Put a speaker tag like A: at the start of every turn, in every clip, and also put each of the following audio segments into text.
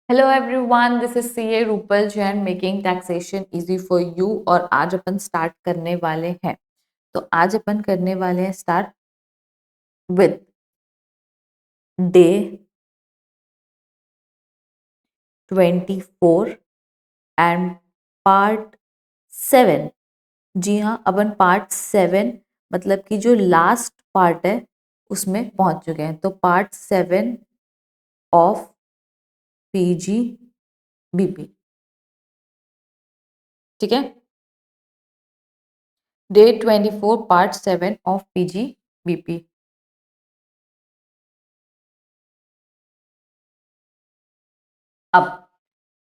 A: Hello everyone, this is CA Rupal Jain making taxation easy for you. और आज अपन start करने वाले हैं। तो आज अपन करने वाले हैं start with day 24 and part 7। जी हाँ, अपन पार्ट 7 मतलब कि जो लास्ट पार्ट है उसमें पहुंच चुके हैं। तो पार्ट 7 ऑफ पीजी बीपी, ठीक है। Day 24 part 7 of PG BP. अब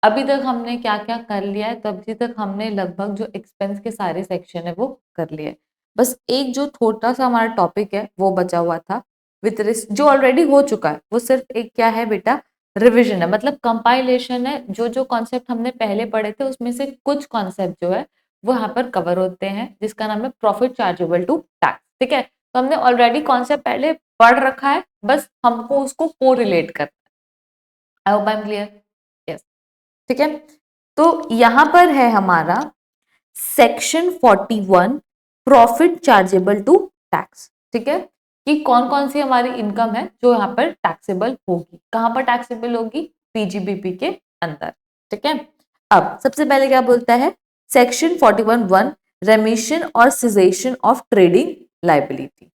A: अभी तक हमने क्या क्या कर लिया है, तो अभी तक हमने लगभग जो एक्सपेंस के सारे सेक्शन है वो कर लिए हैं। बस एक जो छोटा सा हमारा टॉपिक है वो बचा हुआ था विथ जो ऑलरेडी हो चुका है। वो सिर्फ एक क्या है बेटा, रिविजन है, मतलब कंपाइलेशन है। जो जो कॉन्सेप्ट हमने पहले पढ़े थे उसमें से कुछ कॉन्सेप्ट जो है वो यहाँ पर कवर होते हैं, जिसका नाम है प्रॉफिट चार्जेबल टू टैक्स, ठीक है। तो हमने ऑलरेडी कॉन्सेप्ट पहले पढ़ रखा है, बस हमको उसको को रिलेट करना है। I hope I am clear. Yes, ठीक है। तो यहां पर है हमारा section 41 profit chargeable to tax, ठीक है। कि कौन कौन सी हमारी इनकम है जो यहाँ पर टैक्सेबल होगी, कहां पर टैक्सेबल होगी, पीजीबीपी के अंदर, ठीक है। अब सबसे पहले क्या बोलता है सेक्शन 41(1) रेमिशन और सिजेशन ऑफ ट्रेडिंग लाइबिलिटी,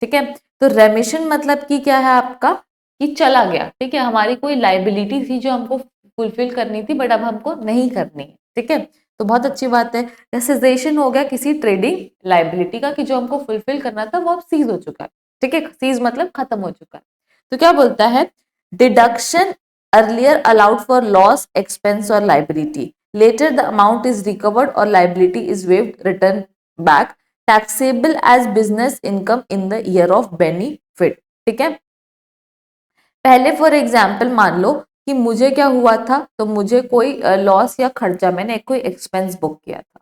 A: ठीक है। तो रेमिशन मतलब कि क्या है आपका, कि चला गया, ठीक है। हमारी कोई लाइबिलिटी थी जो हमको फुलफिल करनी थी बट अब हमको नहीं करनी है, ठीक है। तो बहुत अच्छी बात है। सिजेशन हो गया किसी ट्रेडिंग लाइबिलिटी का, कि जो हमको फुलफिल करना था वो अब सीज हो चुका है, ठीक है। सीज मतलब खत्म हो चुका है। तो क्या बोलता है, deduction earlier allowed for loss expense और liability, later the amount is recovered और liability is waived written back, taxable as business income in the year of benefit, ठीक है। पहले फॉर एग्जाम्पल मान लो कि मुझे क्या हुआ था, तो मुझे कोई लॉस या खर्चा, मैंने कोई एक्सपेंस बुक किया था,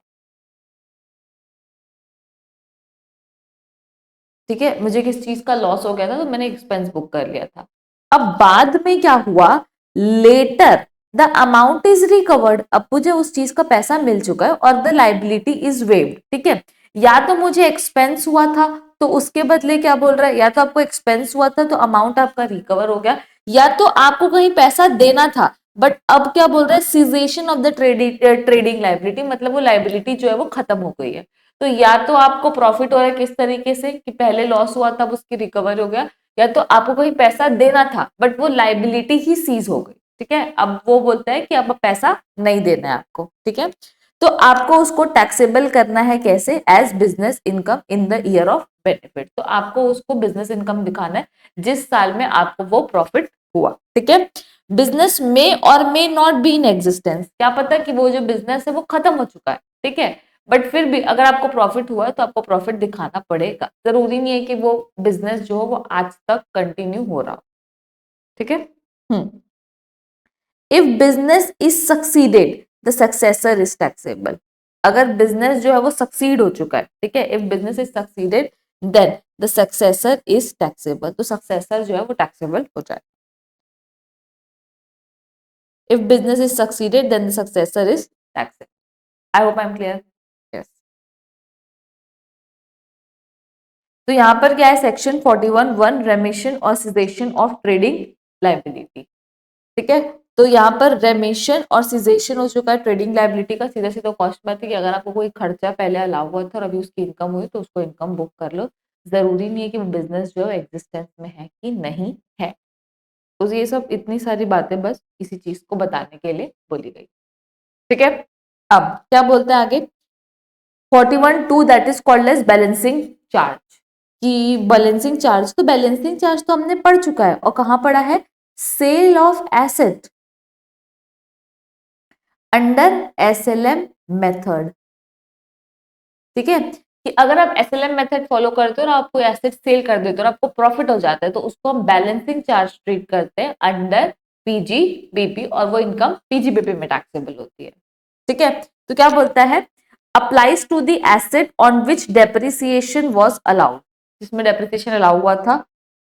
A: ठीक है। मुझे किस चीज का लॉस हो गया था तो मैंने एक्सपेंस बुक कर लिया था। अब बाद में क्या हुआ, later the amount is recovered, अब मुझे उस चीज का पैसा मिल चुका है और द लाइबिलिटी इज वेव्ड, ठीक है। या तो मुझे एक्सपेंस हुआ था तो उसके बदले क्या बोल रहा है, या तो आपको एक्सपेंस हुआ था तो अमाउंट आपका रिकवर हो गया, या तो आपको कहीं पैसा देना था बट अब क्या बोल रहा है, cessation of the trading liability, मतलब वो लाइबिलिटी जो है वो खत्म हो गई है। तो या तो आपको प्रॉफिट हो रहा है किस तरीके से, कि पहले लॉस हुआ था उसकी रिकवर हो गया, या तो आपको कोई पैसा देना था बट वो लाइबिलिटी ही सीज हो गई, ठीक है। अब वो बोलता है कि अब पैसा नहीं देना है आपको, ठीक है। तो आपको उसको टैक्सेबल करना है कैसे, as business income in the year of benefit. तो आपको उसको बिजनेस इनकम दिखाना है जिस साल में आपको वो प्रॉफिट हुआ, ठीक है। बिजनेस में और may not be in existence, क्या पता कि वो जो बिजनेस है वो खत्म हो चुका है, ठीक है। बट फिर भी अगर आपको प्रॉफिट हुआ है तो आपको प्रॉफिट दिखाना पड़ेगा, जरूरी नहीं है कि वो बिजनेस जो हो वो आज तक कंटिन्यू हो रहा हो, ठीक है। If business is succeeded the successor is taxable, अगर बिजनेस जो है वो सक्सीड हो चुका है, ठीक है, if business is succeeded then the successor is taxable, तो सक्सेसर जो है वो टैक्सेबल हो जाए। If business is succeeded then the successor is taxable. I hope I am clear. Yes. तो यहाँ पर क्या है, सेक्शन 41(1) रेमिशन और सिजेशन ऑफ ट्रेडिंग लाइबिलिटी, ठीक है। तो यहाँ पर रेमिशन और सिजेशन हो चुका है ट्रेडिंग लाइबिलिटी का। सीधा सीधा कॉस्ट बात है कि अगर आपको कोई खर्चा पहले अलाउ हुआ था और अभी उसकी इनकम हुई तो उसको इनकम बुक कर लो, जरूरी नहीं है कि वो बिजनेस जो है एग्जिस्टेंस में है कि नहीं है। तो ये सब इतनी सारी बातें बस इसी चीज को बताने के लिए बोली गई, ठीक है। अब क्या बोलते हैं आगे, 41(2) that is called as balancing charge, कि बैलेंसिंग चार्ज, तो बैलेंसिंग चार्ज तो हमने पढ़ चुका है और कहां पढ़ा है, sale of asset under SLM method, ठीक है। कि अगर आप एसएलएम मेथड फॉलो करते हो और आप कोई एसेट सेल कर देते हो और आपको प्रॉफिट हो जाता है तो उसको हम बैलेंसिंग चार्ज ट्रीट करते हैं अंडर पीजीबीपी, और वो इनकम पीजीबीपी में टैक्सेबल होती है, ठीक है। तो क्या बोलता है, applies to the asset on which depreciation was allowed, जिसमें डेप्रिसिएशन अलाउ हुआ था,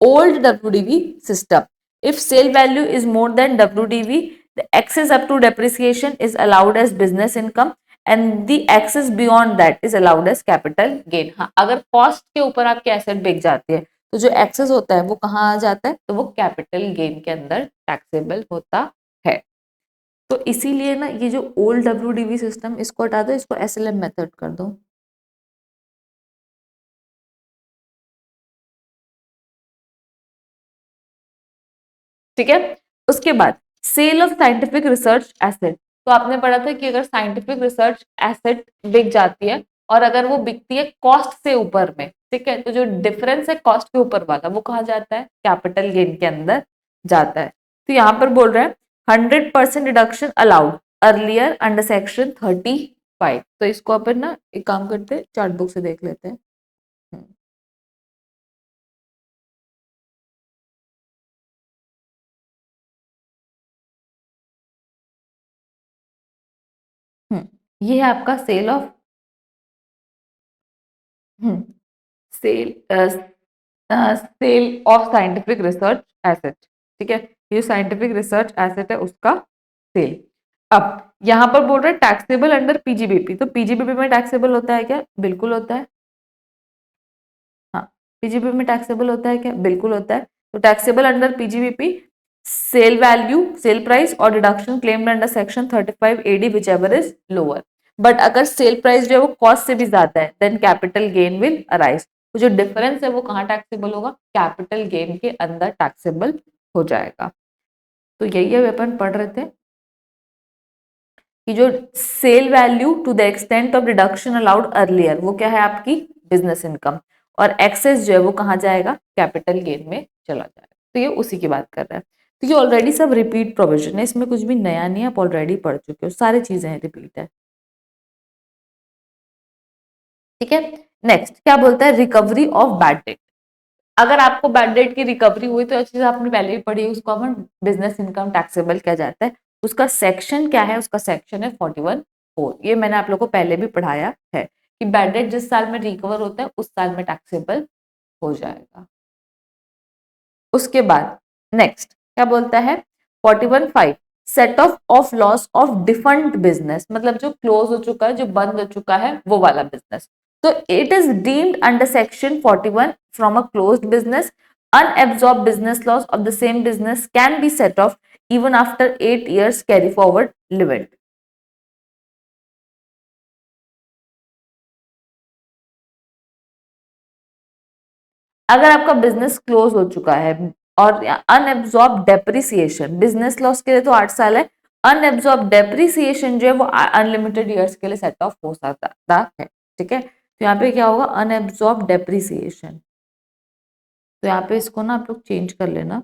A: old WDV system, if sale value is more than WDV the excess up to depreciation is allowed as business income and the excess beyond that is allowed as capital gain. हाँ, अगर cost के ऊपर आपकी asset बिक जाती है तो जो एक्सेस होता है वो कहाँ आ जाता है, तो वो कैपिटल गेन के अंदर टैक्सेबल होता है। तो इसीलिए ना ये जो ओल्ड डब्ल्यूडीवी सिस्टम, इसको हटा दो, इसको एसएलएम मेथड कर दो। ठीक है। उसके बाद sale of scientific research asset. तो आपने पढ़ा था कि अगर साइंटिफिक रिसर्च एसेट बिक जाती है और अगर वो बिकती है कॉस्ट से ऊपर में, ठीक है, तो जो डिफरेंस है कॉस्ट के ऊपर वाला वो कहाँ जाता है, कैपिटल गेन के अंदर जाता है। तो यहाँ पर बोल रहा है 100% deduction allowed earlier under section 35। तो इसको अपन ना एक काम करते हैं, चार्ट बुक से देख लेते हैं। हम्म, ये है आपका sale of sale sale of scientific research asset. ठीक है, ये साइंटिफिक रिसर्च एसेट है उसका सेल। अब यहां पर बोल रहे हैं टैक्सेबल अंडर पीजीबीपी। तो पीजीबीपी में टैक्सेबल होता है क्या, बिल्कुल होता है। हाँ, पीजीबीपी में टैक्सेबल होता है क्या, बिल्कुल होता है। तो taxable under PGBP sale value, sale price और deduction claimed under section 35 AD whichever is lower. But अगर सेल प्राइस जो है वो कॉस्ट से भी ज्यादा है then capital gain will arise. तो जो डिफरेंस है वो कहाँ टैक्सेबल होगा, कैपिटल गेन के अंदर टैक्सेबल हो जाएगा। तो यही है अपन पढ़ रहे थे कि जो sale value to the extent of reduction allowed earlier वो क्या है आपकी बिजनेस इनकम, और एक्सेस जो है वो कहाँ जाएगा, कैपिटल गेन में चला जाएगा। तो ये उसी की बात कर रहा है। तो ये ऑलरेडी सब रिपीट प्रोविजन है, इसमें कुछ भी नया नहीं है, आप ऑलरेडी पढ़ चुके हो, सारी चीजें रिपीट है। ठीक है। नेक्स्ट क्या बोलता है, रिकवरी ऑफ बैड डेट। अगर आपको बैड डेट की रिकवरी हुई तो चीज आपने पहले ही पढ़ी है, उसको हम बिजनेस इनकम टैक्सेबल किया जाता है। उसका सेक्शन क्या है, उसका सेक्शन है 41(4). ये मैंने आप लोग को पहले भी पढ़ाया है कि बैड डेट जिस साल में रिकवर होता है उस साल में टैक्सेबल हो जाएगा। उसके बाद नेक्स्ट क्या बोलता है 41(5), set off loss of defunct business, मतलब जो क्लोज हो चुका है, जो बंद हो चुका है वो वाला बिजनेस। तो it is deemed under section 41 from a closed business. Unabsorbed business loss of the same business can be set off even after 8 years carry forward limit. अगर आपका बिजनेस क्लोज हो चुका है और अनएब्सॉर्ब डेप्रिसिएशन, बिजनेस लॉस के लिए तो 8 साल है, अनएब्सॉर्ब डेप्रिसिएशन जो है वो अनलिमिटेड ईयर्स के लिए सेट ऑफ हो सकता है। ठीक है, तो यहाँ पे क्या होगा, अनएब्सॉर्ब डेप्रिसिएशन। तो यहाँ पे इसको ना आप लोग चेंज कर लेना।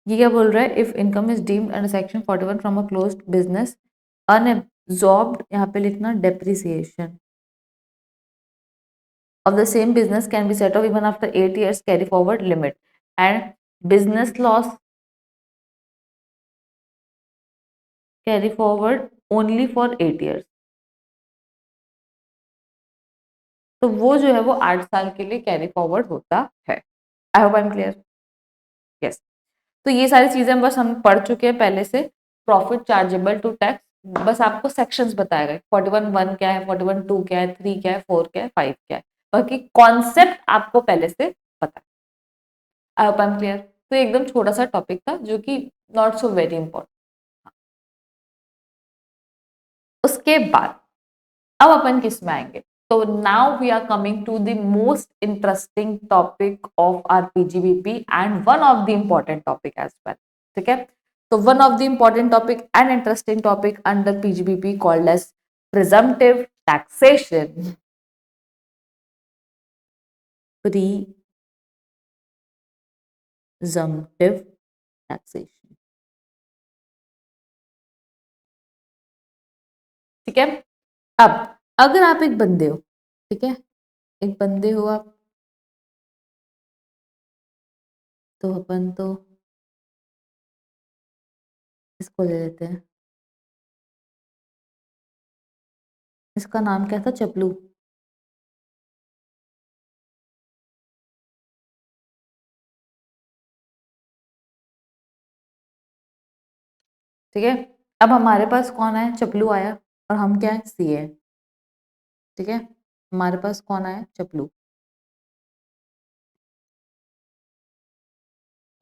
A: ये क्या बोल रहा है, if income is deemed under section 41 from a closed business, unabsorbed यहाँ पे लिखना depreciation of the same business can be set off even after 8 years carry forward limit, and business loss carry forward only for 8 years। तो वो जो है वो 8 साल के लिए कैरी फॉरवर्ड होता है। I hope I am clear. Yes. तो ये सारी चीजें बस हम पढ़ चुके हैं पहले से। प्रॉफिट चार्जेबल टू टैक्स बस आपको सेक्शंस बताएगा, 41(1) क्या है, 41(2) क्या है, 3 क्या है, 4 क्या है, 5 क्या है। बाकी कॉन्सेप्ट आपको पहले से पता है। I hope I am clear. तो एकदम छोटा सा टॉपिक था जो कि नॉट सो वेरी इंपॉर्टेंट। उसके बाद अब अपन किस में आएंगे, तो now we are coming to the most interesting topic of our PGBP and one of the important topic as well. ठीक है, तो one of the important topic and interesting topic under PGBP called as presumptive taxation. Presumptive taxation. ठीक है। अब अगर आप एक बंदे हो, ठीक है, एक बंदे हो आप, तो अपन तो इसको ले लेते हैं, इसका नाम क्या था, चपलू। ठीक है। अब हमारे पास कौन है, चपलू आया, और हम क्या है, सीए। ठीक है, हमारे पास कौन आया, चपलू।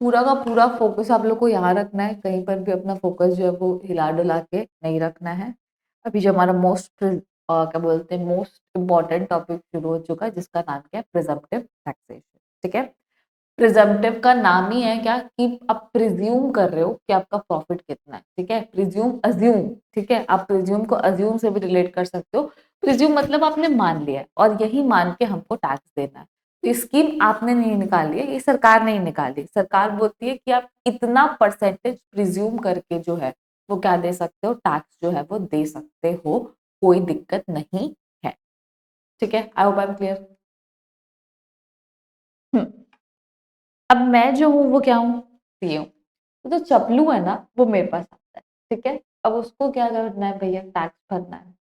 A: पूरा का पूरा फोकस आप लोग को यहाँ रखना है, कहीं पर भी अपना फोकस जो है वो हिला डुला के नहीं रखना है। अभी जो हमारा क्या बोलते हैं, मोस्ट इम्पॉर्टेंट टॉपिक शुरू हो चुका है, जिसका नाम क्या है, प्रिजम्पटिव टैक्सेशन। ठीक है, प्रिजम्पटिव का नाम ही है क्या, कि आप प्रिज्यूम कर रहे हो कि आपका प्रॉफिट कितना है। ठीक है, प्रिज्यूम अज्यूम, ठीक है, आप प्रिज्यूम को अज्यूम से भी रिलेट कर सकते हो। प्रिज्यूम मतलब आपने मान लिया है और यही मान के हमको टैक्स देना है। तो स्कीम आपने नहीं निकाली है, ये सरकार नहीं निकाली। सरकार बोलती है कि आप इतना परसेंटेज प्रिज्यूम करके जो है वो क्या दे सकते हो, टैक्स जो है वो दे सकते हो, कोई दिक्कत नहीं है। ठीक है, I hope I am clear. अब मैं जो हूँ वो क्या हूँ, सीए हूँ। तो जो चपलू है ना वो मेरे पास आता है। ठीक है, अब उसको क्या करना है भैया, टैक्स भरना है।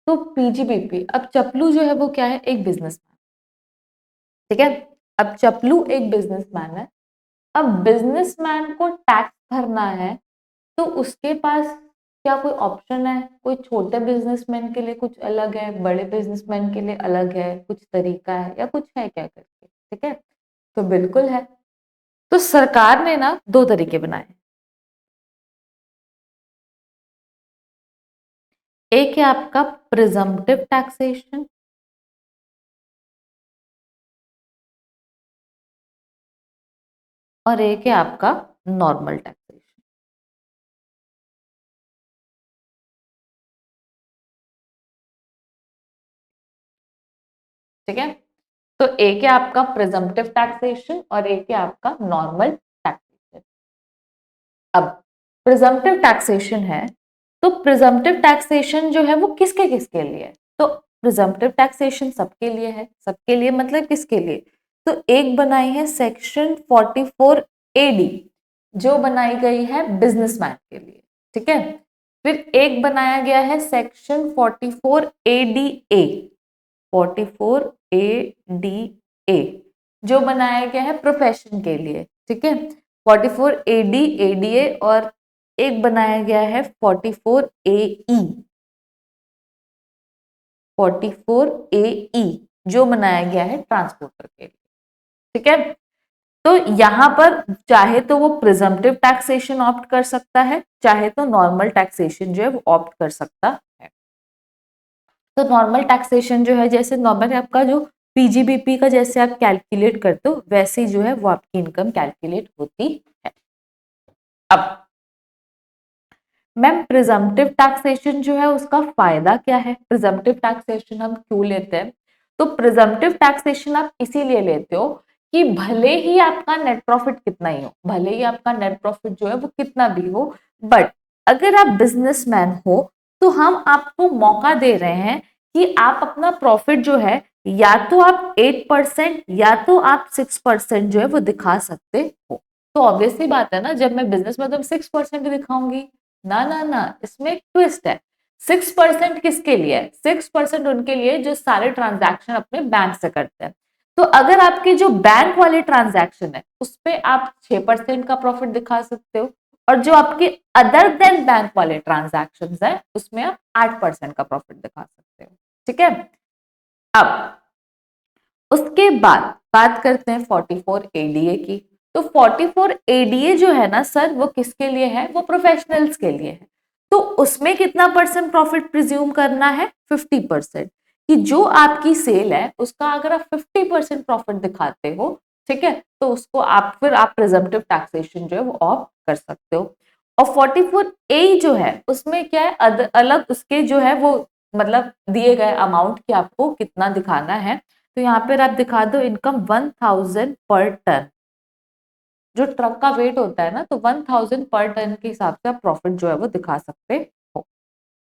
A: तो पीजीबीपी, अब चपलू जो है वो क्या है, एक बिजनेसमैन। ठीक है, अब चपलू एक बिजनेसमैन है। अब बिजनेसमैन को टैक्स भरना है, तो उसके पास क्या कोई ऑप्शन है, कोई छोटे बिजनेसमैन के लिए कुछ अलग है, बड़े बिजनेसमैन के लिए अलग है, कुछ तरीका है या कुछ है क्या करके। ठीक है, तो बिल्कुल है। तो सरकार ने ना दो तरीके बनाए। एक है आपका प्रिजम्पटिव टैक्सेशन, और एक है आपका नॉर्मल टैक्सेशन। ठीक है, तो एक है आपका प्रिजम्पटिव टैक्सेशन और एक है आपका नॉर्मल टैक्सेशन। अब प्रिजम्पटिव टैक्सेशन है, तो प्रिजम्पटिव टैक्सेशन जो है वो किसके किसके लिए है, तो प्रिजम्पटिव टैक्सेशन सबके लिए है। सबके लिए मतलब किसके लिए, तो एक बनाई है सेक्शन 44 AD, जो बनाई गई है बिजनेसमैन के लिए। ठीक है, फिर एक बनाया गया है सेक्शन 44 ADA, 44 ADA, जो बनाया गया है प्रोफेशन के लिए। ठीक है, 44 AD ADA, और एक बनाया गया है 44 AE, 44 AE, जो बनाया गया है ट्रांसपोर्टर के लिए। ठीक है, तो यहां पर चाहे तो वो प्रिजम्पटिव टैक्सेशन ऑप्ट कर सकता है, चाहे तो नॉर्मल टैक्सेशन जो है वो ऑप्ट कर सकता है। तो नॉर्मल टैक्सेशन जो है, जैसे नॉर्मल आपका जो पीजीबीपी का जैसे आप कैलकुलेट करते हो, वैसे जो है वो आपकी इनकम कैलकुलेट होती है। अब मैम प्रिजम्पटिव टैक्सेशन जो है उसका फायदा क्या है, प्रिजम्पटिव टैक्सेशन हम क्यों लेते हैं, तो प्रिजम्पटिव टैक्सेशन आप इसीलिए लेते हो कि भले ही आपका नेट प्रॉफिट कितना ही हो, भले ही आपका नेट प्रॉफिट जो है वो कितना भी हो, बट अगर आप बिजनेसमैन हो तो हम आपको मौका दे रहे हैं कि आप अपना प्रॉफिट जो है, या तो आप 8% या तो आप 6% जो है वो दिखा सकते हो। तो ऑब्वियसली बात है ना, जब मैं बिजनेस में तो 6% दिखाऊंगी, ना ना ना, इसमें एक ट्विस्ट है। 6% किसके लिए है, 6% उनके लिए जो सारे ट्रांजैक्शन अपने बैंक से करते हैं। तो अगर आपके जो बैंक वाले ट्रांजैक्शन है उस पे आप 6% का प्रॉफिट दिखा सकते हो, और जो आपके अदर देन बैंक वाले ट्रांजैक्शन है उसमें आप 8% का प्रॉफिट दिखा सकते हो। ठीक है, अब उसके बाद बात करते हैं 44 ADA की। तो 44 ADA जो है ना सर, वो किसके लिए है, वो प्रोफेशनल्स के लिए है। तो उसमें कितना परसेंट प्रॉफिट प्रिज्यूम करना है, 50%, कि जो आपकी सेल है उसका अगर आप 50% प्रॉफिट दिखाते हो, ठीक है, तो उसको आप फिर आप प्रिजम्पटिव टैक्सेशन जो है वो ऑफ कर सकते हो। और 44A जो है उसमें क्या है, अलग उसके जो है वो मतलब दिए गए अमाउंट की आपको कितना दिखाना है। तो यहाँ पर आप दिखा दो इनकम 1000 पर टन, जो ट्रक का वेट होता है ना, तो 1000 पर टन के हिसाब से आप प्रॉफिट जो है वो दिखा सकते हो।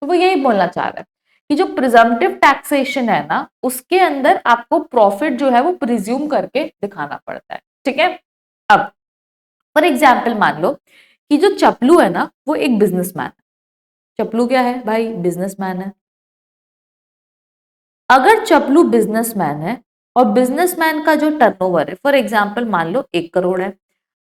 A: तो वो यही बोलना चाह रहा है कि जो प्रिजम्पटिव टैक्सेशन है ना, उसके अंदर आपको प्रॉफिट जो है वो प्रिज्यूम करके दिखाना पड़ता है। ठीक है, अब फॉर एग्जाम्पल मान लो कि जो चपलू है ना वो एक बिजनेसमैन है। चपलू क्या है भाई, बिजनेसमैन है। अगर चपलू बिजनेसमैन है और बिजनेसमैन का जो टर्नओवर है फॉर एग्जांपल मान लो 1 करोड़ है,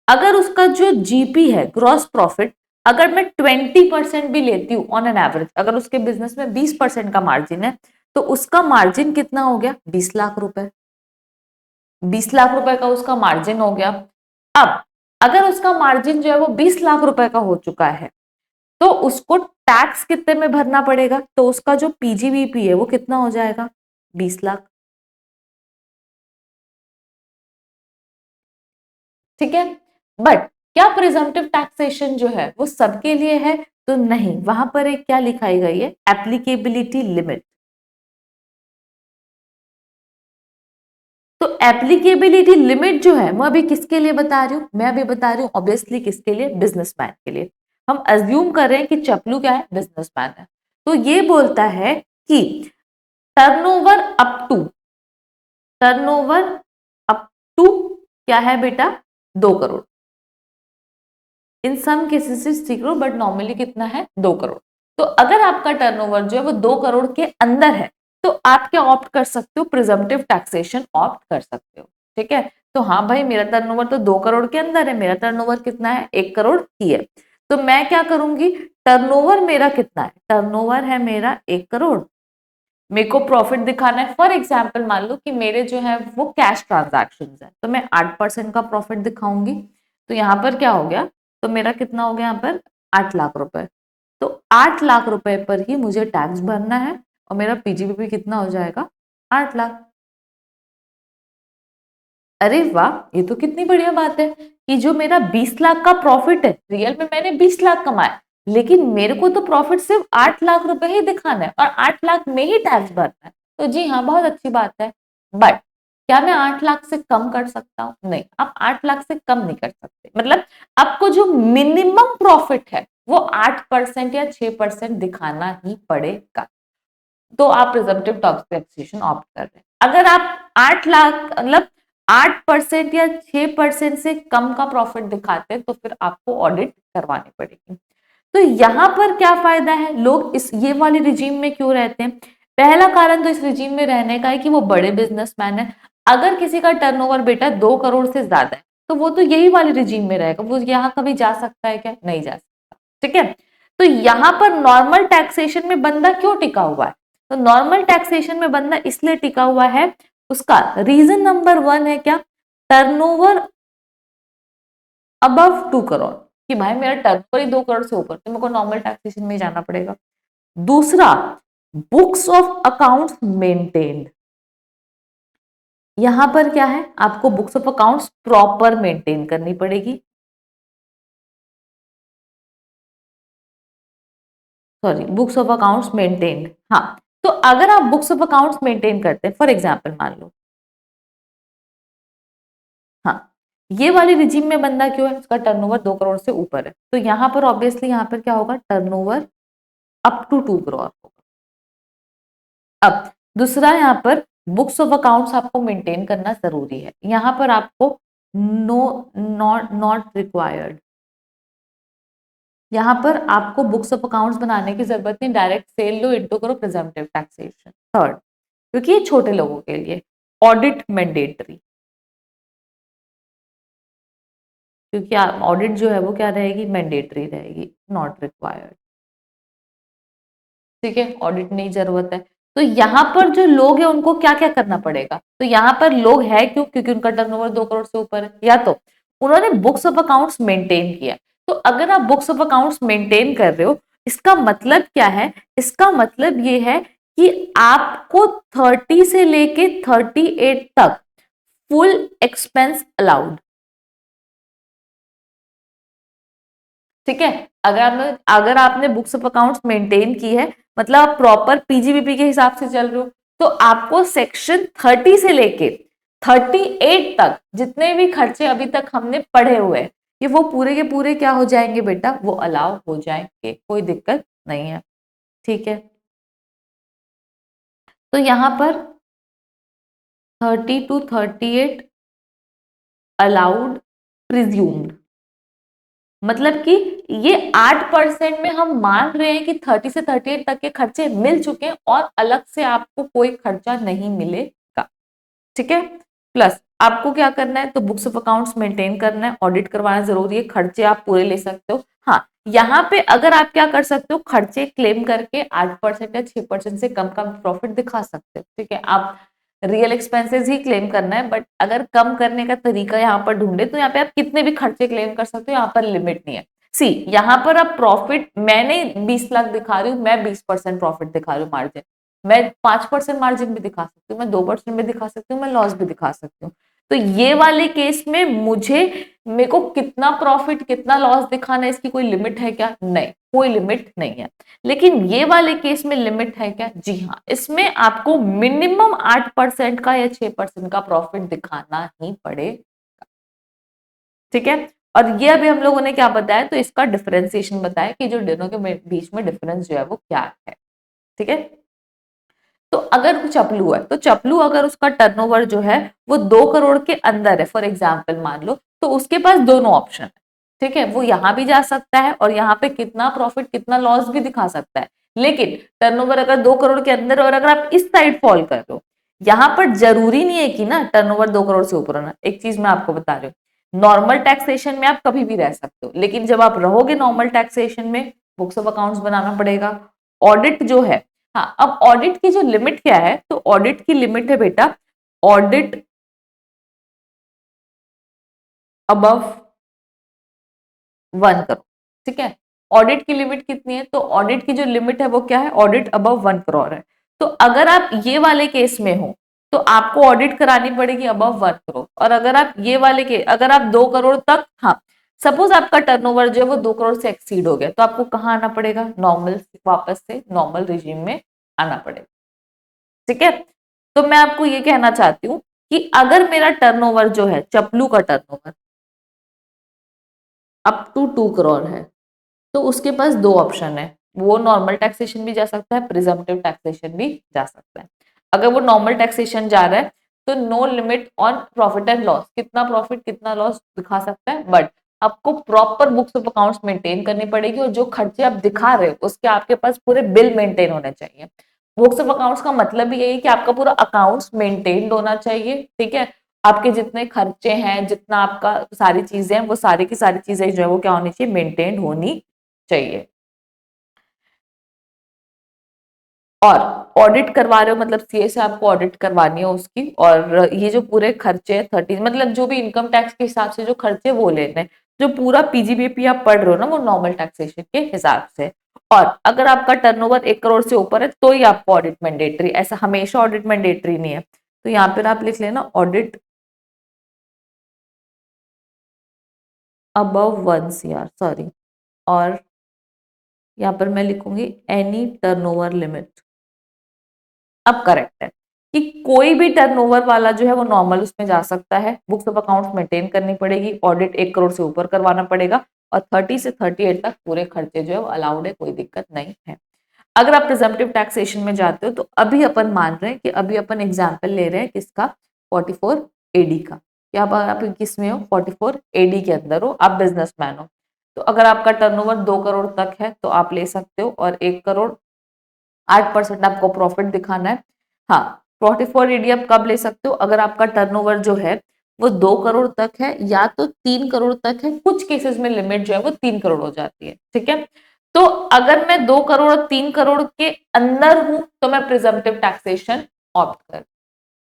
A: अगर उसका जो जीपी है, ग्रॉस प्रॉफिट, अगर मैं 20% भी लेती हूँ ऑन एन एवरेज, अगर उसके बिजनेस में 20% का मार्जिन है, तो उसका मार्जिन कितना हो गया? 20 लाख रुपए। 20 लाख रुपए का उसका मार्जिन हो गया। अब अगर उसका मार्जिन जो है वो 20 लाख रुपए का हो चुका है, तो उसको टैक्स कितने में भरना पड़ेगा? तो उसका जो पीजीबीपी है वो कितना हो जाएगा? 20 लाख। ठीक है, बट क्या प्रिजम्पटिव टैक्सेशन जो है वो सबके लिए है? तो नहीं, वहां पर एक क्या लिखाई गई है? Applicability limit. तो एप्लीकेबिलिटी लिमिट जो है मैं अभी किसके लिए बता रही हूँ? मैं अभी बता रही हूँ ऑब्वियसली किसके लिए? बिजनेसमैन के लिए। हम अज्यूम कर रहे हैं कि चपलू क्या है? बिजनेसमैन है। तो ये बोलता है कि turnover up to, turnover up to क्या है बेटा? 2 crore. In some cases 3 crore, but normally कितना है? 2 करोड़। तो अगर आपका टर्नओवर जो है वो 2 करोड़ के अंदर है, तो आप क्या ऑप्ट कर सकते हो? प्रिजम्पटिव टैक्सेशन ऑप्ट कर सकते हो। ठीक है, तो हाँ भाई मेरा टर्नओवर तो 2 करोड़ के अंदर है, मेरा टर्नओवर कितना है? 1 करोड़ ही है। तो मैं क्या करूंगी? टर्नओवर मेरा कितना है? टर्नओवर है मेरा 1 करोड़। मेरे को प्रॉफिट दिखाना है, फॉर एग्जाम्पल मान लो कि मेरे जो है वो कैश ट्रांजैक्शन है, तो मैं 8% का प्रॉफिट दिखाऊंगी। तो यहाँ पर क्या हो गया? तो मेरा कितना हो गया यहाँ पर? 8 लाख रुपए। तो 8 लाख रुपए पर ही मुझे टैक्स भरना है, और मेरा पीजीबीपी कितना हो जाएगा? 8 लाख। अरे वाह, ये तो कितनी बढ़िया बात है कि जो मेरा 20 लाख का प्रॉफिट है, रियल में मैंने 20 लाख कमाया, लेकिन मेरे को तो प्रॉफिट सिर्फ 8 लाख रुपए ही दिखाना है और 8 लाख में ही टैक्स भरना है। तो जी हाँ, बहुत अच्छी बात है। बट क्या मैं 8 लाख से कम कर सकता हूँ? नहीं, आप 8 लाख से कम नहीं कर सकते। मतलब आपको जो मिनिमम प्रॉफिट है वो 8% या 6% दिखाना ही पड़ेगा। तो आप प्रिजम्पटिव टैक्सेशन ऑप्ट कर रहे हैं। अगर आप 8 लाख मतलब 8% या 6% से कम का प्रॉफिट दिखाते हैं, तो फिर आपको ऑडिट करवानी पड़ेगी। तो यहाँ पर क्या फायदा है? लोग इस ये वाली रिजीम में क्यों रहते हैं? पहला कारण तो इस रिजीम में रहने का है कि वो बड़े बिजनेसमैन है। अगर किसी का टर्नओवर बेटा 2 करोड़ से ज्यादा है, तो वो तो यही वाली रिजीम में रहेगा। वो यहाँ कभी जा सकता है क्या? नहीं जा सकता। ठीक है, तो यहाँ पर नॉर्मल टैक्सेशन में बंदा क्यों टिका हुआ है? तो नॉर्मल टैक्सेशन में बंदा इसलिए टिका हुआ है, उसका रीजन नंबर 1 है क्या? टर्नओवर अबव 2 करोड़, कि भाई मेरा टर्नओवर ही 2 करोड़ से ऊपर, तो मेरे को नॉर्मल टैक्सेशन में जाना पड़ेगा। दूसरा, बुक्स ऑफ अकाउंट्स मेंटेन्ड। यहां पर क्या है? आपको books of accounts proper maintain करनी पड़ेगी। Sorry, books of accounts maintained. हाँ, तो अगर आप बुक्स ऑफ अकाउंट्स मेंटेन करते हैं, फॉर एग्जाम्पल मान लो, हाँ, ये वाली रिजीम में बंदा क्यों है? उसका टर्नओवर 2 करोड़ से ऊपर है, तो यहाँ पर ऑब्वियसली यहाँ पर क्या होगा? टर्नओवर अप टू 2 करोड़ होगा। अब दूसरा, यहाँ पर बुक्स ऑफ अकाउंट्स आपको मेंटेन करना जरूरी है। यहाँ पर आपको नो, नॉट नॉट रिक्वायर्ड, यहाँ पर आपको बुक्स ऑफ अकाउंट्स बनाने की जरूरत नहीं, डायरेक्ट सेल लो, इंटू करो, प्रिजम्पटिव टैक्सेशन। थर्ड, क्योंकि ये छोटे लोगों के लिए। ऑडिट मैंडेटरी, क्योंकि ऑडिट जो है वो क्या रहेगी? मैंडेटरी रहेगी, नॉट रिक्वायर्ड। ठीक है, ऑडिट नहीं जरूरत है। तो यहाँ पर जो लोग हैं उनको क्या क्या करना पड़ेगा? तो यहाँ पर लोग है क्यों? क्योंकि उनका टर्नओवर 2 करोड़ से ऊपर है, या तो उन्होंने बुक्स ऑफ अकाउंट्स मेंटेन किया। तो अगर आप बुक्स ऑफ अकाउंट्स मेंटेन कर रहे हो, इसका मतलब क्या है? इसका मतलब ये है कि आपको 30 से लेके 38 तक फुल एक्सपेंस अलाउड। ठीक है, अगर आपने बुक्स ऑफ अकाउंट्स मेंटेन की है, मतलब आप प्रॉपर पीजीबीपी के हिसाब से चल रहे हो, तो आपको सेक्शन 30 से लेके 38 तक जितने भी खर्चे अभी तक हमने पढ़े हुए हैं, ये वो पूरे के पूरे क्या हो जाएंगे बेटा? वो अलाउ हो जाएंगे, कोई दिक्कत नहीं है। ठीक है, तो यहां पर 30 to 38 अलाउड, प्रिज्यूम्ड, मतलब कि ये 8% में हम मान रहे हैं कि 30 से 38 तक के खर्चे मिल चुके हैं और अलग से आपको कोई खर्चा नहीं मिलेगा। ठीक है, प्लस आपको क्या करना है? तो बुक्स ऑफ अकाउंट्स मेंटेन करना है, ऑडिट करवाना जरूरी है, खर्चे आप पूरे ले सकते हो। हाँ, यहाँ पे अगर आप क्या कर सकते हो, खर्चे क्लेम करके 8% या 6% से कम का प्रॉफिट दिखा सकते हो, ठीक है। आप रियल एक्सपेंसेस ही क्लेम करना है, बट अगर कम करने का तरीका यहाँ पर ढूंढे तो यहाँ पे आप कितने भी खर्चे क्लेम कर सकते हो, यहाँ पर लिमिट नहीं है। सी यहाँ पर आप प्रॉफिट, मैंने 20 लाख दिखा रही हूँ, मैं 20% प्रॉफिट दिखा रही हूँ मार्जिन, मैं 5% मार्जिन भी दिखा सकती हूँ, मैं 2% भी दिखा सकती हूँ, मैं लॉस भी दिखा सकती हूँ। तो ये वाले केस में मुझे, मेरे को कितना प्रॉफिट कितना लॉस दिखाना है, इसकी कोई लिमिट है क्या? नहीं, कोई लिमिट नहीं है। लेकिन ये वाले केस में लिमिट है क्या? जी हाँ, इसमें आपको मिनिमम 8% का या 6% का प्रॉफिट दिखाना ही पड़ेगा, ठीक है। और ये अभी हम लोगों ने क्या बताया, तो इसका डिफरेंशिएशन बताया कि जो दोनों के बीच में डिफरेंस जो है वो क्या है, ठीक है। तो अगर वो चपलू है, तो चपलू अगर उसका टर्नओवर जो है वो 2 करोड़ के अंदर है फॉर एग्जाम्पल मान लो, तो उसके पास दोनों ऑप्शन है, ठीक है। वो यहां भी जा सकता है और यहाँ पे कितना प्रॉफिट कितना लॉस भी दिखा सकता है। लेकिन टर्नओवर अगर 2 करोड़ के अंदर, और अगर आप इस साइड फॉल कर रहे हो, यहाँ पर जरूरी नहीं है कि ना टर्नओवर 2 करोड़ से ऊपर होना। एक चीज मैं आपको बता रही हूँ, नॉर्मल टैक्सेशन में आप कभी भी रह सकते हो, लेकिन जब आप रहोगे नॉर्मल टैक्सेशन में, बुक्स ऑफ अकाउंट्स बनाना पड़ेगा, ऑडिट जो है। हाँ, अब ऑडिट की जो लिमिट क्या है, तो ऑडिट की लिमिट है बेटा, ऑडिट अबव 1 करोड़, ठीक है। ऑडिट की लिमिट कितनी है, तो ऑडिट की जो लिमिट है वो क्या है, ऑडिट अबव 1 करोड़ है। तो अगर आप ये वाले केस में हो तो आपको ऑडिट करानी पड़ेगी अबव 1 करोड़, और अगर आप ये वाले के, अगर आप 2 करोड़ तक, हाँ सपोज आपका टर्नओवर जो है वो 2 करोड़ से एक्सीड हो गया, तो आपको कहाँ आना पड़ेगा, नॉर्मल, वापस से नॉर्मल रिजीम में आना पड़ेगा, ठीक है। तो मैं आपको ये कहना चाहती हूँ कि अगर मेरा टर्नओवर जो है, चपलू का टर्नओवर अप टू 2 करोड़ है, तो उसके पास दो ऑप्शन है, वो नॉर्मल टैक्सेशन भी जा सकता है, प्रिजम्पटिव टैक्सेशन भी जा सकता है। अगर वो नॉर्मल टैक्सेशन जा रहा है तो no limit on profit and loss, कितना प्रॉफिट कितना लॉस दिखा सकता है, बट आपको proper books of accounts maintain करनी पड़ेगी, और जो खर्चे आप दिखा रहे हो उसके आपके पास पूरे बिल मेंटेन होने चाहिए। बुक्स ऑफ अकाउंट्स का मतलब भी यही है कि आपका पूरा अकाउंट्स मेंटेन्ड होना चाहिए, ठीक है। आपके जितने खर्चे हैं, जितना आपका सारी चीजें हैं, वो सारी की सारी चीजें जो है वो क्या होनी चाहिए, मेंटेन होनी चाहिए। और ऑडिट करवा रहे हो मतलब सीए से आपको ऑडिट करवानी है उसकी, और ये जो पूरे खर्चे 30, मतलब जो भी इनकम टैक्स के हिसाब से जो खर्चे वो लेने हैं, जो पूरा पीजीबीपी आप पढ़ रहे हो ना वो नॉर्मल टैक्सेशन के हिसाब से। और अगर आपका टर्नओवर 1 करोड़ से ऊपर है तो ही आपको ऑडिट मैंडेटरी, ऐसा हमेशा ऑडिट मैंडेटरी नहीं है। तो यहाँ पर आप लिख लेना ऑडिट अबव 1 CR, सॉरी, और यहाँ पर मैं लिखूंगी एनी टर्नओवर लिमिट। अब करेक्ट है कि कोई भी टर्नओवर वाला जो है वो नॉर्मल उसमें जा सकता है, बुक्स ऑफ अकाउंट्स मेंटेन करनी पड़ेगी, ऑडिट 1 करोड़ से ऊपर करवाना पड़ेगा, और 30 से 38 तक पूरे खर्चे जो है वो अलाउड है, कोई दिक्कत नहीं है। अगर आप प्रिजम्पटिव टैक्सेशन में जाते हो तो अभी अपन मान रहे हैं कि अभी अपन एग्जाम्पल ले रहे हैं किसका, 44 AD का। क्या आप किस में हो, 44 AD के अंदर हो, आप बिजनेसमैन हो। तो अगर आपका टर्नओवर 2 करोड़ तक है तो आप ले सकते हो, और 1 करोड़ 8% आपको प्रॉफिट दिखाना है। हाँ, 44 AD आप कब ले सकते हो, अगर आपका टर्नओवर जो है वो 2 करोड़ तक है या तो 3 करोड़ तक है, कुछ केसेस में लिमिट जो है वो 3 करोड़ हो जाती है, ठीक है। तो अगर मैं 2 करोड़ और 3 करोड़ के अंदर हूं तो मैं प्रिजम्पटिव टैक्सेशन ऑप्ट कर,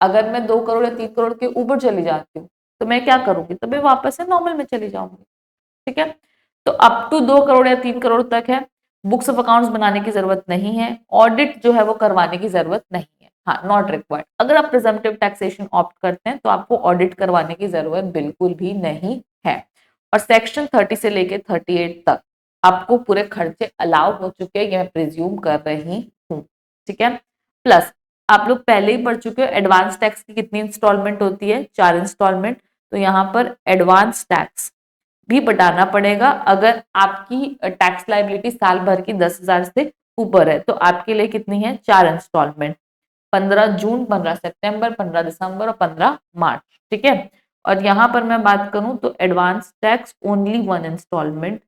A: अगर मैं 2 करोड़ या 3 करोड़ के ऊपर चली जाती हूँ तो मैं क्या करूंगी, तो मैं वापस से नॉर्मल में चली जाऊंगी, ठीक है। तो अप टू 2 करोड़ या 3 करोड़ तक है, बुक्स ऑफ अकाउंट्स बनाने की जरूरत नहीं है, ऑडिट जो है वो करवाने की जरूरत नहीं है, हाँ नॉट रिक्वायर्ड। अगर आप प्रिजम्पटिव टैक्सेशन ऑप्ट करते हैं तो आपको ऑडिट करवाने की जरूरत बिल्कुल भी नहीं है। और सेक्शन 30 से लेके 38 तक आपको पूरे खर्चे अलाउ हो चुके हैं, ये मैं प्रिज्यूम कर रही हूँ, ठीक है। प्लस आप लोग पहले ही पढ़ चुके हो एडवांस टैक्स की कितनी इंस्टॉलमेंट होती है, 4 इंस्टॉलमेंट। तो यहाँ पर एडवांस टैक्स भी बढ़ाना पड़ेगा, अगर आपकी टैक्स लाइबिलिटी साल भर की 10,000 से ऊपर है तो आपके लिए कितनी है, 4 इंस्टॉलमेंट, 15 जून, 15 सितंबर, 15 दिसंबर और 15 मार्च, ठीक है। और यहाँ पर मैं बात करूं तो एडवांस टैक्स ओनली 1 इंस्टॉलमेंट,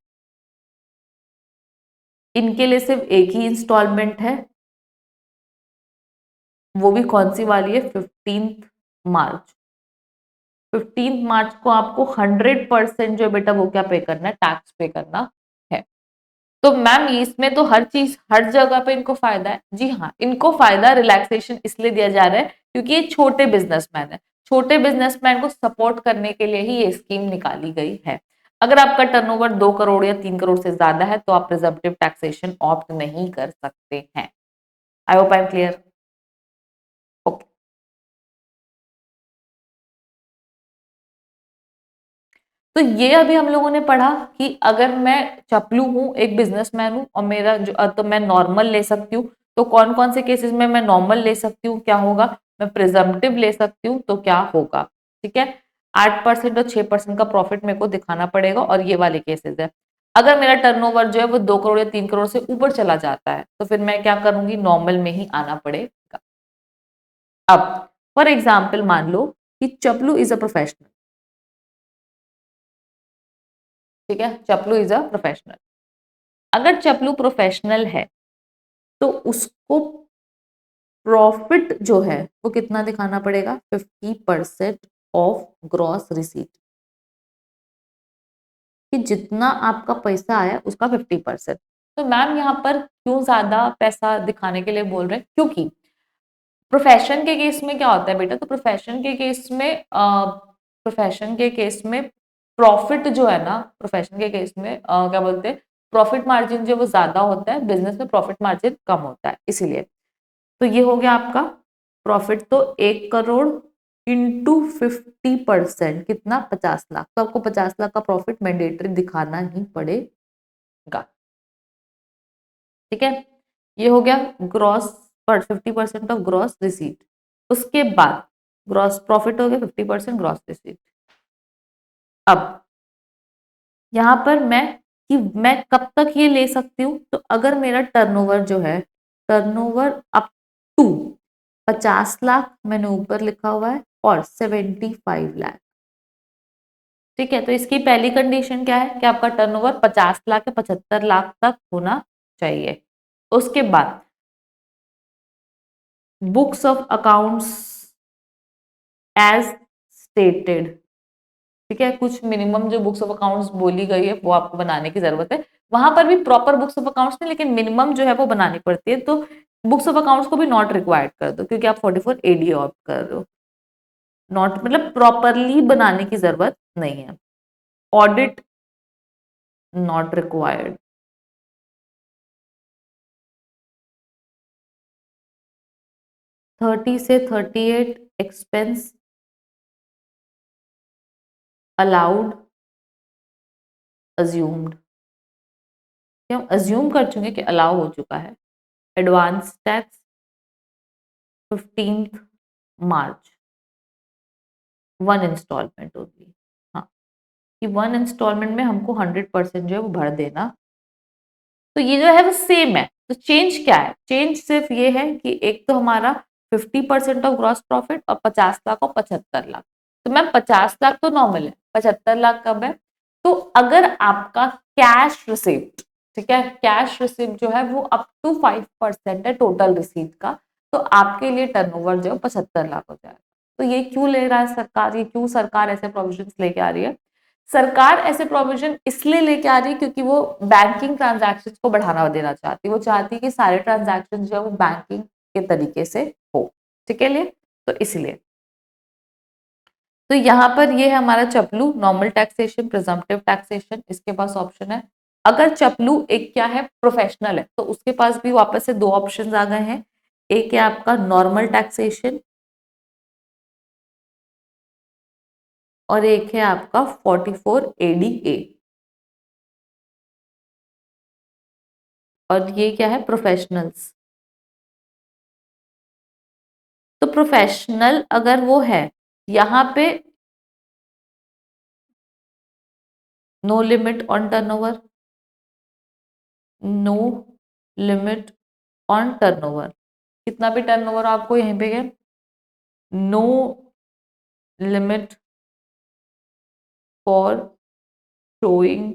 A: इनके लिए सिर्फ एक ही इंस्टॉलमेंट है, वो भी कौन सी वाली है, 15 मार्च। 15 मार्च को आपको 100% जो बेटा वो क्या पे करना है, टैक्स पे करना है। तो मैम इसमें तो हर चीज हर जगह पे इनको फायदा है। जी हाँ, इनको फायदा रिलैक्सेशन इसलिए दिया जा रहा है क्योंकि ये छोटे बिजनेसमैन है। छोटे बिजनेसमैन को सपोर्ट करने के लिए ही ये स्कीम निकाली गई है। अगर आपका टर्नओवर 2 करोड़ या 3 करोड़ से ज्यादा है तो आप प्रिजम्पटिव टैक्सेशन ऑप्ट नहीं कर सकते हैं। आई hope I am clear. Okay, तो ये अभी हम लोगों ने पढ़ा कि अगर मैं चपलू हूँ, एक बिजनेसमैन हूँ और मेरा जो तो मैं नॉर्मल ले सकती हूँ। तो कौन कौन से केसेस में मैं नॉर्मल ले सकती हूँ, क्या होगा, मैं प्रिजम्पटिव ले सकती हूँ तो क्या होगा। ठीक है, 8% और 6% का प्रॉफिट मेरे को दिखाना पड़ेगा और ये वाले केसेस है। अगर मेरा टर्नओवर जो है वो 2 करोड़ या 3 करोड़ से ऊपर चला जाता है तो फिर मैं क्या करूंगी, नॉर्मल में ही आना पड़ेगा। अब फॉर एग्जाम्पल मान लो कि चपलू इज अ प्रोफेशनल। ठीक है, चपलू इज अ प्रोफेशनल। अगर चपलू प्रोफेशनल है तो उसको प्रॉफिट जो है वो कितना दिखाना पड़ेगा, 50% ऑफ ग्रॉस रिसीट। कि जितना आपका पैसा आया उसका 50%। तो मैम यहाँ पर क्यों ज्यादा पैसा दिखाने के लिए बोल रहे हैं, क्योंकि प्रोफेशन के केस में क्या होता है बेटा, तो प्रोफेशन के केस में प्रॉफिट जो है ना, प्रोफेशन के केस में क्या बोलते हैं, प्रॉफिट मार्जिन जो वो ज्यादा होता है, बिजनेस में प्रॉफिट मार्जिन कम होता है इसीलिए। तो ये हो गया आपका प्रॉफिट। तो 1 करोड़ इंटू 50% कितना, 50 लाख। तो आपको 50 लाख का प्रॉफिट मैंडेटरी दिखाना ही पड़ेगा। ठीक है, ये हो गया ग्रॉस पर 50% ऑफ ग्रॉस रिसीट। उसके बाद ग्रॉस प्रॉफिट हो गया 50% ग्रॉस रिसीट। अब यहाँ पर मैं कब तक ये ले सकती हूँ, तो अगर मेरा टर्नओवर जो है, टर्नओवर अप टू 50 लाख मैंने ऊपर लिखा हुआ है और 75 लाख। ठीक है, तो इसकी पहली कंडीशन क्या है कि आपका टर्नओवर 50 लाख या 75 लाख तक होना चाहिए। उसके बाद books of accounts as stated. ठीक है, कुछ मिनिमम जो बुक्स ऑफ अकाउंट्स बोली गई है वो आपको बनाने की जरूरत है। वहां पर भी प्रॉपर बुक्स ऑफ अकाउंट्स नहीं, लेकिन मिनिमम जो है वो बनानी पड़ती है। तो बुक्स ऑफ अकाउंट्स को भी नॉट रिक्वायर्ड कर दो क्योंकि आप 44 एडी ऑप्ट कर रहे हो। नॉट मतलब प्रॉपरली बनाने की जरूरत नहीं है। Audit not required. 30 से 38 एक्सपेंस अलाउड अज्यूम्ड। हम अज्यूम कर चुके कि अलाउ हो चुका है। एडवांस टैक्स 15 मार्च, 1 इंस्टॉलमेंट होगी। हाँ, कि 1 इंस्टॉलमेंट में हमको 100% जो है वो भर देना। तो ये जो है वो सेम है। तो चेंज क्या है, चेंज सिर्फ ये है कि एक तो हमारा 50% ऑफ ग्रॉस प्रॉफिट और 50 लाख और 75 लाख। तो मैम 50 लाख तो नॉर्मल है, 75 लाख कब है, तो अगर आपका कैश रिसिप्ट, ठीक है, कैश रिसिप्ट जो है वो अप टू 5% है टोटल रिसीट का, तो आपके लिए टर्नओवर जो है 75 लाख हो जाएगा। तो ये क्यों ले रहा है सरकार, ये क्यों सरकार ऐसे प्रोविजंस लेके आ रही है, सरकार ऐसे प्रोविजन इसलिए लेके आ रही है क्योंकि वो बैंकिंग ट्रांजैक्शन को बढ़ावा देना चाहती है। वो चाहती है कि सारे ट्रांजैक्शन जो है वो बैंकिंग के तरीके से हो। ठीक है, लिए तो इसलिए तो यहाँ पर ये है हमारा चपलू, नॉर्मल टैक्सेशन, प्रिजम्पटिव टैक्सेशन, इसके पास ऑप्शन है। अगर चपलू एक क्या है, प्रोफेशनल है, तो उसके पास भी वापस से दो ऑप्शन आ गए हैं। एक है आपका नॉर्मल टैक्सेशन और एक है आपका 44 एडीए। और ये क्या है, प्रोफेशनल्स। तो प्रोफेशनल अगर वो है, यहाँ पे no limit on turnover, no limit on turnover, कितना भी टर्नओवर आपको यहीं पे है, no limit for showing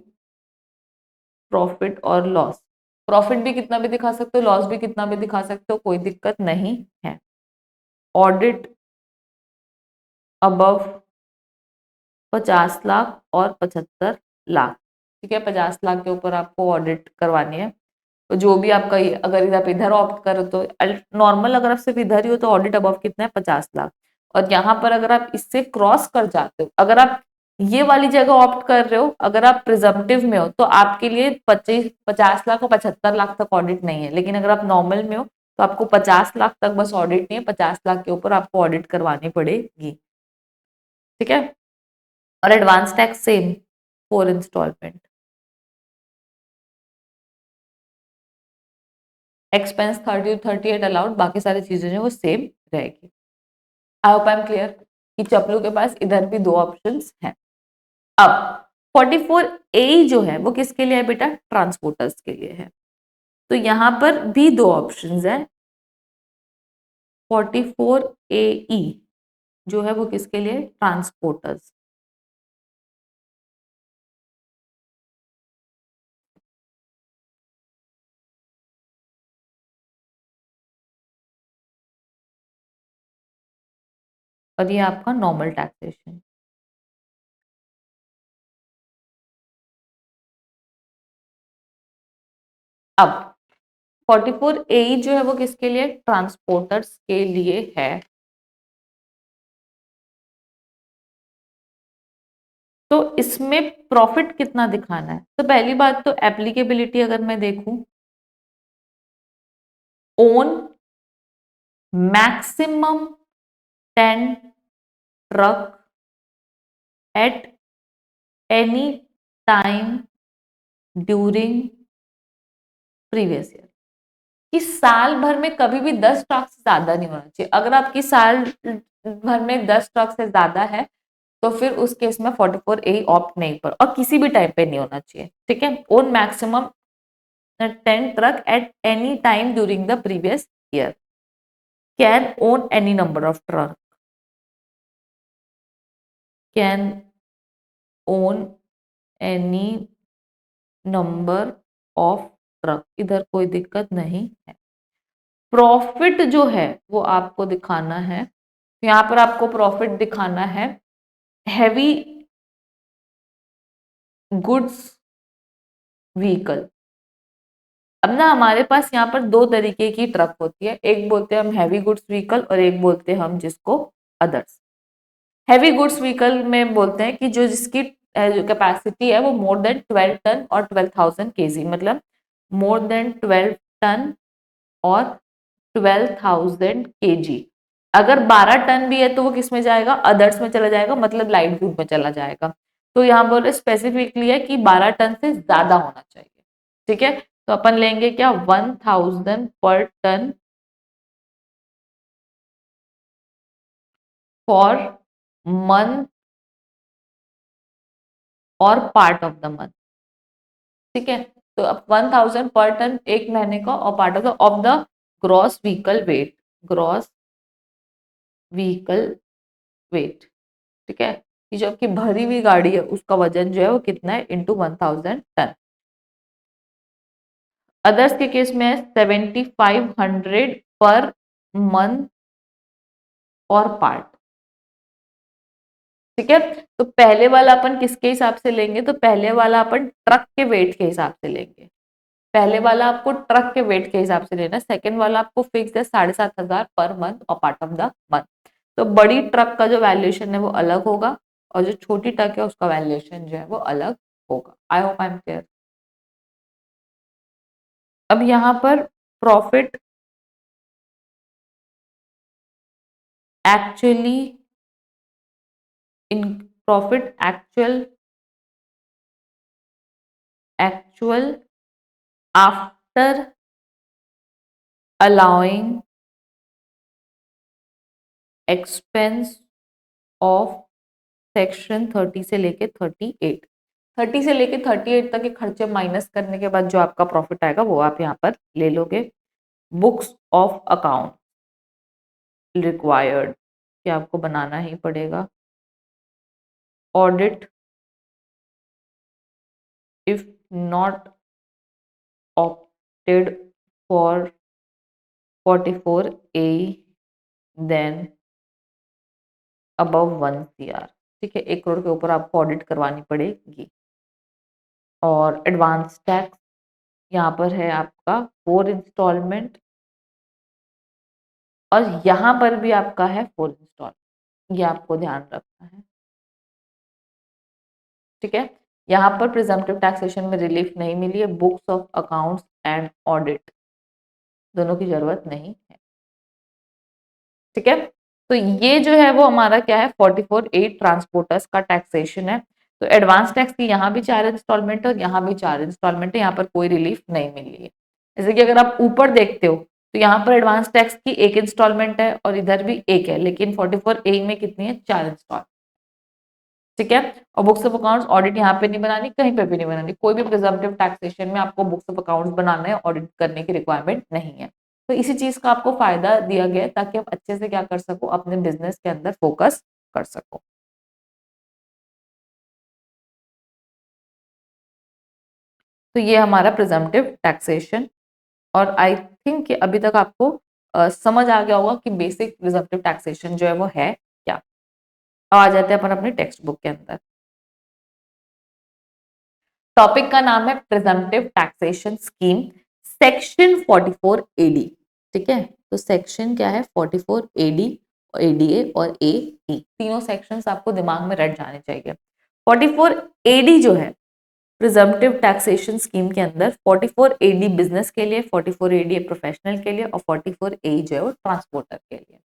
A: profit और लॉस। प्रॉफिट भी कितना भी दिखा सकते हो, लॉस भी कितना भी दिखा सकते हो, कोई दिक्कत नहीं है। ऑडिट अबव 50 लाख और 75 लाख। ठीक है, 50 लाख के ऊपर आपको ऑडिट करवानी है। तो जो भी आपका अगर आप इधर ऑप्ट करो तो नॉर्मल, अगर आप सिर्फ इधर ही हो तो ऑडिट अबव कितना है, 50 लाख। और यहाँ पर अगर आप इससे क्रॉस कर जाते हो, अगर आप ये वाली जगह ऑप्ट कर रहे हो, अगर आप प्रिजम्पटिव में हो तो आपके लिए 50 लाख और 75 लाख तक ऑडिट नहीं है। लेकिन अगर आप नॉर्मल में हो तो आपको 50 लाख तक बस ऑडिट नहीं है, 50 लाख के ऊपर आपको ऑडिट करवानी पड़ेगी। ठीक है। और advance tax same 4 instalment. Expense 30 to 38 allowed, बाकी सारी चीजें जो वो सेम रहेगी। I hope I am clear कि चपलू के पास इधर भी 2 ऑप्शंस हैं। अब 44A जो है वो किसके लिए है बेटा, ट्रांसपोर्टर्स के लिए है। तो यहां पर भी 2 ऑप्शंस है। 44AE जो है वो किसके लिए, ट्रांसपोर्टर्स। और ये आपका नॉर्मल टैक्सेशन। अब 44AE जो है वो किसके लिए, ट्रांसपोर्टर्स के लिए है। तो इसमें प्रॉफिट कितना दिखाना है, तो पहली बात तो एप्लीकेबिलिटी अगर मैं देखूं, own maximum 10 truck at any time during previous year. कि साल भर में कभी भी 10 ट्रक से ज्यादा नहीं होना चाहिए। अगर आपकी साल भर में 10 ट्रक से ज्यादा है तो फिर उस केस में 44A ऑप्ट नहीं पर, और किसी भी टाइम पे नहीं होना चाहिए। ठीक है। Own maximum 10 truck at any time during the previous year, can own any number of truck, can own any number of truck, इधर कोई दिक्कत नहीं है। प्रॉफिट जो है वो आपको दिखाना है, यहाँ पर आपको प्रॉफिट दिखाना है हैवी गुड्स व्हीकल। अब ना हमारे पास यहाँ पर 2 तरीके की ट्रक होती है, एक बोलते हैं हम हैवी गुड्स व्हीकल और एक बोलते हैं हम जिसको अदर्स। हैवी गुड्स व्हीकल में बोलते हैं कि जो जिसकी जो कैपेसिटी है वो मोर देन 12 टन और 12,000 kg, मतलब मोर देन 12 टन और 12,000 kg। अगर 12 टन भी है तो वो किस में जाएगा, अदर्स में चला जाएगा, मतलब लाइट गुड में चला जाएगा। तो यहाँ बोल रहे स्पेसिफिकली है कि 12 टन से ज्यादा होना चाहिए। ठीक है। तो अपन लेंगे क्या, 1,000 पर टन फॉर मंथ और पार्ट ऑफ द मंथ। ठीक है। तो अब 1,000 पर टन एक महीने का और part of the gross vehicle wait, gross vehicle wait. ठीक है। कि जो आपकी भरी हुई गाड़ी है उसका वजन जो है वो कितना है, इंटू 1,000 टन। अदर्स के केस में है 7,500 पर मंथ और पार्ट। ठीक है। तो पहले वाला अपन किसके हिसाब से लेंगे, तो पहले वाला अपन ट्रक के वेट के हिसाब से लेंगे। पहले वाला आपको ट्रक के वेट के हिसाब से लेना, सेकंड वाला आपको फिक्स है 7,500 पर मंथ और पार्ट ऑफ द मंथ। तो बड़ी ट्रक का जो वैल्यूएशन है वो अलग होगा और जो छोटी ट्रक है उसका वैल्यूएशन जो है वो अलग होगा। आई होप आई एम क्लियर। अब यहाँ पर profit actually in profit actual after allowing expense of section 30 से लेके 38, 30 से लेके 38 तक के खर्चे माइनस करने के बाद जो आपका प्रॉफिट आएगा वो आप यहाँ पर ले लोगे। बुक्स ऑफ अकाउंट रिक्वायर्ड, कि आपको बनाना ही पड़ेगा। Audit if not opted for 44A then above 1 CR। ठीक है, 1 करोड़ के ऊपर आपको ऑडिट करवानी पड़ेगी। और एडवांस टैक्स यहाँ पर है आपका 4 इंस्टॉलमेंट, और यहाँ पर भी आपका है 4 इंस्टॉलमेंट, ये आपको ध्यान रखना है। ठीक है, यहाँ पर प्रिजम्पटिव टैक्सेशन में रिलीफ नहीं मिली है, books of accounts and audit दोनों की जरूरत नहीं है। ठीक है, तो ये जो है वो हमारा क्या है 44A ट्रांसपोर्टर्स का टैक्सेशन है। तो एडवांस टैक्स की यहाँ भी 4 इंस्टॉलमेंट है और यहाँ भी 4 इंस्टॉलमेंट है, यहाँ पर कोई रिलीफ नहीं मिली है। जैसे कि अगर आप ऊपर देखते हो तो यहाँ पर एडवांस टैक्स की 1 इंस्टॉलमेंट है और इधर भी 1 है, लेकिन 44A में कितनी है 4 इंस्टॉलमेंट। ठीक है, और बुक्स ऑफ अकाउंट्स ऑडिट यहाँ पे नहीं बनानी, कहीं पे भी नहीं बनानी, कोई भी प्रिजम्पटिव टैक्सेशन में आपको बुक्स ऑफ अकाउंट्स बनाना है, ऑडिट करने की रिक्वायरमेंट नहीं है। तो इसी चीज का आपको फायदा दिया गया है ताकि आप अच्छे से क्या कर सको, अपने बिजनेस के अंदर फोकस कर सको। तो ये हमारा प्रिजम्पटिव टैक्सेशन, और आई थिंक कि अभी तक आपको समझ आ गया होगा कि बेसिक प्रिजम्पटिव टैक्सेशन जो है वो है क्या। अब आ जाते हैं अपन अपने टेक्स्ट बुक के अंदर। टॉपिक का नाम है presumptive taxation scheme, section 44 AD. ठीक है, तो सेक्शन क्या है 44 एडी, एडीए और एई, तीनों सेक्शंस आपको दिमाग में रट जाने चाहिए। 44 एडी जो है प्रिजम्पटिव टैक्सेशन स्कीम के अंदर 44 एडी बिजनेस के लिए, 44 एडी प्रोफेशनल के लिए, और 44 ए जो है वो ट्रांसपोर्टर के लिए।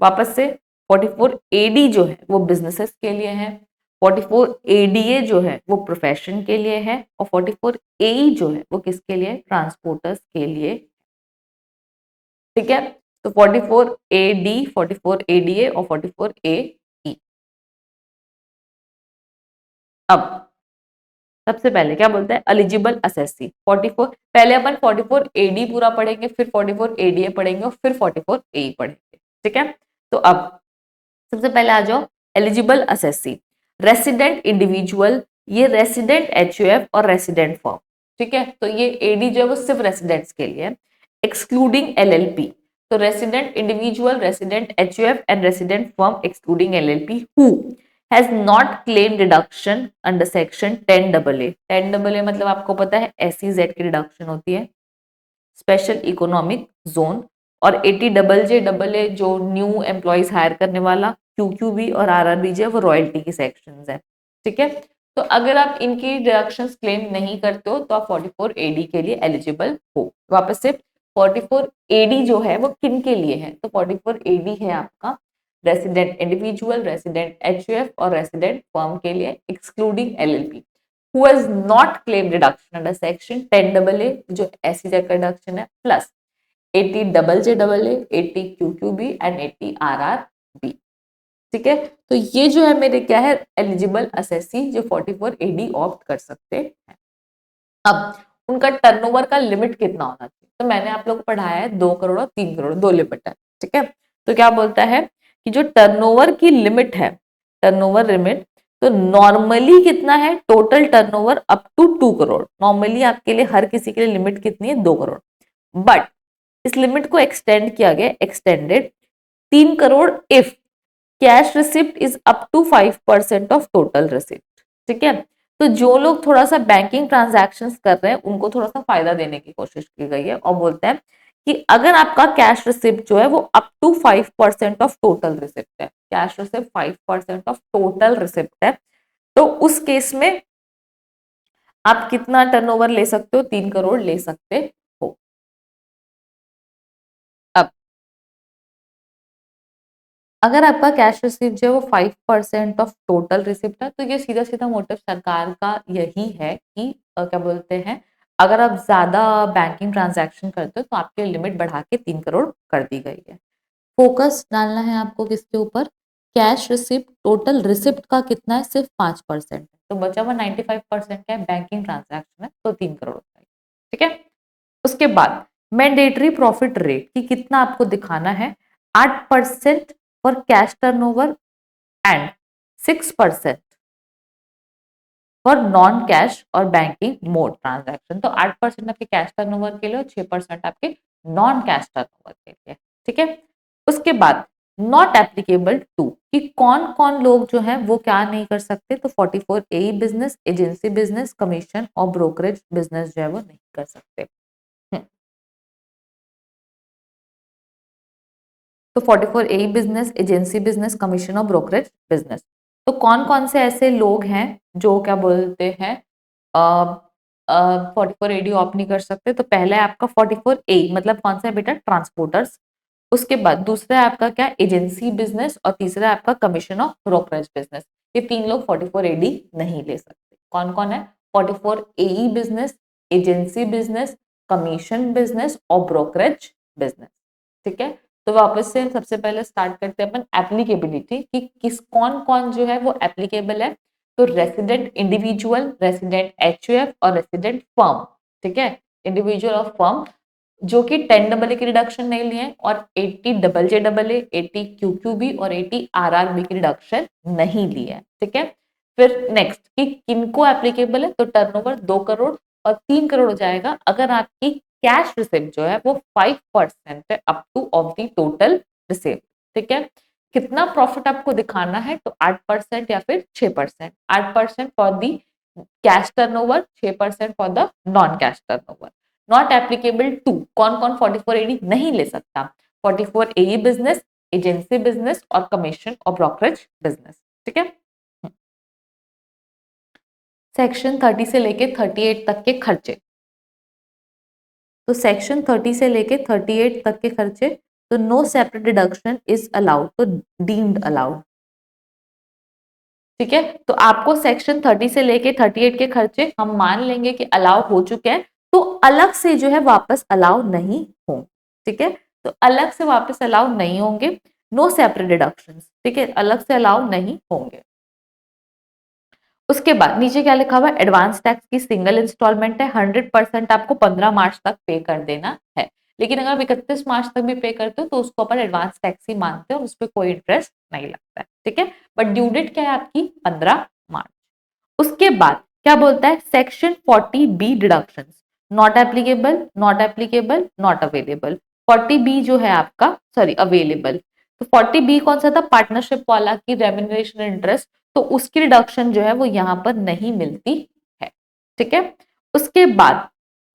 A: वापस से 44 एडी जो है वो बिजनेसेस के लिए है, 44 एडीए जो है वो प्रोफेशन के लिए है, और 44 ए जो है वो किसके लिए, ट्रांसपोर्टर्स के लिए। ठीक है, तो 44 एडी, 44 एडीए और 44 ए। अब सबसे पहले क्या बोलता है, एलिजिबल असेसी 44, पहले अपन 44 एडी पूरा पढ़ेंगे, फिर 44 एडीए पढ़ेंगे और फिर 44 ए पढ़ेंगे। ठीक है, तो अब सबसे पहले आ जाओ एलिजिबल असेसी, रेसिडेंट इंडिविजुअल, ये रेसिडेंट एचयूएफ और रेसिडेंट फर्म। ठीक है, तो ये एडी जो है वो सिर्फ रेसिडेंट्स के लिए है, एक्सक्लूडिंग एलएलपी। तो resident individual, resident HUF and resident firm excluding LLP who has not claim deduction under section 10AA। 10AA मतलब आपको पता है एसईजेड की डिडक्शन होती है, स्पेशल इकोनॉमिक जोन, और 80JJAA जो न्यू एम्प्लॉयज हायर करने वाला, QQB और RRB जो है वो रॉयल्टी की सेक्शंस है। ठीक है, तो अगर आप इनकी डिडक्शंस क्लेम नहीं करते हो तो आप 44 एडी के लिए एलिजिबल हो। वापस से 44 एडी जो है वो किन के लिए है, तो 44 एडी है आपका रेसिडेंट इंडिविजुअल, रेसिडेंट एचयूएफ और रेसिडेंट फर्म के लिए, excluding LLP who has not claimed deduction under section 10AA जो ऐसी जगह डिडक्शन है, plus 80JJAA, 80QQB and 80RRB। ठीक है, तो ये जो है मेरे क्या है एलिजिबल असेसी जो 44 एडी ऑप्ट कर सकते हैं। अब उनका टर्नओवर का लिमिट कितना होना चाहिए, तो मैंने आप लोग को पढ़ाया है 2 करोड़ और 3 करोड़, दो लिमिट है। ठीक है, तो क्या बोलता है कि जो टर्नओवर की लिमिट है, टर्नओवर लिमिट, तो नॉर्मली कितना है, total turnover up to 2 crore. Normally आपके लिए हर किसी के लिए लिमिट कितनी है 2 करोड़, बट इस लिमिट को एक्सटेंड किया गया, extended 3 crore if cash receipt is up to 5% of total receipt. ठीक है, तो जो लोग थोड़ा सा बैंकिंग ट्रांजैक्शंस कर रहे हैं उनको थोड़ा सा फायदा देने की कोशिश की गई है, और बोलते हैं कि अगर आपका कैश रिसिप्ट जो है वो up to 5% of total receipt है, cash receipt 5% of total receipt है, तो उस केस में आप कितना टर्नओवर ले सकते हो, 3 करोड़ ले सकते हो। अब अगर आपका कैश रिसिप्ट जो है वो 5% ऑफ टोटल रिसिप्ट है, तो ये सीधा सीधा मोटिव सरकार का यही है कि क्या बोलते हैं, अगर आप ज्यादा बैंकिंग ट्रांजैक्शन करते हो तो आपकी लिमिट बढ़ा के 3 करोड़ कर दी गई है। फोकस डालना है आपको किसके ऊपर, कैश रिसिप्ट, टोटल रिसिप्ट का कितना है सिर्फ 5%, तो बचा हुआ 95% क्या है बैंकिंग ट्रांजैक्शन है, तो 3 करोड़ होता है। ठीक है, उसके बाद मैंडेटरी प्रॉफिट रेट कि कितना आपको दिखाना है, 8% for cash turnover and 6% for non cash और बैंकिंग मोड ट्रांजैक्शन। तो 8% आपके कैश टर्नओवर के लिए और 6% आपके नॉन कैश टर्नओवर के लिए। ठीक है, उसके बाद नॉट एप्लीकेबल टू, कि कौन कौन लोग जो है वो क्या नहीं कर सकते, तो 44A business, agency business, commission और ब्रोकरेज बिजनेस जो है वो नहीं कर सकते। तो 44A business, agency business, commission और ब्रोकरेज बिजनेस। तो कौन कौन से ऐसे लोग हैं जो क्या बोलते हैं 44AD ऑप नहीं कर सकते, तो पहला है आपका 44A, मतलब कौन सा है बेटा, ट्रांसपोर्टर्स। उसके बाद दूसरा है आपका क्या, एजेंसी बिजनेस, और तीसरा है आपका कमीशन ऑफ ब्रोकरेज बिजनेस। ये तीन लोग 44AD नहीं ले सकते। कौन कौन है, 44AE business, agency business, commission business और ब्रोकरेज बिजनेस। ठीक है, तो वापस से सबसे पहले स्टार्ट करते हैं अपन एप्लीकेबिलिटी, कि किस कौन कौन जो है वो एप्लीकेबल है। तो रेसिडेंट इंडिविजुअल, रेसिडेंट एचयूएफ और रेसिडेंट फर्म। ठीक है, इंडिविजुअल और फर्म जो कि 10AA की रिडक्शन नहीं लिए और 80JJA, 80QQB और 80RRB की रिडक्शन नहीं ली है। ठीक है, फिर नेक्स्ट कि किनको एप्लीकेबल है, तो टर्नओवर 2 करोड़ और 3 करोड़ हो जाएगा अगर आपकी कैश रिसिप्ट जो है वो 5% है up two of the total receipt. ठीक है, कितना प्रॉफिट आपको दिखाना है, तो 8% या फिर 6%। 8% for the cash turnover, 6% for the non cash turnover. Not applicable to, कौन कौन 44AD नहीं ले सकता, 44AE बिजनेस, एजेंसी बिजनेस और कमीशन और ब्रोकरेज बिजनेस। ठीक है, सेक्शन 30 से लेके 38 तक के खर्चे। तो सेक्शन 30 से लेके 38 तक के खर्चे, तो no separate deduction is allowed, तो डीम्ड अलाउड। ठीक है, तो आपको सेक्शन 30 से लेके 38 के खर्चे हम मान लेंगे कि अलाउ हो चुके हैं, तो अलग से जो है वापस अलाउ नहीं होंगे। ठीक है, तो अलग से वापस अलाउ नहीं होंगे, नो सेपरेट डिडक्शंस। ठीक है, अलग से अलाउ नहीं होंगे। उसके बाद नीचे क्या लिखा हुआ है, एडवांस टैक्स की सिंगल इंस्टॉलमेंट है, 100% आपको 15 मार्च तक पे कर देना है। लेकिन अगर आप 31 मार्च तक भी पे करते हो तो उसको अपन एडवांस टैक्स ही मानते हैं और उस पर कोई इंटरेस्ट नहीं लगता है। ठीक है, बट ड्यू डेट क्या है आपकी, 15 मार्च। उसके बाद क्या बोलता है, section 40B deduction, not applicable, not applicable, not available. 40B जो है आपका, सॉरी अवेलेबल, तो 40B कौन सा था, पार्टनरशिप वाला की रेम्यूनरेशन इंटरेस्ट, तो उसकी रिडक्शन जो है वो यहां पर नहीं मिलती है। ठीक है, उसके बाद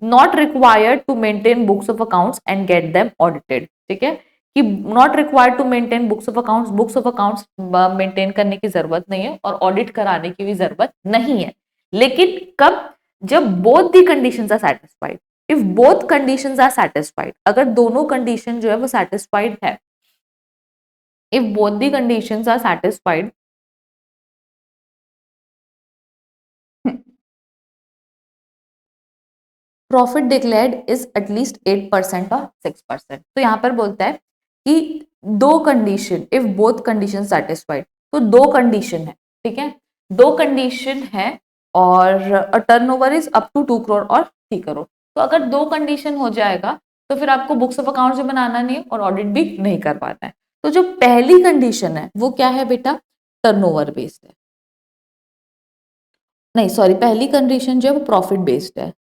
A: not required to maintain books of accounts and get them audited. ठीक है, कि not required to maintain books of accounts, books of accounts maintain करने की जरूरत नहीं है और ऑडिट कराने की भी जरूरत नहीं है। लेकिन कब, जब both the conditions are satisfied. If both conditions are satisfied, अगर दोनों कंडीशन जो है वो सेटिस्फाइड है, if both the conditions are satisfied, profit declared is at least 8% और 6%। तो यहां पर बोलता है कि दो condition, if both condition satisfied, तो दो कंडीशन है। ठीक है, दो कंडीशन है और turnover is up to 2 crore और 3 करोड़। तो अगर दो कंडीशन हो जाएगा तो फिर आपको बुक्स ऑफ अकाउंट भी बनाना नहीं है और ऑडिट भी नहीं करवाना है। तो जो पहली कंडीशन है वो क्या है बेटा, टर्नओवर बेस्ड है, नहीं सॉरी, पहली कंडीशन जो है वो प्रॉफिट बेस्ड है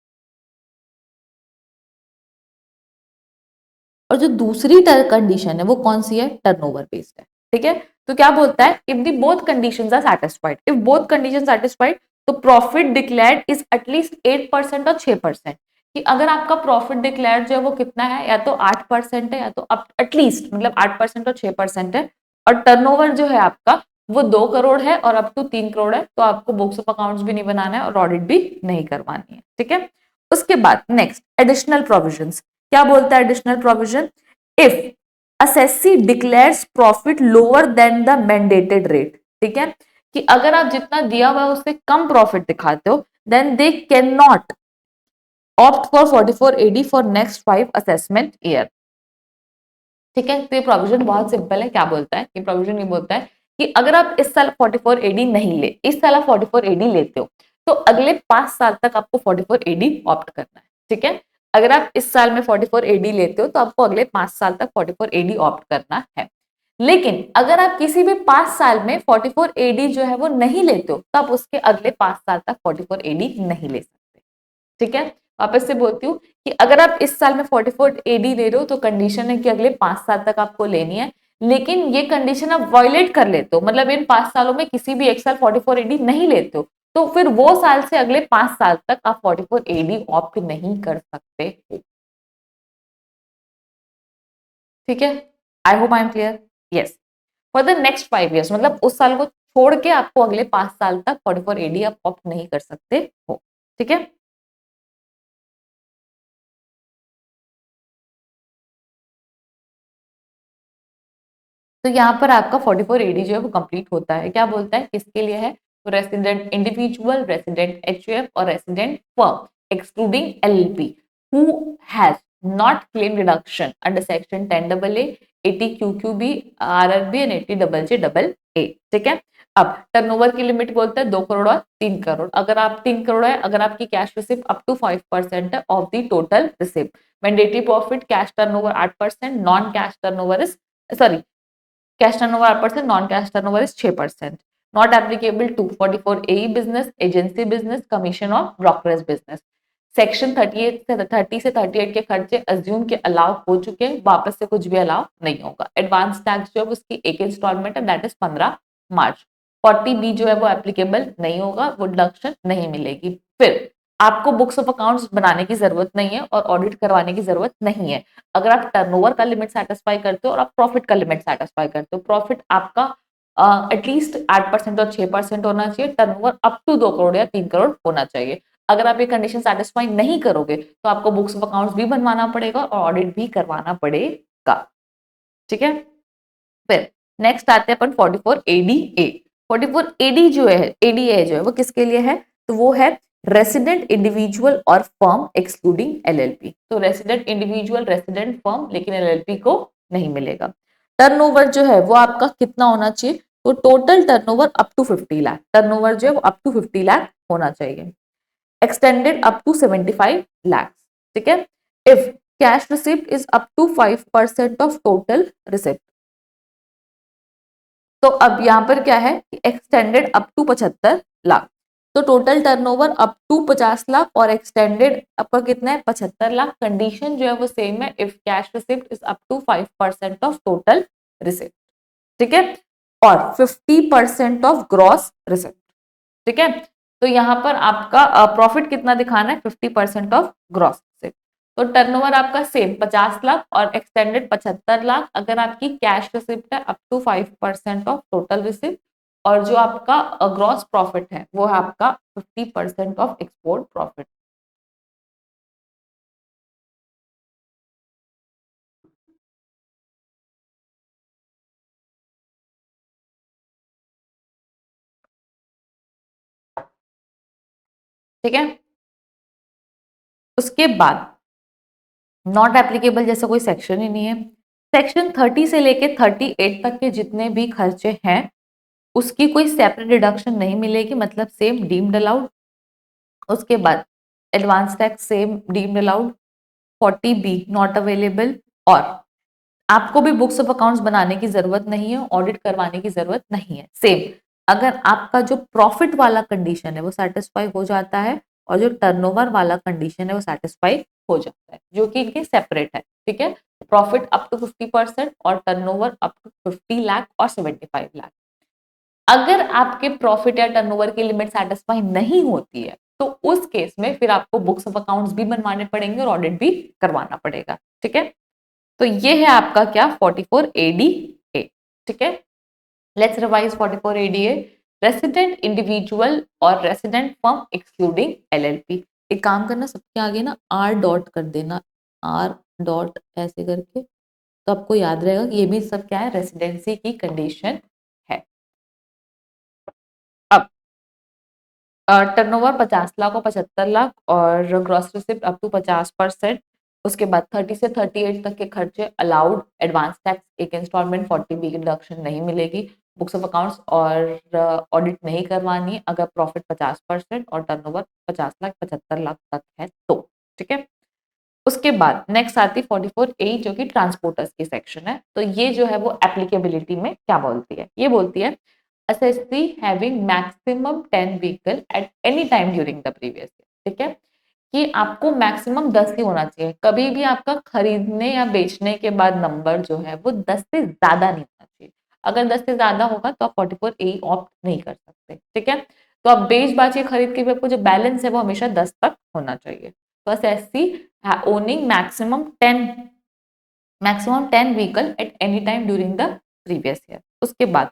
A: और जो दूसरी कंडीशन है वो कौन सी है, टर्नओवर बेस्ड है। ठीक है, तो क्या बोलता है, if the both conditions are satisfied, if both condition satisfied, तो प्रॉफिट डिक्लेयर्ड इज एटलीस्ट 8% और 6%। कि अगर आपका प्रॉफिट डिक्लेयर्ड जो है वो कितना है, या तो 8% है या तो एटलीस्ट मतलब 8% और 6% है, और टर्नओवर जो है आपका वो 2 करोड़ है और अप टू 3 करोड़ है, तो आपको बुक्स ऑफ अकाउंट्स भी नहीं बनाना है और ऑडिट भी नहीं करवानी है। ठीक है, उसके बाद नेक्स्ट एडिशनल प्रोविजंस। क्या बोलता है additional provision, if assessee declares profit lower than the mandated rate. ठीक है, कि अगर आप जितना दिया हुआ है उससे कम प्रॉफिट दिखाते हो, then they can not opt for 44AD for next 5 assessment year. ठीक है, तो ये प्रोविजन बहुत सिंपल है। क्या बोलता है ये प्रोविजन, ये बोलता है कि अगर आप इस साल 44AD नहीं ले, इस साल आप 44AD लेते हो, तो अगले 5 साल तक आपको 44AD ऑप्ट करना है। ठीक है, अगर आप इस साल में 44AD लेते हो तो आपको अगले 5 साल तक 44AD ऑप्ट करना है। लेकिन अगर आप किसी भी 5 साल में 44AD जो है वो नहीं लेते हो, तो आप उसके अगले 5 साल तक 44AD नहीं ले सकते। ठीक है, वापस से बोलती हूँ कि अगर आप इस साल में 44AD ले रहे हो तो कंडीशन है कि अगले 5 साल तक आपको लेनी है। लेकिन ये कंडीशन आप वायलेट कर लेते हो, मतलब इन 5 सालों में किसी भी एक साल 44AD नहीं लेते हो, तो फिर वो साल से अगले 5 साल तक आप 44AD ऑप्ट नहीं कर सकते हो। ठीक है, I hope I am clear. Yes, for the next 5 years, मतलब उस साल को छोड़ के आपको अगले 5 साल तक 44AD आप ऑप्ट नहीं कर सकते हो। ठीक है, तो यहाँ पर आपका 44AD जो है वो कंप्लीट होता है। क्या बोलता है, किसके लिए है, तो रेसिडेंट इंडिविजुअल, रेसिडेंट एचयूएफ और resident firm excluding LLP who has not claim deduction under section 10AA, 80QQB, RRB and 80JJAA। ठीक है, अब टर्नओवर की लिमिट बोलते हैं 2 करोड़ और 3 करोड़। अगर आप 3 करोड़ है, अगर आपकी कैश रिसिप्ट अप टू 5% है of the total receipt, mandatory profit cash turnover 8%, non cash turnover is sorry cash turnover 8%, non cash turnover is 6%। Not applicable to 44AE business, agency business, commission और brokerage business. Section 38 से 38 के खर्चे assume के allow हो चुके हैं, वापस से कुछ भी अलाउ नहीं होगा। एडवांस टैक्स जो है उसकी एक इंस्टॉलमेंट है, दैट इज 15 मार्च। 40B जो है वो एप्लीकेबल नहीं होगा, वो डिडक्शन नहीं मिलेगी। फिर आपको बुक्स ऑफ अकाउंट्स बनाने की जरूरत नहीं है और ऑडिट करवाने की जरूरत नहीं है। अगर आप टर्नओवर का लिमिट सेटिस्फाई करते हो और आप प्रॉफिट का लिमिट सेटिस्फाई करते हो, प्रॉफिट आपका एटलीस्ट 8% और 6% होना चाहिए, टर्नओवर अप टू 2 करोड़ या 3 करोड़ होना चाहिए। अगर आप ये कंडीशन सेटिस्फाई नहीं करोगे तो आपको बुक्स ऑफ अकाउंट्स भी बनवाना पड़ेगा और ऑडिट भी करवाना पड़ेगा। ठीक है, फिर नेक्स्ट आते हैं अपन 44ADA। 44AD जो है, एडीए जो है वो किसके लिए है, तो वो है रेसिडेंट इंडिविजुअल और फर्म एक्सक्लूडिंग एलएलपी। तो रेसिडेंट इंडिविजुअल, रेसिडेंट फर्म, लेकिन एलएलपी को नहीं मिलेगा। टर्नओवर जो है वो आपका कितना होना चाहिए, तो total turnover up to 50 lakh, turnover जो है वो अप टू 50 लाख होना चाहिए। Extended up to 75 lakhs। ठीक है, if cash receipt is up to 5% of total receipt. तो अब यहाँ पर क्या है, एक्सटेंडेड अप टू 75 लाख, तो total turnover up to 50 lakh और एक्सटेंडेड आपका कितना है 75 लाख। कंडीशन जो है वो सेम है, if cash receipt is up to 5% of total receipt. ठीक है, और 50% ऑफ ग्रॉस रिसिप्ट। ठीक है, तो यहाँ पर आपका प्रॉफिट कितना दिखाना है, 50% ऑफ ग्रॉस रिसिप्ट। तो टर्नओवर आपका सेम 50 लाख और एक्सटेंडेड 75 लाख। अगर आपकी कैश रिसिप्ट है up to 5% of total receipt, और जो आपका ग्रॉस प्रॉफिट है वो है आपका 50% ऑफ एक्सपोर्ट प्रॉफिट। ठीक है, उसके बाद नॉट एप्लीकेबल जैसा कोई सेक्शन ही नहीं है। सेक्शन 30 से लेके 38 तक के जितने भी खर्चे हैं उसकी कोई सेपरेट डिडक्शन नहीं मिलेगी, मतलब सेम डीम्ड अलाउड। उसके बाद advance tax same deemed allowed. 40B not available. और आपको भी बुक्स ऑफ अकाउंट्स बनाने की जरूरत नहीं है, ऑडिट करवाने की जरूरत नहीं है। सेम अगर आपका जो प्रॉफिट वाला कंडीशन है वो सेटिस्फाई हो जाता है और जो टर्नओवर वाला कंडीशन है वो सेटिस्फाई हो जाता है, जो कि इनके सेपरेट है। ठीक है, प्रॉफिट अप टू 50% और टर्नओवर अप टू 50 लाख और 75 लाख। अगर आपके प्रॉफिट या टर्नओवर की लिमिट सेटिस्फाई नहीं होती है तो उस केस में फिर आपको बुक्स ऑफ अकाउंट्स भी बनवाने पड़ेंगे और ऑडिट भी करवाना पड़ेगा। ठीक है, तो ये है आपका क्या 44ADA। ठीक है, let's revise 44ADA। Resident individual और रेसिडेंट फर्म एक्सक्लूडिंग एलएलपी। एक काम करना, सबके आगे ना आर डॉट कर देना, आर डॉट ऐसे करके, तो आपको याद रहेगा कि ये भी सब क्या है, रेसिडेंसी की कंडीशन है। अब टर्नओवर 50 लाख और 75 लाख और ग्रॉस रिसिप्ट अप टू 50%। उसके बाद 30 से 38 तक के खर्चे अलाउड। एडवांस टैक्स एक इंस्टॉलमेंट 40B की डिडक्शन नहीं मिलेगी। बुक्स ऑफ अकाउंट्स और ऑडिट नहीं करवानी अगर प्रॉफिट 50% और टर्नओवर 50 लाख 75 लाख तक है तो। ठीक है, उसके बाद नेक्स्ट आती 44A जो कि ट्रांसपोर्टर्स की सेक्शन है। तो ये जो है वो एप्लीकेबिलिटी में क्या बोलती है, ये बोलती है SSC having maximum 10 vehicle at any time during the previous year. ठीक है, कि आपको मैक्सिमम 10 ही होना चाहिए। कभी भी आपका खरीदने या बेचने के बाद नंबर जो है वो 10 से ज्यादा नहीं होना चाहिए। अगर 10 से ज्यादा होगा तो आप 44 ए ऑप्ट नहीं कर सकते, ठीक है। तो आप बेच बाच के खरीद के भी आपको जो बैलेंस है वो हमेशा 10 तक होना चाहिए। बस ऐसी owning maximum 10 vehicle at any time during the previous year. उसके बाद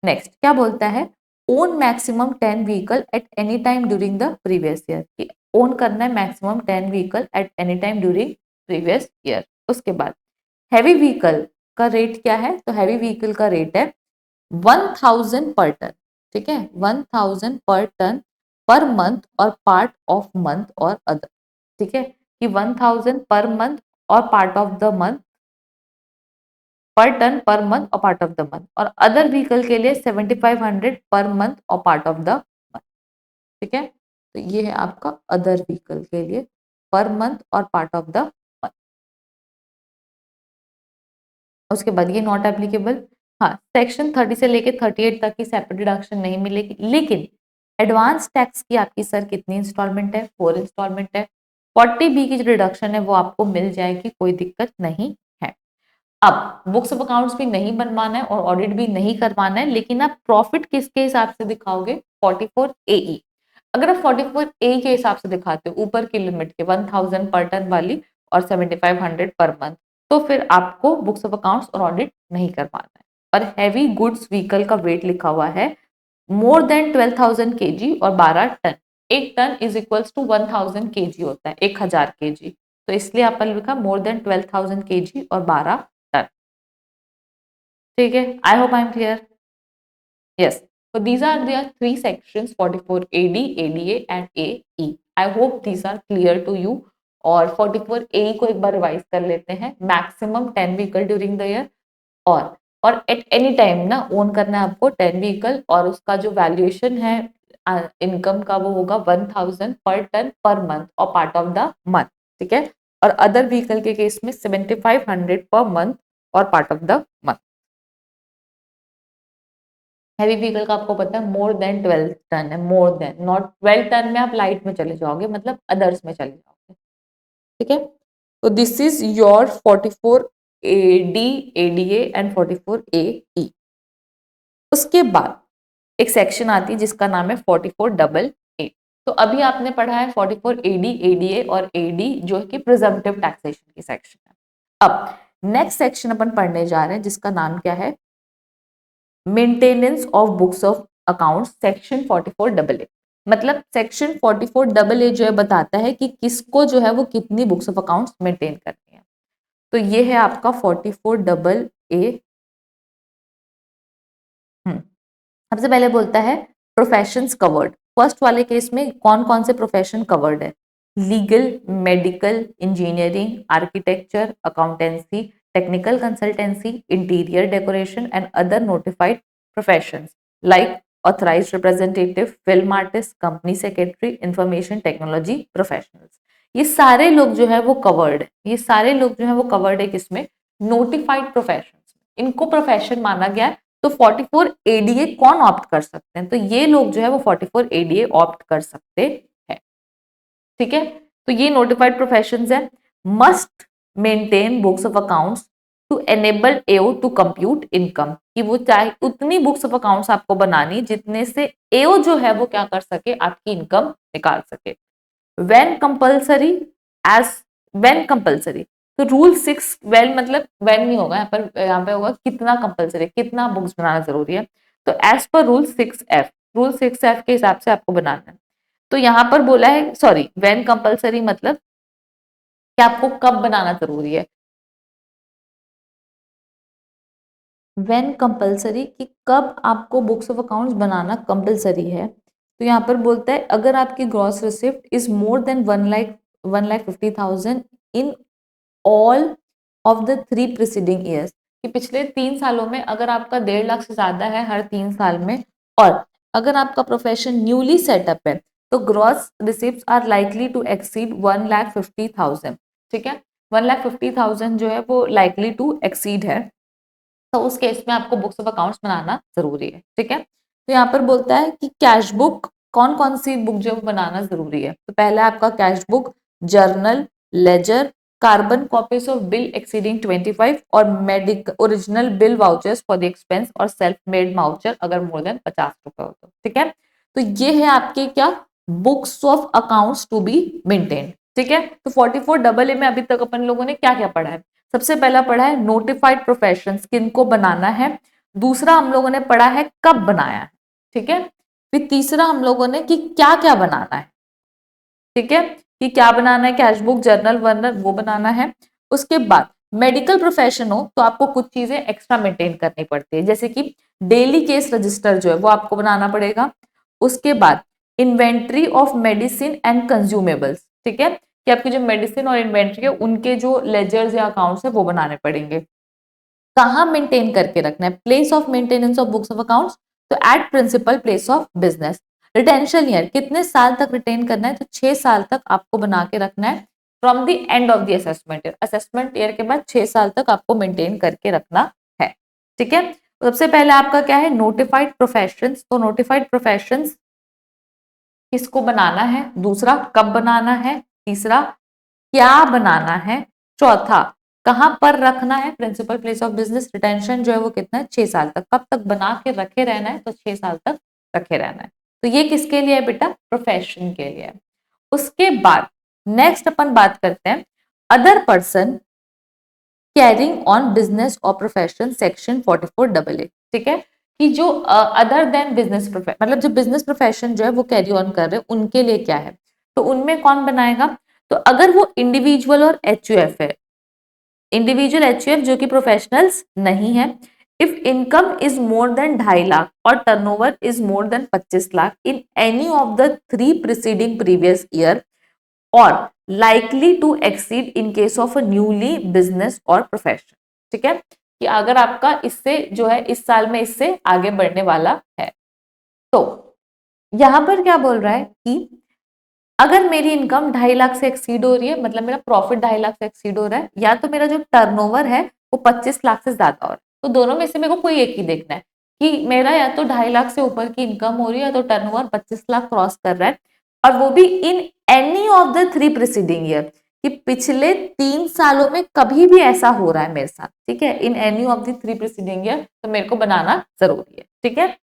A: नेक्स्ट क्या बोलता है, own maximum 10 vehicle at any time during the previous year. Own करना है maximum 10 vehicle at any time during previous year. उसके बाद हैवी व्हीकल का रेट क्या है, तो हैवी व्हीकल का रेट है 1000 पर टन, ठीक है, 1000 पर टन पर मंथ और पार्ट ऑफ मंथ और अदर, ठीक है, कि 1000 पर मंथ और पार्ट ऑफ द मंथ, पर टन पर मंथ और पार्ट ऑफ द मंथ, और अदर व्हीकल के लिए 7500 पर मंथ और पार्ट ऑफ द मंथ, ठीक है। तो ये है आपका अदर व्हीकल के लिए पर मंथ और पार्ट ऑफ द मंथ। उसके बाद ये नॉट एप्लीकेबल। हाँ, सेक्शन 30 से लेके 38 तक की सेपरेट डिडक्शन नहीं मिलेगी, लेकिन एडवांस टैक्स की आपकी सर कितनी इंस्टॉलमेंट है, 4 इंस्टॉलमेंट है। 40B की जो डिडक्शन है वो आपको मिल जाएगी, कोई दिक्कत नहीं है। अब बुक्स ऑफ अकाउंट्स भी नहीं बनवाना है और ऑडिट भी नहीं करवाना है, लेकिन आप प्रॉफिट किसके हिसाब से दिखाओगे, 44AE। अगर आप 44A के हिसाब से दिखाते हो ऊपर की लिमिट के 1000 पर टन वाली और 7500 पर मंथ, तो फिर आपको बुक्स ऑफ अकाउंट्स और ऑडिट नहीं करवाना है। पर हैवी गुड्स व्हीकल का वेट लिखा हुआ है मोर देन 12,000 kg और 12 टन। एक ton is equals to 1000 kg होता है, 1000 kg। तो इसलिए अपन लिखा मोर देन 12,000 kg और 12 टन, ठीक है। I hope I am clear. Yes. So these are the three sections 44AD, ADA and AE. I hope these are clear to you. और 44AE को एक बार रिवाइज कर लेते हैं। Maximum 10 vehicle during the year, और at any time ना own करना है आपको 10 व्हीकल, और उसका जो वैल्यूएशन है इनकम का वो होगा 1000 पर टन पर मंथ और पार्ट ऑफ द मंथ, ठीक है। और अदर व्हीकल के केस में 7500 पर मंथ और part of the month. Heavy vehicle का आपको पता है मोर देन 12 टन है, मोर देन, नॉट 12 टन में आप लाइट में चले जाओगे, मतलब अदर्स में चले जाओगे, ठीक है। तो this is your 44AD, ADA and 44AE। उसके बाद एक सेक्शन आती है जिसका नाम है 44AA। तो अभी आपने पढ़ा है 44AD, ADA और AD जो है कि प्रिजम्पटिव टैक्सेशन की सेक्शन है। अब नेक्स्ट सेक्शन अपन पढ़ने जा रहे हैं जिसका नाम क्या है, maintenance of books of accounts, section 44AA। मतलब सेक्शन 44AA जो है बताता है कि किसको जो है वो कितनी बुक्स ऑफ अकाउंट्स मेंटेन करनी है। तो ये है आपका 44AA। सबसे पहले बोलता है प्रोफेशंस कवर्ड। फर्स्ट वाले केस में कौन कौन से प्रोफेशन कवर्ड है, legal, medical, engineering, architecture, accountancy, technical consultancy, interior decoration and other notified professions like authorised representative, film artist, company secretary, information technology professionals. ये सारे लोग जो है वो कवर्ड है, ये सारे लोग जो है वो कवर्ड है किसमें, नोटिफाइड प्रोफेशंस। इनको प्रोफेशन माना गया है। तो 44ADA कौन ऑप्ट कर सकते हैं, तो ये लोग जो है वो 44ADA ऑप्ट कर सकते हैं, ठीक है। तो ये नोटिफाइड प्रोफेशंस है। Must maintain books of accounts to enable AO to compute income, कि वो चाहे उतनी बुक्स ऑफ अकाउंट्स आपको बनानी जितने से एओ जो है वो क्या कर सके, आपकी इनकम निकाल सके। When compulsory, as when compulsory. तो रूल 6, वेल मतलब व्हेन नहीं होगा यहाँ पे होगा कितना कंपल्सरी, कितना बुक्स बनाना जरूरी है। तो as per rule 6F, rule 6F के हिसाब से आपको बनाना है। तो यहाँ पर बोला है, सॉरी, व्हेन कंपल्सरी मतलब कि आपको कब बनाना जरूरी है, व्हेन कंपल्सरी कि कब आपको books of accounts banana compulsory है। तो यहाँ पर बोलता है अगर आपकी gross receipt is more then 1,50,000 in all of the 3 preceding years, कि पिछले 3 सालों में अगर आपका 1.5 लाख से ज्यादा है हर 3 साल में, और अगर आपका प्रोफेशन न्यूली सेटअप है, तो gross receipt are likely to exceed 1,50,000, ठीक है। 1,50,000 जो है वो लाइकली टू एक्सीड है, तो उस केस में आपको बुक्स ऑफ अकाउंट्स बनाना जरूरी है, ठीक है। तो यहाँ पर बोलता है कि कैश बुक कौन कौन सी बुक जो बनाना जरूरी है? तो पहला है आपका cash book, journal, ledger, carbon copies of bill exceeding 25 और medic original bill vouchers for the expense और सेल्फ मेड वाउचर अगर मोर देन 50 रुपए हो तो। ठीक है, तो ये है आपके क्या books of accounts to be maintain. ठीक है, तो 44AA में अभी तक अपन लोगों ने क्या क्या पढ़ा है? सबसे पहला पढ़ा है नोटिफाइड प्रोफेशन किनको बनाना है, दूसरा हम लोगों ने पढ़ा है कब बनाया है। ठीक है, फिर तीसरा हम लोगों ने कि क्या क्या बनाना है। ठीक है, कि क्या बनाना है, कैश बुक, जर्नल वर्नल वो बनाना है। उसके बाद मेडिकल प्रोफेशन हो तो आपको कुछ चीजें एक्स्ट्रा मेंटेन करनी पड़ती है, जैसे कि डेली केस रजिस्टर जो है वो आपको बनाना पड़ेगा। उसके बाद inventory of medicine and consumables, ठीक है, कि आपकी जो मेडिसिन और इन्वेंट्री है उनके जो लेजर्स या अकाउंट्स है वो बनाने पड़ेंगे। कहाँ मेंटेन करके रखना है? Place of maintenance of books of accounts, तो at principal place of business. Retention year कितने साल तक रिटेन करना है? तो 6 साल तक आपको बना के रखना है from the end of the assessment year. Assessment year के बाद 6 साल तक आपको मेंटेन करके रखना है। ठीक है, सबसे पहले आपका क्या है नोटिफाइड प्रोफेशंस, तो नोटिफाइड प्रोफेशंस किसको बनाना है, दूसरा कब बनाना है, तीसरा क्या बनाना है, चौथा कहां पर रखना है, principal place of business. Retention जो है वो कितना है 6 साल तक। कब तक बना के रखे रहना है? तो 6 साल तक रखे रहना है। तो ये किसके लिए है बेटा? प्रोफेशन के लिए है। उसके बाद नेक्स्ट अपन बात करते हैं other person carrying on business और प्रोफेशन सेक्शन 44AA। ठीक है, कि जो अदर देन बिजनेस प्रोफेशन, मतलब जो बिजनेस प्रोफेशन जो है वो कैरी ऑन कर रहे हैं उनके लिए क्या है, तो उनमें कौन बनाएगा? तो अगर वो इंडिविजुअल और एचयूएफ है, इंडिविजुअल एचयूएफ जो कि प्रोफेशनल्स नहीं है, if income is more than 2.5 lakh और turnover is more than 25 lakh in any of the 3 preceding previous year और likely to exceed in case of a newly business और profession। ठीक है, कि अगर आपका इससे जो है इस साल में इससे आगे बढ़ने वाला है। तो यहां पर क्या बोल रहा है कि अगर मेरी इनकम 2.5 लाख से एक्सीड हो रही है, मतलब मेरा प्रॉफिट 2.5 लाख से एक्सीड हो रहा है, या तो मेरा जो टर्नओवर है वो 25 लाख से ज्यादा हो रहा है, तो दोनों में से मेरे को कोई एक ही देखना है कि मेरा या तो 2.5 लाख से ऊपर की इनकम हो रही है या तो टर्नओवर 25 लाख क्रॉस कर रहा है, और वो भी इन any of the 3 preceding year, कि पिछले 3 सालों में कभी भी ऐसा हो रहा है मेरे साथ। ठीक है, in any of the 3 preceding year, तो मेरे को बनाना जरूरी है। ठीक है,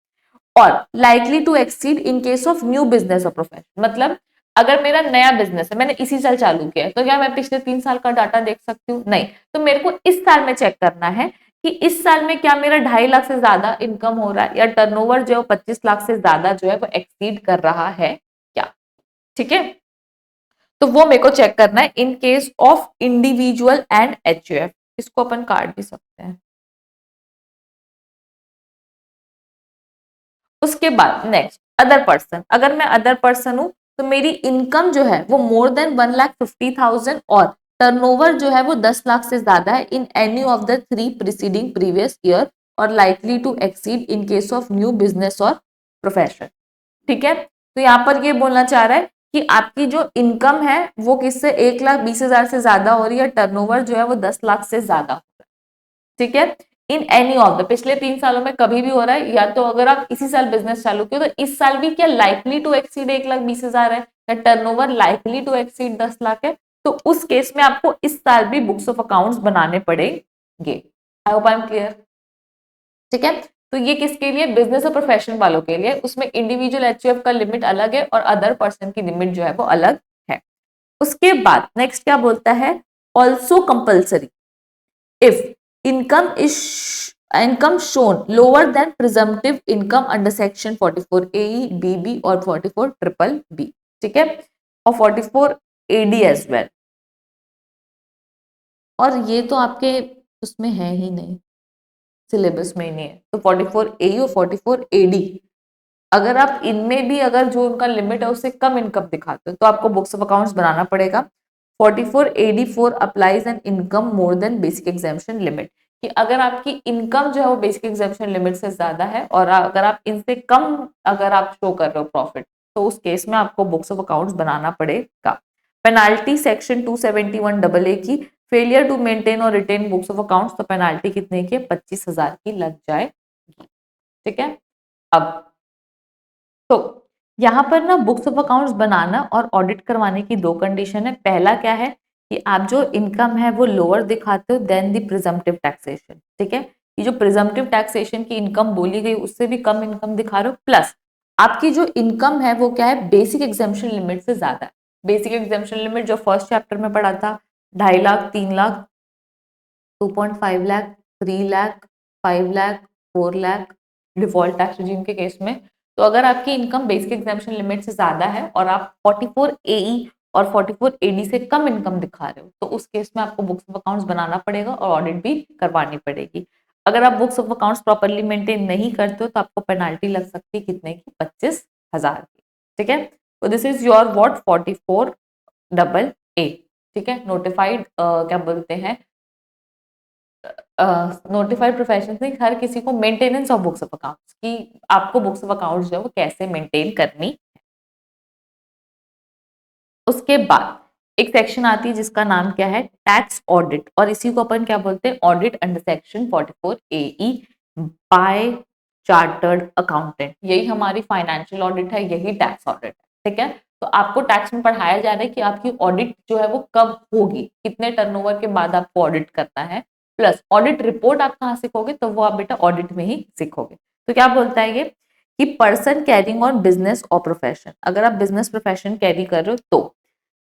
A: और likely to exceed in case of new business और प्रोफेशन, मतलब अगर मेरा नया बिजनेस है, मैंने इसी साल चालू किया है, तो क्या मैं पिछले 3 साल का डाटा देख सकती हूँ? नहीं, तो मेरे को इस साल में चेक करना है कि इस साल में क्या मेरा 2.5 लाख से ज्यादा इनकम हो रहा है, या टर्नओवर जो है 25 लाख से ज्यादा जो है वो एक्सीड कर रहा है क्या। ठीक है, तो वो मेरे को चेक करना है इन case of individual and HUF. इसको अपन काट भी सकते हैं। उसके बाद नेक्स्ट अदर पर्सन, अगर मैं अदर पर्सन हूं तो मेरी इनकम जो है वो मोर देन 1,50,000 और टर्नओवर जो है वो 10 लाख से ज्यादा है in any of the 3 preceding previous year और likely to exceed in case of new business और प्रोफेशन। ठीक है, तो यहाँ पर ये बोलना चाह रहा है कि आपकी जो इनकम है वो किससे 1,20,000 से ज्यादा हो रही है, टर्नओवर जो है वो 10 लाख से ज्यादा हो रहा है। ठीक है, इन एनी ऑफ द पिछले 3 सालों में कभी भी हो रहा है, या तो अगर आप इसी साल बिजनेस चालू किए तो इस साल भी क्या लाइकली टू एक्सीड 1,20,000 है, या turnover likely to exceed 10 lakh है, तो उस केस में आपको इस साल भी बुक्स ऑफ अकाउंट्स बनाने पड़ेंगे। आई होप आई एम क्लियर। ठीक है, तो ये किसके लिए? बिजनेस और प्रोफेशन वालों के लिए। उसमें इंडिविजुअल एचयूएफ का लिमिट अलग है और अदर पर्सन की लिमिट जो है वो अलग है। उसके बाद नेक्स्ट क्या बोलता है, also compulsory if income is income shown lower than presumptive income under section 44AE, BB और 44BBB। ठीक है, और 44AD एज वेल। और ये तो आपके उसमें है ही नहीं, सिलेबस में ही नहीं है। तो 44AE और 44AD अगर आप इनमें भी अगर जो उनका लिमिट है उससे कम इनकम दिखाते हो तो आपको बुक्स ऑफ अकाउंट्स बनाना पड़ेगा। 44AD4 applies an income more than basic exemption limit, कि अगर आपकी इनकम जो है वो बेसिक एग्जामिशन लिमिट से ज्यादा है और अगर आप इनसे कम अगर आप शो कर रहे हो प्रॉफिट, तो उस केस में आपको बुक्स ऑफ अकाउंट्स बनाना पड़ेगा। पेनाल्टी सेक्शन 271AA की, फेलियर टू मेंटेन और रिटेन बुक्स ऑफ अकाउंट्स, तो पेनाल्टी कितने की? 25,000 की लग जाएगी। ठीक है, अब तो यहाँ पर ना बुक्स ऑफ अकाउंट्स बनाना और ऑडिट करवाने की दो कंडीशन है। पहला क्या है कि आप जो इनकम है वो लोअर दिखाते हो देन द प्रिजम्पटिव टैक्सेशन, ठीक है। ये जो प्रिजम्पटिव टैक्सेशन की इनकम बोली गई उससे भी कम इनकम दिखा रहे हो, प्लस आपकी जो इनकम है वो क्या है, बेसिक एग्जाम्पशन लिमिट से ज्यादा है। बेसिक एग्जाम्पशन लिमिट जो फर्स्ट चैप्टर में पढ़ा था, 2.5 lakh, 3 lakh, 2.5 lakh, 3 lakh, 5 lakh, 4 lakh, default tax regime के केस में। तो अगर आपकी इनकम बेसिक एग्जाम्पशन लिमिट से ज्यादा है और आप 44 एई और 44 एडी से कम इनकम दिखा रहे हो, तो उस केस में आपको बुक्स ऑफ अकाउंट्स बनाना पड़ेगा और ऑडिट भी करवानी पड़ेगी। अगर आप books of accounts properly maintain नहीं करते हो तो आपको पेनाल्टी लग सकती है, कितने की, 25,000 की, ठीक है। तो this is your what 44AA, ठीक है। नोटिफाइड क्या बोलते हैं, नोटिफाइड प्रोफेशनल्स ने हर किसी को maintenance of books of accounts की, आपको बुक्स ऑफ अकाउंट्स जो है वो कैसे मेंटेन करनी। उसके बाद एक सेक्शन आती है जिसका नाम क्या है, टैक्स ऑडिट, और इसी को अपन क्या बोलते हैं, ऑडिट अंडर सेक्शन 44 एई बाय चार्टर्ड अकाउंटेंट। यही हमारी फाइनेंशियल ऑडिट है, यही टैक्स ऑडिट है, ठीक है। तो आपको टैक्स में पढ़ाया जा रहा है कि आपकी ऑडिट जो है वो कब होगी, कितने टर्नओवर के बाद आपको ऑडिट करना है, प्लस ऑडिट रिपोर्ट आप कहाँ सीखोगे, तो वो आप बेटा ऑडिट में ही सीखोगे। तो क्या बोलता है ये कि पर्सन कैरिंग ऑन बिजनेस और प्रोफेशन, अगर आप बिजनेस प्रोफेशन कैरी कर रहे हो तो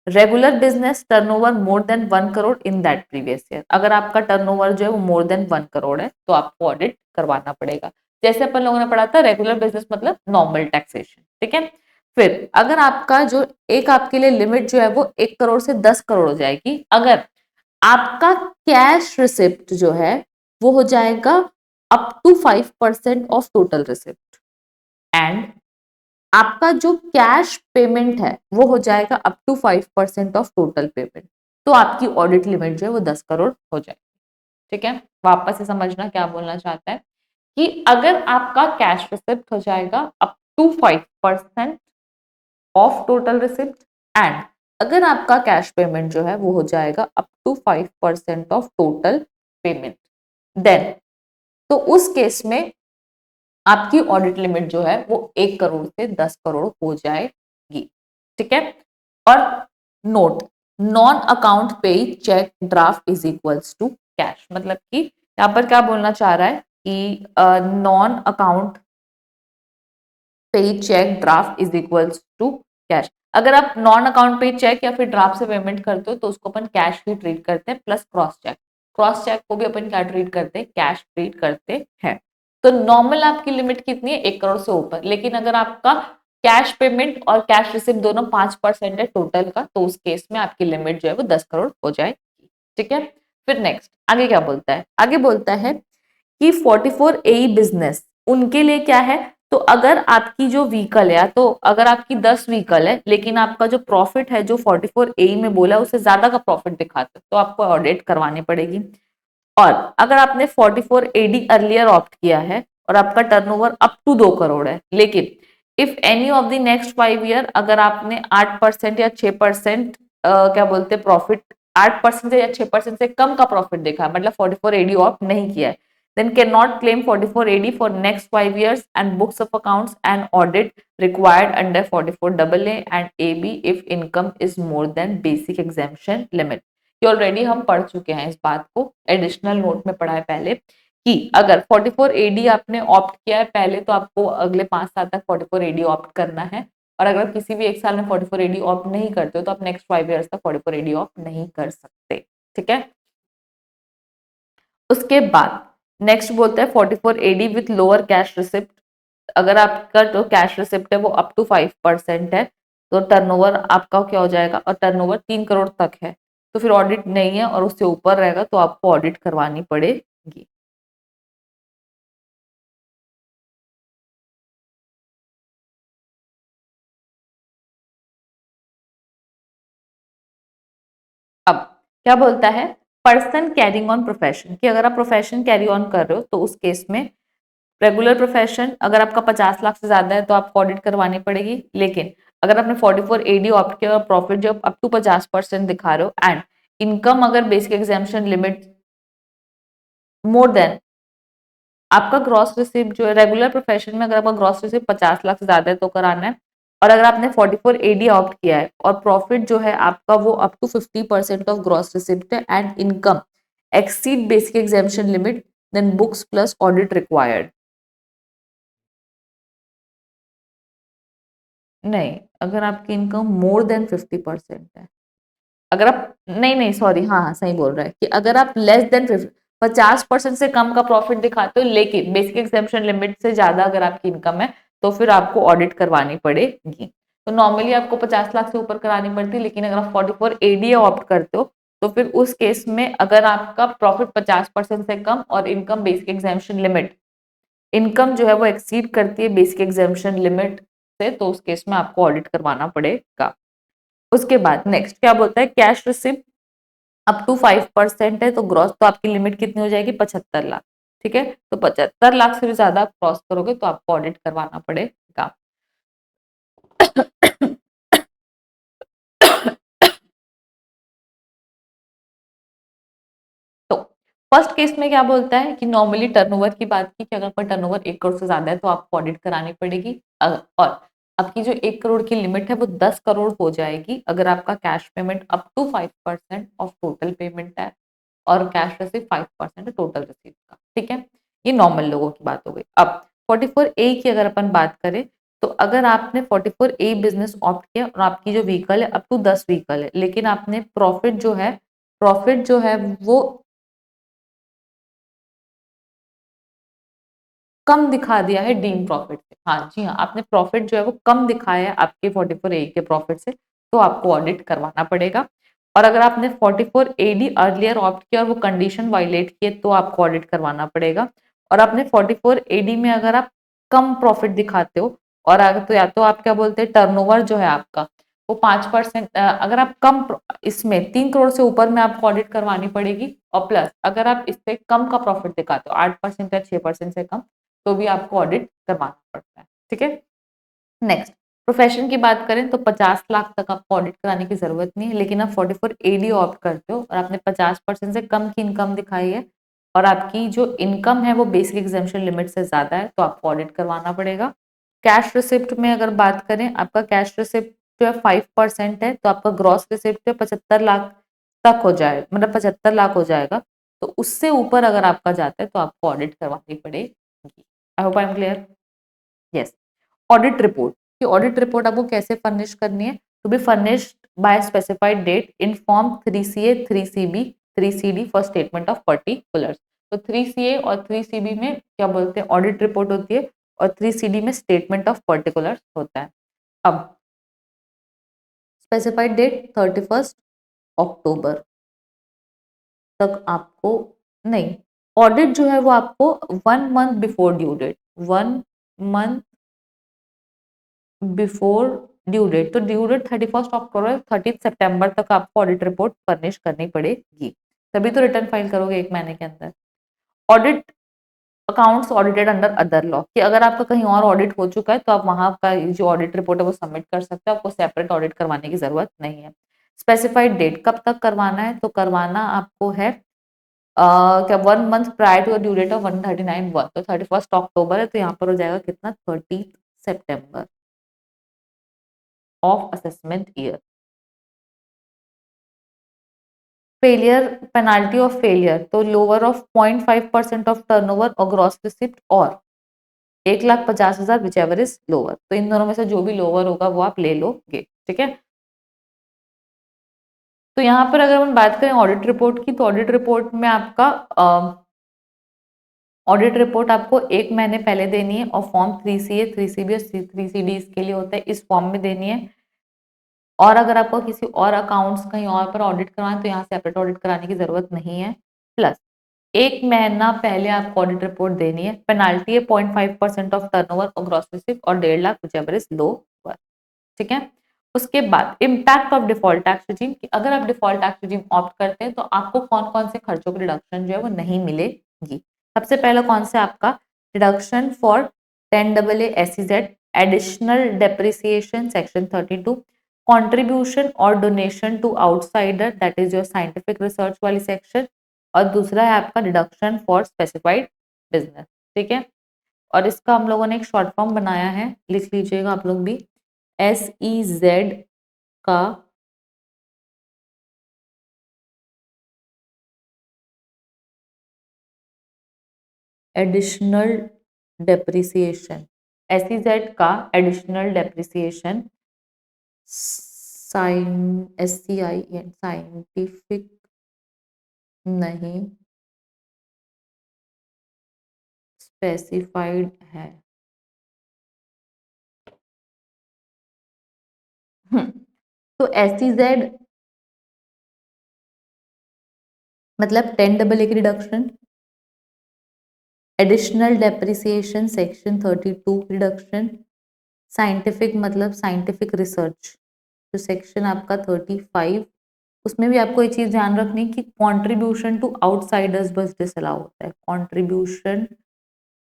A: regular business turnover more than 1 crore in that previous year, अगर आपका टर्नओवर जो है वो मोर देन 1 करोड़ है तो आपको ऑडिट करवाना पड़ेगा। जैसे अपन लोगों ने पढ़ा था रेगुलर बिजनेस मतलब नॉर्मल टैक्सेशन, ठीक है। फिर अगर आपका जो एक आपके लिए लिमिट जो है वो 1 करोड़ से 10 करोड़ हो जाएगी, अगर आपका कैश रिसिप्ट जो है वो हो जाएगा up to 5% of total receipt, and आपका जो कैश पेमेंट है वो हो जाएगा up to 5% of total payment, तो आपकी ऑडिट लिमिट जो है वो 10 करोड़ हो जाएगी, ठीक है। वापस से समझना क्या बोलना चाहता है कि अगर आपका कैश रिसिप्ट हो जाएगा up to 5% of total receipt, and अगर आपका कैश पेमेंट जो है वो हो जाएगा up to 5% of total payment, then तो उस केस में आपकी ऑडिट लिमिट जो है वो 1 करोड़ से 10 करोड़ हो जाएगी, ठीक है। और note, non account pay cheque draft is equals to cash, मतलब कि यहाँ पर क्या बोलना चाह रहा है कि non account pay cheque draft is equals to cash. अगर आप नॉन अकाउंट पे चेक या फिर ड्राफ्ट से पेमेंट करते हो तो उसको अपन कैश ही ट्रीट करते हैं, plus cross cheque, cross cheque को भी अपन क्या ट्रीट करते हैं, कैश ट्रीट करते हैं। तो नॉर्मल आपकी लिमिट कितनी है, 1 करोड़ से ऊपर, लेकिन अगर आपका कैश पेमेंट और कैश रिसिप्ट दोनों 5% है टोटल का, तो उस केस में आपकी लिमिट जो है वो 10 करोड़ हो जाएगी, ठीक है। फिर नेक्स्ट आगे क्या बोलता है, आगे बोलता है कि 44 ए बिजनेस उनके लिए क्या है, तो अगर आपकी जो व्हीकल है, तो अगर आपकी 10 व्हीकल है लेकिन आपका जो प्रॉफिट है जो 44 ए में बोला उससे ज्यादा का प्रॉफिट दिखाते तो आपको ऑडिट करवानी पड़ेगी। और अगर आपने 44 एडी अर्लियर ऑप्ट किया है और आपका टर्नओवर अप टू 2 करोड़ है, लेकिन if any of the next 5 year अगर आपने 8% या 6% क्या बोलते हैं प्रॉफिट, 8% या 6% से कम का प्रॉफिट देखा, मतलब 44 एडी ऑप्ट नहीं किया है, then cannot claim 44 AD for next 5 years and books of accounts and audit required under 44 AA and AB if income is more than basic exemption limit। ये ऑलरेडी हम पढ़ चुके हैं इस बात को, एडिशनल नोट में पढ़ा है पहले कि अगर 44 AD आपने ऑप्ट किया है पहले तो आपको अगले 5 साल तक 44 AD ऑप्ट करना है, और अगर किसी भी एक साल में 44 AD ऑप्ट नहीं करते हो तो आप नेक्स्ट 5 ईयर्स तक 44 AD ऑप्ट नहीं कर सकते, ठीक है। उसके बाद नेक्स्ट बोलता है 44 AD with lower cash receipt, अगर आपका जो कैश रिसिप्ट है वो अप टू 5% है तो टर्नओवर आपका क्या हो जाएगा, और टर्नओवर 3 करोड़ तक है तो फिर ऑडिट नहीं है, और उससे ऊपर रहेगा तो आपको ऑडिट करवानी पड़ेगी। अब क्या बोलता है, पर्सन कैरिंग ऑन प्रोफेशन, कि अगर आप प्रोफेशन कैरी ऑन कर रहे हो तो उस केस में रेगुलर प्रोफेशन अगर आपका 50 लाख से ज्यादा है तो आपको ऑडिट करवानी पड़ेगी, लेकिन अगर आपने 44 एडी ऑप्ट किया और प्रॉफिट जो अप टू 50% दिखा रहे हो एंड इनकम अगर basic exemption limit more than, आपका ग्रॉस रिसिप्ट जो है रेगुलर प्रोफेशन में अगर आपका ग्रॉस रिसिप्ट 50 लाख से ज्यादा है तो कराना है, और अगर आपने 44 एडी ऑप्ट किया है और प्रॉफिट जो है आपका वो up to 50% of gross receipt है and income exceed basic exemption limit, then books plus audit required. नहीं, अगर आपकी इनकम मोर देन 50% है, अगर आप नहीं नहीं सॉरी, हाँ हाँ सही बोल रहा है कि अगर आप लेस देन 50% से कम का प्रॉफिट दिखाते हो लेकिन बेसिक एग्जामिशन लिमिट से ज्यादा अगर आपकी इनकम है तो फिर आपको ऑडिट करवानी पड़ेगी। तो नॉर्मली आपको 50 लाख से ऊपर करानी पड़ती है, लेकिन अगर आप 44 एडीए ऑप्ट करते हो तो फिर उस केस में अगर आपका प्रॉफिट 50% से कम और income basic exemption limit, income जो है वो एक्सीड करती है बेसिक एग्जामिशन लिमिट से, तो उस केस में आपको ऑडिट करवाना पड़ेगा। उसके बाद नेक्स्ट क्या बोलता है, कैश रिसिप्ट अप टू 5% है तो ग्रॉस, तो आपकी लिमिट कितनी हो जाएगी, 75 लाख। ठीक है, तो 75 लाख से भी ज्यादा आप क्रॉस करोगे तो आपको ऑडिट करवाना पड़ेगा। तो फर्स्ट केस में क्या बोलता है कि नॉर्मली टर्नओवर की बात की कि अगर आपका टर्नओवर 1 करोड़ से ज्यादा है तो आपको ऑडिट करानी पड़ेगी। और आपकी जो 1 करोड़ की लिमिट है वो 10 करोड़ हो जाएगी अगर आपका cash payment up to 5% of total payment है और कैश रिसीव 5% है टोटल रिसीव का। ठीक है, ये नॉर्मल लोगों की बात हो गई। अब 44A की अगर अपन बात करें तो अगर आपने 44A बिजनेस ऑप्ट किया और आपकी जो व्हीकल है अप टू 10 व्हीकल है, लेकिन आपने प्रॉफिट जो है वो कम दिखा दिया है डीम प्रॉफिट से, हाँ जी हाँ, आपने प्रॉफिट जो है वो कम दिखाया है आपके 44A के प्रॉफिट से, तो आपको ऑडिट करवाना पड़ेगा। और अगर आपने 44AD अर्लियर ऑप्ट किया और वो कंडीशन वायलेट किए तो आपको ऑडिट करवाना पड़ेगा। और आपने 44AD में अगर आप कम प्रॉफिट दिखाते हो और अगर तो या तो आप क्या बोलते हैं टर्नओवर जो है आपका वो 5%, अगर आप इसमें 3 करोड़ से ऊपर में आपको ऑडिट करवानी पड़ेगी, और प्लस अगर आप इससे कम का प्रॉफिट दिखाते हो 8% या 6% से कम तो भी आपको ऑडिट करवाना पड़ता है। ठीक है, नेक्स्ट प्रोफेशन की बात करें तो 50 लाख तक आपको ऑडिट कराने की जरूरत नहीं है, लेकिन आप 44AD ऑप्ट करते हो और आपने 50% से कम की इनकम दिखाई है और आपकी जो इनकम है वो बेसिक एग्जामिशन लिमिट से ज्यादा है तो आपको ऑडिट करवाना पड़ेगा। कैश रिसिप्ट में अगर बात करें, आपका कैश रिसिप्ट जो है 5% है तो आपका ग्रॉस रिसिप्ट जो 75 लाख तक हो जाए, मतलब 75 लाख हो जाएगा। तो उससे ऊपर अगर आपका जाता है तो आपको ऑडिट करवानी पड़ेगी। I hope I am clear. Yes, audit report, कि ऑडिट रिपोर्ट आपको कैसे फर्निश करनी है, to be furnished by specified date in form 3CA 3CB 3CD for statement of particulars. तो 3CA और 3CB में क्या बोलते हैं, ऑडिट रिपोर्ट होती है और 3CD में स्टेटमेंट ऑफ पर्टिकुलर्स होता है। अब स्पेसिफाइड डेट 31 अक्टूबर तक आपको, नहीं, ऑडिट जो है वो आपको 1 month before due date, 1 month before due date, तो ड्यू डेट 31 अक्टूबर, 30 सितंबर तक आपको ऑडिट रिपोर्ट फर्निश करनी पड़ेगी, तभी तो रिटर्न फाइल करोगे 1 महीने के अंदर। Audit accounts audited under other law, कि अगर आपका कहीं और ऑडिट हो चुका है तो आप वहां का जो ऑडिट रिपोर्ट है वो सबमिट कर सकते हो, आपको सेपरेट ऑडिट करवाने की जरूरत नहीं है। स्पेसिफाइड डेट कब तक करवाना है, तो करवाना आपको है क्या 1 month prior to due date of 139 1, तो 31 अक्टूबर है तो यहाँ पर हो जाएगा कितना, 30 September of assessment year. Failure, penalty of failure, तो लोअर ऑफ 0.5% ऑफ टर्नओवर और ग्रॉस रिसिप्ट और 1,50,000 विच एवर इज लोअर, तो इन दोनों में से जो भी लोअर होगा वो आप ले लोगे। ठीक है, तो यहाँ पर अगर हम बात करें ऑडिट रिपोर्ट की, तो ऑडिट रिपोर्ट में आपका ऑडिट रिपोर्ट आपको 1 महीने पहले देनी है और फॉर्म 3CA 3CB और 3CD इसके लिए होता है, इस फॉर्म में देनी है। और अगर आपको किसी और अकाउंट्स कहीं और पर ऑडिट करवाएं तो यहाँ सेपरेट ऑडिट कराने की जरूरत नहीं है। प्लस 1 महीना पहले आपको ऑडिट रिपोर्ट देनी है। पेनाल्टी है 0.5% ऑफ टर्नओवर और ग्रॉस रिसिप्ट और 1.5 लाख whichever is lower। ठीक है, उसके बाद impact of default tax regime, कि अगर आप डिफॉल्ट टैक्स रिजीम ऑप्ट करते हैं तो आपको कौन कौन से खर्चों की रिडक्शन जो है वो नहीं मिलेगी। सबसे पहला कौन सा आपका reduction for 10AA SEZ additional depreciation section 32, contribution और donation to outsider that is your scientific research वाली सेक्शन, और दूसरा है आपका डिडक्शन फॉर स्पेसिफाइड बिजनेस। ठीक है, और इसका हम लोगों ने एक शॉर्ट फॉर्म बनाया है, लिख लीजिएगा आप लोग भी, SEZ का एडिशनल डेप्रिसिएशन, SEZ का एडिशनल डेप्रिसिएशन SCI साइंटिफिक नहीं स्पेसिफाइड है। तो SEZ मतलब 10 की reduction, additional depreciation section 32 reduction, scientific मतलब साइंटिफिक रिसर्च तो सेक्शन आपका 35, उसमें भी आपको ये चीज ध्यान रखनी कि कंट्रीब्यूशन टू आउटसाइडर्स बस डिसअलाउ होता है, कंट्रीब्यूशन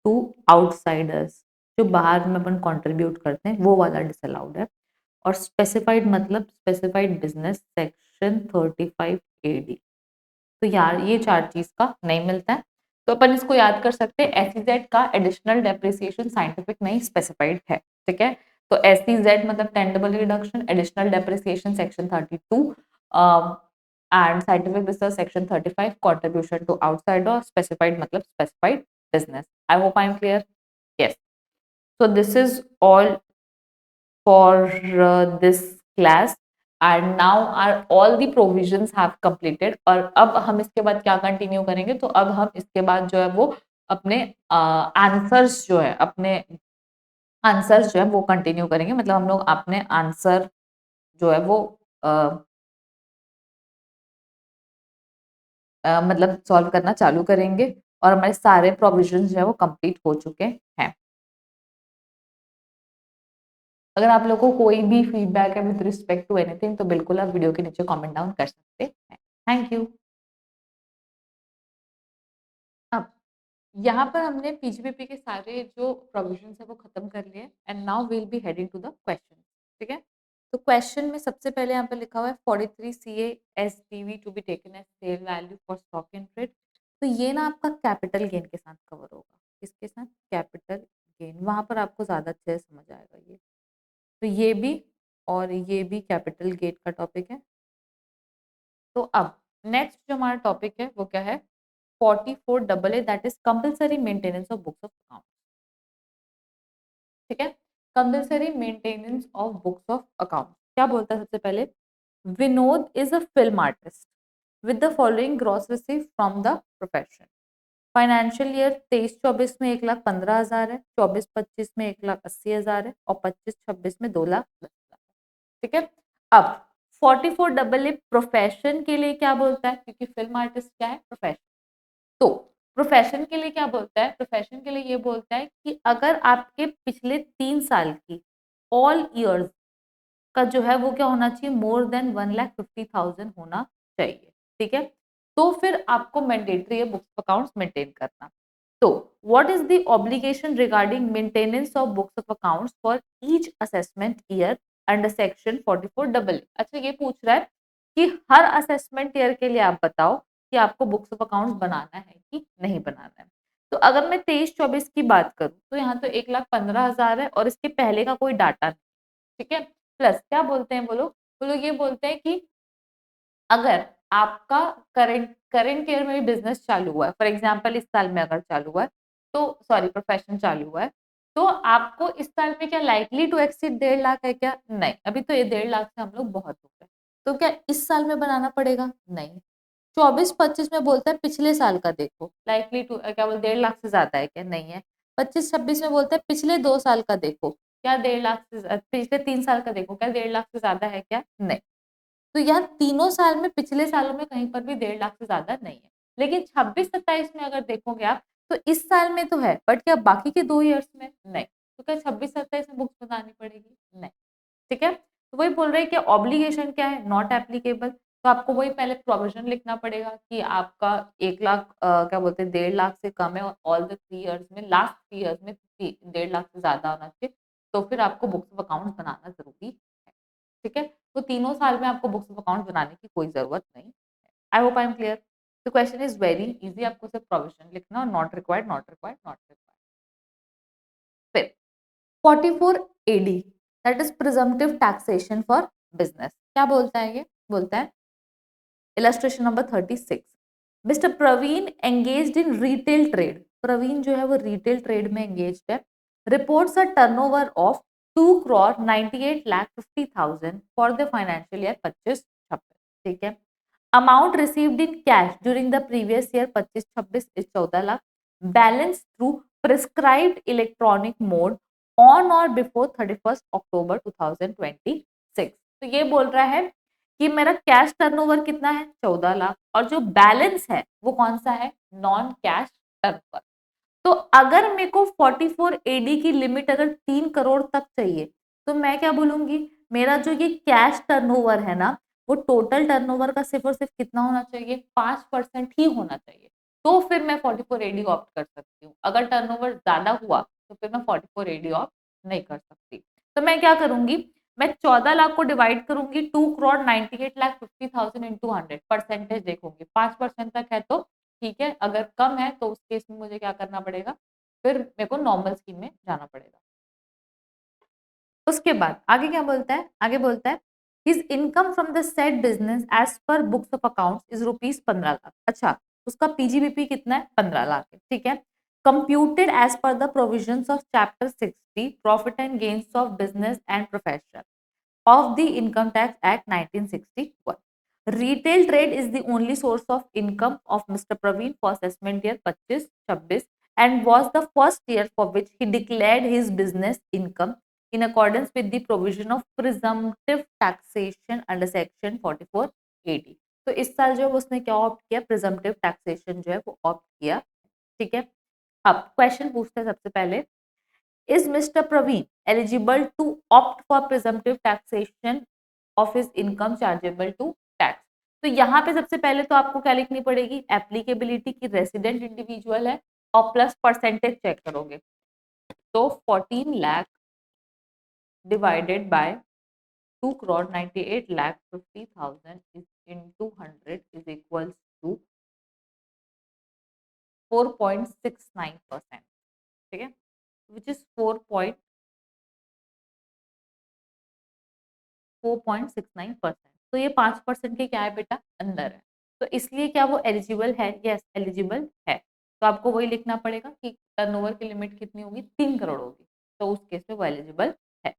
A: टू आउटसाइडर्स जो बाहर में अपन कंट्रीब्यूट करते हैं वो वाला डिसअलाउड है। और स्पेसिफाइड मतलब स्पेसिफाइड बिजनेस सेक्शन 35 AD। तो यार ये चार चीज का नहीं मिलता है, तो अपन इसको याद कर सकते हैं। SEZ का एडिशनल डेप्रिसिएशन साइंटिफिक नहीं स्पेसिफाइड है, ठीक है। तो SEZ मतलब tenable reduction, additional depreciation section 32 and scientific research section 35, contribution to outsider, specified मतलब specified business. I hope I am clear. Yes. So this is all for this class and now are all the provisions have completed। और अब हम इसके बाद क्या continue करेंगे, तो अब हम इसके बाद जो है वो अपने आंसर्स जो है अपने आंसर्स जो है वो कंटिन्यू करेंगे। मतलब हम लोग अपने आंसर जो है वो मतलब सॉल्व करना चालू करेंगे और हमारे सारे प्रोविजंस जो है वो कंप्लीट हो चुके हैं। अगर आप लोगों को कोई भी फीडबैक है विद रिस्पेक्ट टू एनीथिंग तो बिल्कुल आप वीडियो के नीचे कमेंट डाउन कर सकते हैं। Thank you. अब यहाँ पर हमने पीजीपीपी के सारे जो प्रोविजंस है वो खत्म कर लिए and now will be heading to the question, ठीक है। तो क्वेश्चन में सबसे पहले यहाँ पर लिखा हुआ है 43 CA SPV to be taken as sale value for stock in trade. तो ये ना आपका कैपिटल गेन के साथ कवर होगा, किसके साथ, कैपिटल गेन। वहां पर आपको ज्यादा अच्छे से समझ आएगा ये। तो ये भी और ये भी कैपिटल गेन का टॉपिक है। तो अब नेक्स्ट जो हमारा टॉपिक है वो क्या है, 44AA that is compulsory maintenance of books of account, ठीक है। Compulsory maintenance of books of account क्या बोलता है सबसे पहले, Vinod is a film artist with the following gross receive from the profession. Financial year 23-24 में 1,15,000 है, 24-25 में 1,80,000 है और 25-26 में 2,10,000, ठीक है। अब 44AA प्रोफेशन के लिए क्या बोलता है, क्योंकि फिल्म आर्टिस्ट क्या है, प्रोफेशन। तो प्रोफेशन के लिए क्या बोलता है, प्रोफेशन के लिए ये बोलता है कि अगर आपके पिछले 3 साल की ऑल ईयर्स का जो है वो क्या होना चाहिए, मोर देन 1,50,000 होना चाहिए, ठीक है। तो फिर आपको मैंडेटरी है बुक्स अकाउंट्स मेंटेन करना। तो what is the obligation regarding maintenance of books of accounts for each assessment year under section 44AA। अच्छा ये पूछ रहा है कि हर असेसमेंट ईयर के लिए आप बताओ कि आपको बुक्स ऑफ अकाउंट्स बनाना है कि नहीं बनाना है। तो अगर मैं 23-24 की बात करूं तो यहाँ तो 1,15,000 है और इसके पहले का कोई डाटा नहीं, ठीक है। प्लस क्या बोलते हैं वो लोग ये बोलते हैं कि अगर आपका करंट करंट ईयर में भी बिजनेस चालू हुआ है, फॉर एग्जांपल इस साल में अगर चालू हुआ है तो सॉरी प्रोफेशन चालू हुआ है, तो आपको इस साल में क्या लाइकली टू एक्सीड 1,50,000 है क्या, नहीं। अभी तो ये 1,50,000 से हम लोग बहुत हो गए, तो क्या इस साल में बनाना पड़ेगा, नहीं। 24-25 में बोलता है पिछले साल का देखो, लाइकली टू क्या बोल 1,50,000 से ज्यादा है क्या, नहीं है। 25-26 में बोलता है पिछले 2 साल का देखो, क्या 1,50,000 से पिछले 3 साल का देखो, क्या 1,50,000 से ज्यादा है क्या, नहीं। तो यहाँ तीनों साल में पिछले सालों में कहीं पर भी 1,50,000 से ज्यादा नहीं है। लेकिन 26-27 में अगर देखोगे आप तो इस साल में तो है, बट क्या बाकी के 2 ईयर्स में नहीं। तो क्या 26-27 में बुक्स बतानी पड़ेगी, नहीं, ठीक है। तो वही बोल रहे हैं कि ऑब्लिगेशन क्या है, नॉट एप्लीकेबल। तो आपको वही पहले प्रोविजन लिखना पड़ेगा कि आपका 1,00,000 क्या बोलते हैं 1,50,000 से कम है और ऑल द 3 ईयर्स में लास्ट 3 ईयर्स में 1,50,000 से ज्यादा होना चाहिए, तो फिर आपको बुक्स ऑफ अकाउंट बनाना जरूरी है, ठीक है। तो तीनों साल में आपको बुक्स ऑफ अकाउंट बनाने की कोई जरूरत नहीं है। I hope I am clear. The question is very easy, आपको सिर्फ प्रोविजन लिखना और not required not required not required. फिर 44 AD that is presumptive taxation for business. क्या बोलता है ये? बोलता है illustration number 36, mister Praveen engaged in retail trade. Praveen जो है वो रिटेल ट्रेड में एंगेज्ड है। Reports a turnover of 2,98,50,000 for the financial year 25-26। ठीक है। Amount received in cash during the previous year 25-26 is 14 lakh. Balance through prescribed electronic mode on और before 31 अक्टूबर 2026। तो ये बोल रहा है कि मेरा कैश टर्नओवर कितना है? 14 लाख। और जो बैलेंस है वो कौन सा है? Non cash turnover. तो अगर मेरे को 44 एडी की लिमिट अगर 3 करोड़ तक चाहिए, तो मैं क्या बोलूंगी? मेरा जो ये कैश टर्नओवर है ना, वो टोटल टर्नओवर का सिर्फ और सिर्फ कितना होना चाहिए? 5% ही होना चाहिए। तो फिर मैं 44 एडी ऑप्ट कर सकती हूँ। अगर टर्नओवर ज्यादा हुआ तो फिर मैं 44 एडी ऑप्ट नहीं कर सकती। तो मैं क्या करूंगी? मैं 14 लाख को डिवाइड करूंगी 2,98,50,000 इंटू 100, परसेंटेज देखूंगी। 5% तक है तो ठीक है, अगर कम है तो उस केस में मुझे क्या करना पड़ेगा? फिर मेरे को नॉर्मल स्कीम में जाना पड़ेगा। उसके बाद आगे क्या बोलता है? आगे बोलता है his income from the said business as per books of accounts is rupees 15 lakh. अच्छा, उसका पीजीबीपी कितना है? 15 लाख है। ठीक है। Computed as per the provisions of chapter 60 profit and gains of business and professional of the Income Tax Act 1961. Retail trade is the only source of income of Mr. Praveen for assessment year 25-26 and was the first year for which he declared his business income in accordance with the provision of presumptive taxation under section 4480. तो इस साल जो उसने क्या opt किया? Presumptive taxation जो है वो ऑप्ट किया। ठीक है। अब क्वेश्चन पूछते हैं सबसे पहले, is Mr. Praveen eligible to opt for presumptive taxation of his income chargeable to tax? तो यहाँ पे सबसे पहले तो आपको क्या लिखनी पड़ेगी? एप्लीकेबिलिटी की रेसिडेंट इंडिविजुअल है और प्लस परसेंटेज चेक करोगे। तो 14 lakh divided by 2,98,50,000 is into 100 is equals to 4.69%। ठीक है, which is 4.69%। तो ये 5% के क्या है बेटा? अंदर है। तो इसलिए क्या वो एलिजिबल है? यस, एलिजिबल है। तो आपको वही लिखना पड़ेगा कि टर्नओवर की लिमिट कितनी होगी? 3 करोड़ होगी। तो उस केस में वो एलिजिबल है।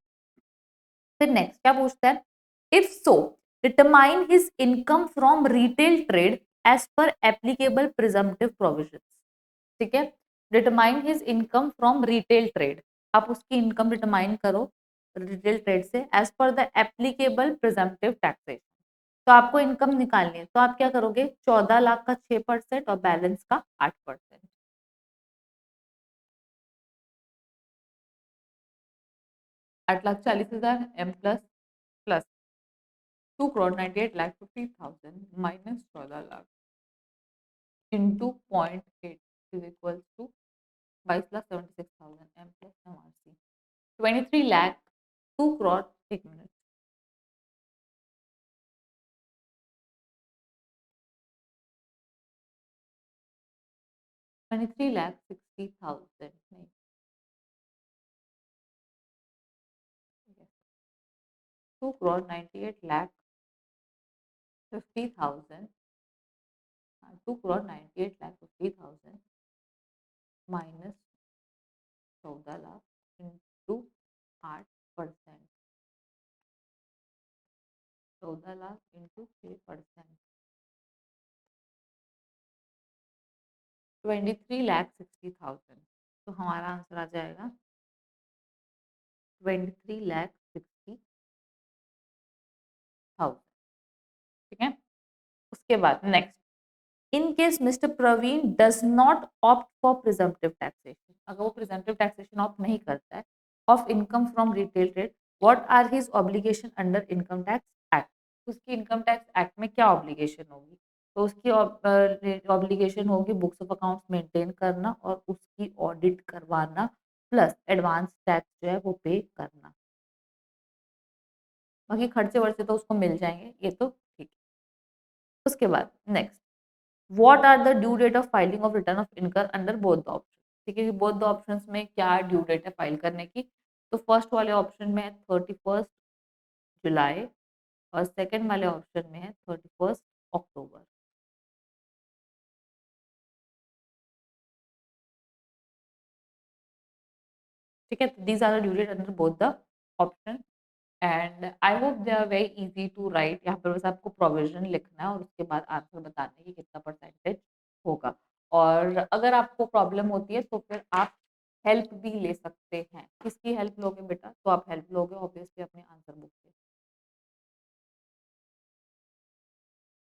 A: फिर नेक्स्ट क्या पूछता है? If so determine his income from retail trade as per applicable presumptive provisions. ठीक है। Determine his income from retail trade, आप उसकी इनकम डिटरमाइन करो रिटेल ट्रेड से as per the applicable presumptive taxation. तो आपको इनकम निकालनी है, तो आप क्या करोगे? 14 लाख का 6% और बैलेंस का 8%। 8,40,000 um plus plus 2,98,50,000 minus 14 lakh into 0.8 is equal to 22,76,000 um plus एमआरसी 23 लाख 2 करोड़। एक मिनट, 23,60,000 नहीं, 2,98,50,000, 2,98,50,000 minus 14 lakh into 8%, 14 lakh into 6%, 23,60,000। तो हमारा आंसर आ जाएगा 23,60,000। ठीक है। उसके बाद next, in case mister Praveen does not opt for presumptive taxation, अगर वो प्रिजम्पटिव टैक्सेशन ऑप्ट नहीं करता है of income from retail trade, what are his obligation under income tax act? उसकी इनकम टैक्स एक्ट में क्या ऑब्लिगेशन होगी? तो उसकी ऑब्लिगेशन होगी बुक्स ऑफ अकाउंट्स मेंटेन करना और उसकी ऑडिट करवाना प्लस एडवांस टैक्स जो है वो पे करना। बाकी खर्चे वर्चे तो उसको मिल जाएंगे, ये तो ठीक है। उसके बाद next, what are the due date of filing of return of income under both the option? ठीक है, बोथ द ऑप्शंस में क्या ड्यू डेट है फाइल करने की? तो फर्स्ट वाले ऑप्शन में है 31 जुलाई और सेकंड वाले ऑप्शन में है 31 अक्टूबर। ठीक है, these are the due date under both the option and I hope they are very easy to write. यहाँ पर बस आपको प्रोविजन लिखना है और उसके बाद आंसर बताना है कि कितना परसेंटेज होगा। और अगर आपको प्रॉब्लम होती है तो फिर आप हेल्प भी ले सकते हैं। किसकी हेल्प लोगे बेटा? तो आप हेल्प लोगे ऑब्वियसली अपने आंसर बुक से।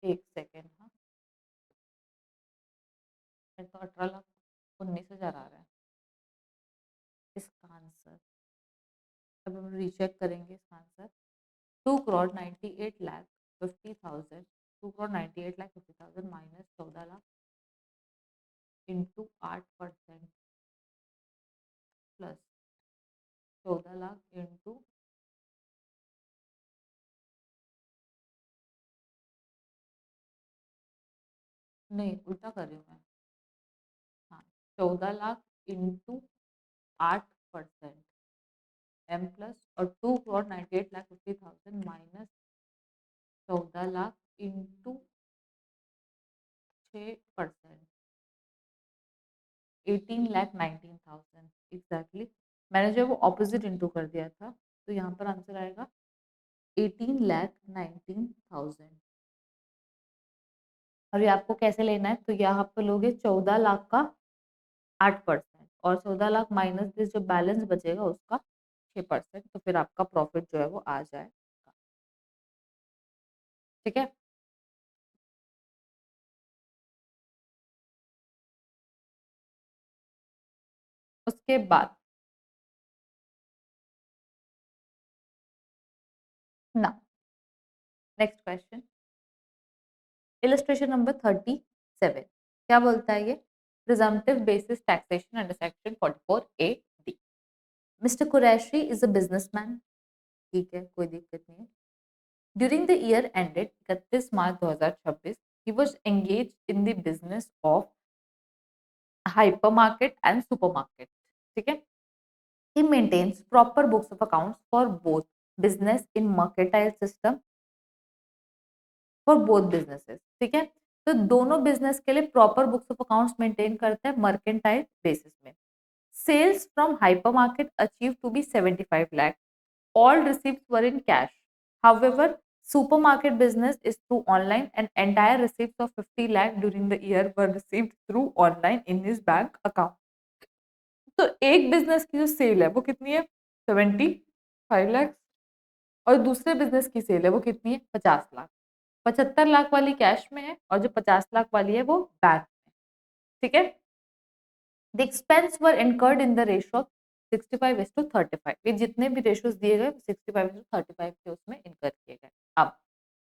A: एक सेकेंड, हाँ, मेरे तो 18,19,000 आ रहा है इसका आंसर। अब हम रीचेक करेंगे इसका answer. 2,98,50,000, 2,98,50,000 minus 14 lakh into 8% plus 14 lakh into, नहीं उल्टा कर रही हूँ मैं, हाँ, 14 लाख इंटू 8% एम प्लस और 2,98,50,000 माइनस 14 लाख इंटू 6%, 18,19,000 एग्जैक्टली। मैंने जो वो ऑपोजिट इंटू कर दिया था तो यहाँ पर आंसर आएगा 18,19,000। और ये आपको कैसे लेना है? तो यहाँ पर लोगे 14 लाख का 8% और 14 लाख माइनस दिस जो बैलेंस बचेगा उसका 6%, तो फिर आपका प्रॉफिट जो है वो आ जाएगा। ठीक है, उसके बाद ना नेक्स्ट क्वेश्चन, इलस्ट्रेशन नंबर 37। क्या बोलता है ये? Presumptive basis taxation under section 44A(d). Mister Qureshi is a businessman. ठीक है, कोई दिक्कत नहीं है। During the year ended 31 March 2026 he was engaged in the business of hypermarket and supermarket। ठीक है, he maintains proper books of accounts for both business in mercantile system for both businesses. ठीक है, तो दोनों बिजनेस के लिए proper books of accounts maintain करते हैं मर्केंटाइल बेसिस में। Sales from hypermarket achieve to be 75 lakh, all receipts were in cash, however supermarket business is through online and entire receipts of 50 lakh during the year were received through online in his bank account। तो एक business की जो cell है वो कितनी है? 75 लाख और दूसरे बिजनेस की सेल है वो कितनी है? 50 लाख। 75 लाख वाली कैश में है और जो 50 लाख वाली है वो बैंक में। ठीक है, the expense were incurred in the ratio 65:35। ये जितने भी रेशियोज दिए गए 65:35 के उसमें इनकर किए गए। अब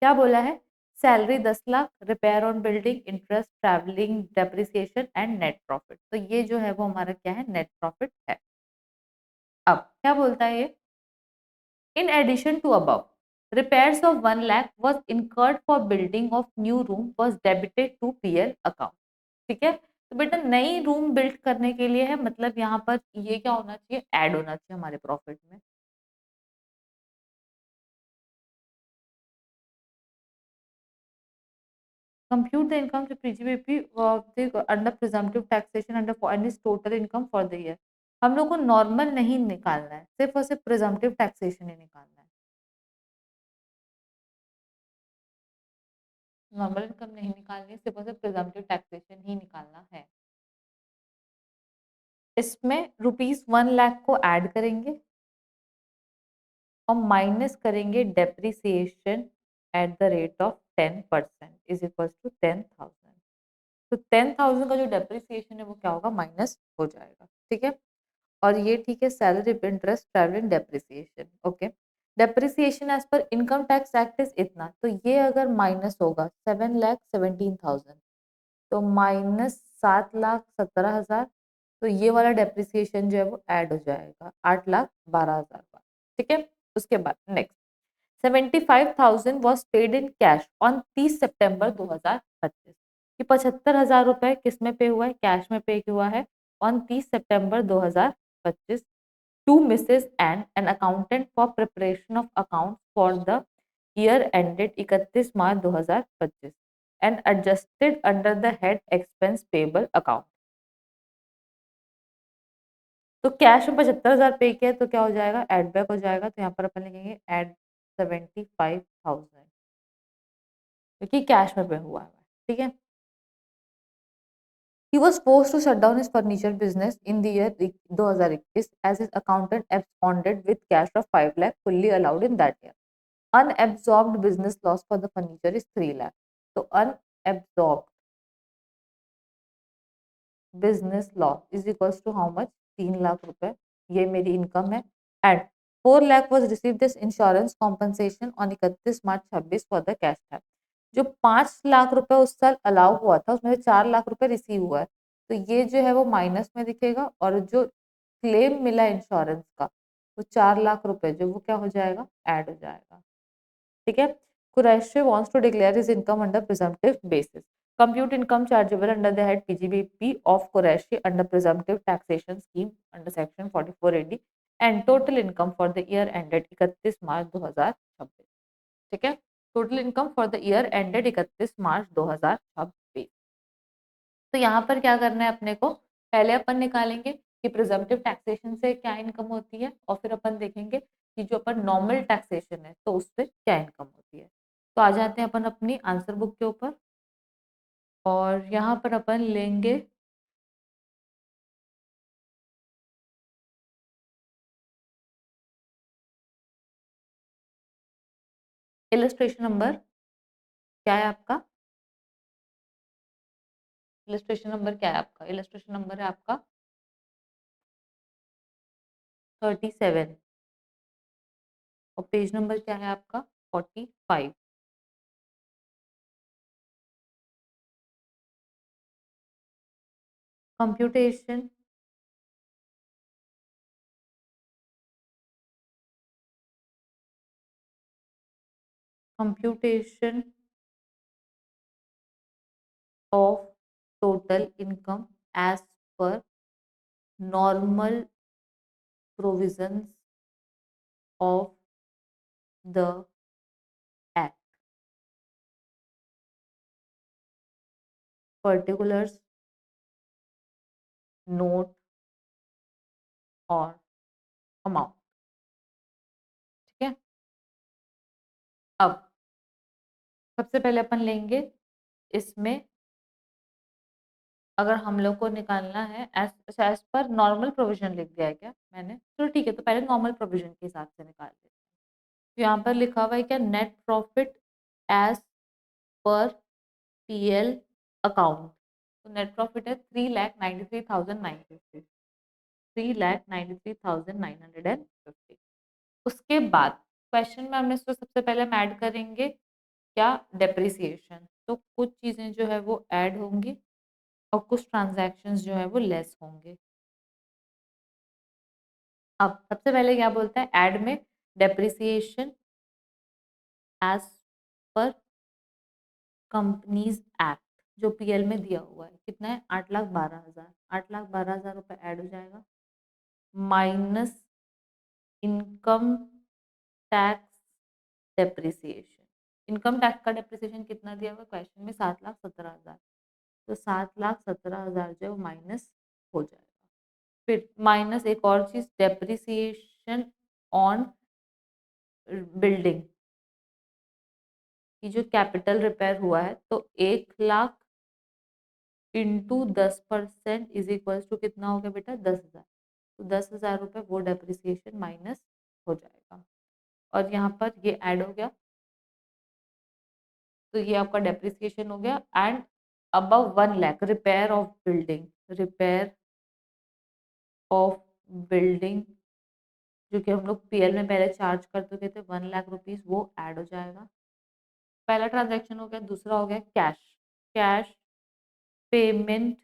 A: क्या बोला है? Salary 10 lakh, repair on building, interest, travelling, depreciation and net profit. तो ये जो है वो हमारा क्या है? नेट प्रॉफिट है। अब क्या बोलता है ये? In addition to above, repairs of 1 lakh was incurred for building of new room was debited to PL account। ठीक है, तो बेटा नई रूम बिल्ड करने के लिए है, मतलब यहाँ पर ये क्या होना चाहिए? ऐड होना चाहिए हमारे प्रॉफिट में। Compute the income to PGBP under presumptive taxation under and is total income for the year. हम लोग को नॉर्मल नहीं निकालना है, सिर्फ और सिर्फ प्रिजम्पटिव टैक्सेशन ही निकालना है। नॉर्मल इनकम नहीं निकालनी है, सिर्फ और सिर्फ प्रिजम्पटिव टैक्सेशन ही निकालना है। इसमें ₹1 लाख को ऐड करेंगे और माइनस करेंगे depreciation at the rate of 10% is equal to 10,000। तो 10,000 का जो डेप्रिसिएशन है वो क्या होगा? माइनस हो जाएगा। ठीक है, और ये ठीक है, salary, interest, travelling, depreciation. Okay, depreciation as per income tax act is इतना, तो ये अगर माइनस होगा 7,17,000 तो माइनस 7,17,000, तो ये वाला डेप्रिसिएशन जो है वो ऐड हो जाएगा 8,12,000 का। ठीक है, उसके बाद next 75,000 was paid in cash on 30 सितंबर 2025। कि 75,000 रुपए किस में पे हुआ है? कैश में पे हुआ है on 30 September 2025 to Mrs. Ann, an accountant, for preparation of accounts for the year ended 31 March 2025 and adjusted under the head expense payable account. तो कैश में 75,000 पे किया तो क्या हो जाएगा, एड बैक हो जाएगा। तो यहाँ पर अपन लिखेंगे एड 75,000 क्योंकि कैश में पे हुआ है। ठीक है। He was forced to shut down his furniture business in the year 2021 as his accountant absconded with cash of 5 lakh fully allowed in that year. Unabsorbed business loss for the furniture is 3 lakh. So unabsorbed business loss is equals to how much? 3 lakh रुपए। ये मेरी income है। And 4 lakh was received as insurance compensation on 31 March 26 for the cash tag. जो 5 लाख रुपए उस साल allow हुआ था उसमें से 4 लाख रुपए रिसीव हुआ है, तो ये जो है वो माइनस में दिखेगा और जो क्लेम मिला इंश्योरेंस का वो 4 लाख रुपए जो वो क्या हो जाएगा, ऐड हो जाएगा। ठीक है। Qureshi wants to declare his income under presumptive basis. Compute income chargeable under the head PGBP of Qureshi under presumptive taxation scheme under section 44AD and total income for the year ended 31 मार्च 2026। ठीक है। Total income for the year ended 31 मार्च 2026। तो यहाँ पर क्या करना है अपने को, पहले अपन निकालेंगे कि प्रिजम्पटिव टैक्सेशन से क्या इनकम होती है और फिर अपन देखेंगे कि जो अपन नॉर्मल टैक्सेशन है तो उससे क्या इनकम होती है। तो आ जाते हैं अपन अपनी आंसर बुक के ऊपर और यहाँ पर अपन लेंगे इलस्ट्रेशन नंबर। क्या है आपका इलस्ट्रेशन नंबर? क्या है आपका इलस्ट्रेशन नंबर? है आपका 37 और पेज नंबर क्या है आपका 45। Computation computation of total income as per normal provisions of the act. Particulars, note और amount। ठीक है। अब सबसे पहले अपन लेंगे इसमें, अगर हम लोग को निकालना है एज पर नॉर्मल प्रोविजन लिख दिया है क्या मैंने, तो ठीक है। तो पहले नॉर्मल प्रोविजन के हिसाब से निकाल लेते हैं। तो यहाँ पर लिखा हुआ है क्या, net profit as per PL account. तो नेट प्रॉफिट है 3,93,950, 3,93,950। उसके बाद क्वेश्चन में हमने इसको सबसे पहले हम ऐड करेंगे क्या, डेप्रिसिएशन। तो कुछ चीजें जो है वो ऐड होंगी और कुछ ट्रांजैक्शंस जो है वो लेस होंगे। अब सबसे पहले क्या बोलता है ऐड में, depreciation as per companies act जो पीएल में दिया हुआ है कितना है, 8,12,000। 8,12,000 रुपये ऐड हो जाएगा minus income tax depreciation. Income tax का डेप्रिसिएशन कितना दिया हुआ क्वेश्चन में, 7,17,000। तो 7,17,000 जो है वो माइनस हो जाएगा। फिर माइनस एक और चीज, डेप्रिसिएशन ऑन बिल्डिंग की जो कैपिटल रिपेयर हुआ है, तो 1,00,000 इंटू 10% इज इक्वल्स टू कितना हो गया बेटा, 10,000। तो 10,000 रुपये वो डेप्रिसिएशन माइनस हो जाएगा और यहाँ पर ये ऐड हो गया। तो ये आपका डेप्रिसिएशन हो गया। And above 1,00,000 repair of building, repair of building जो कि हम लोग पीएल में पहले चार्ज कर चुके थे 1,00,000 रुपीज, वो ऐड हो जाएगा। पहला ट्रांजैक्शन हो गया। दूसरा हो गया cash, cash payment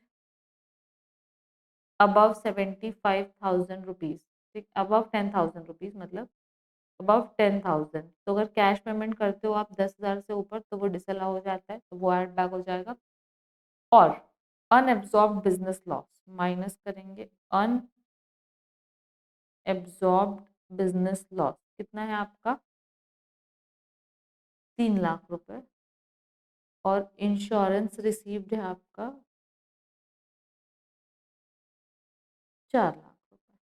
A: above 75,000 rupees. ठीक, अबव 10,000 रुपीज मतलब अबव 10,000। तो अगर कैश पेमेंट करते हो आप 10,000 से ऊपर तो वो डिसअलाउ हो जाता है, तो वो ऐड बैक हो जाएगा। और अनएब्सॉर्ब बिजनेस लॉस माइनस करेंगे एब्जॉर्ब्ड बिजनेस लॉस कितना है आपका? 3 लाख रुपए। और इंश्योरेंस रिसीव्ड है आपका 4 लाख रुपए।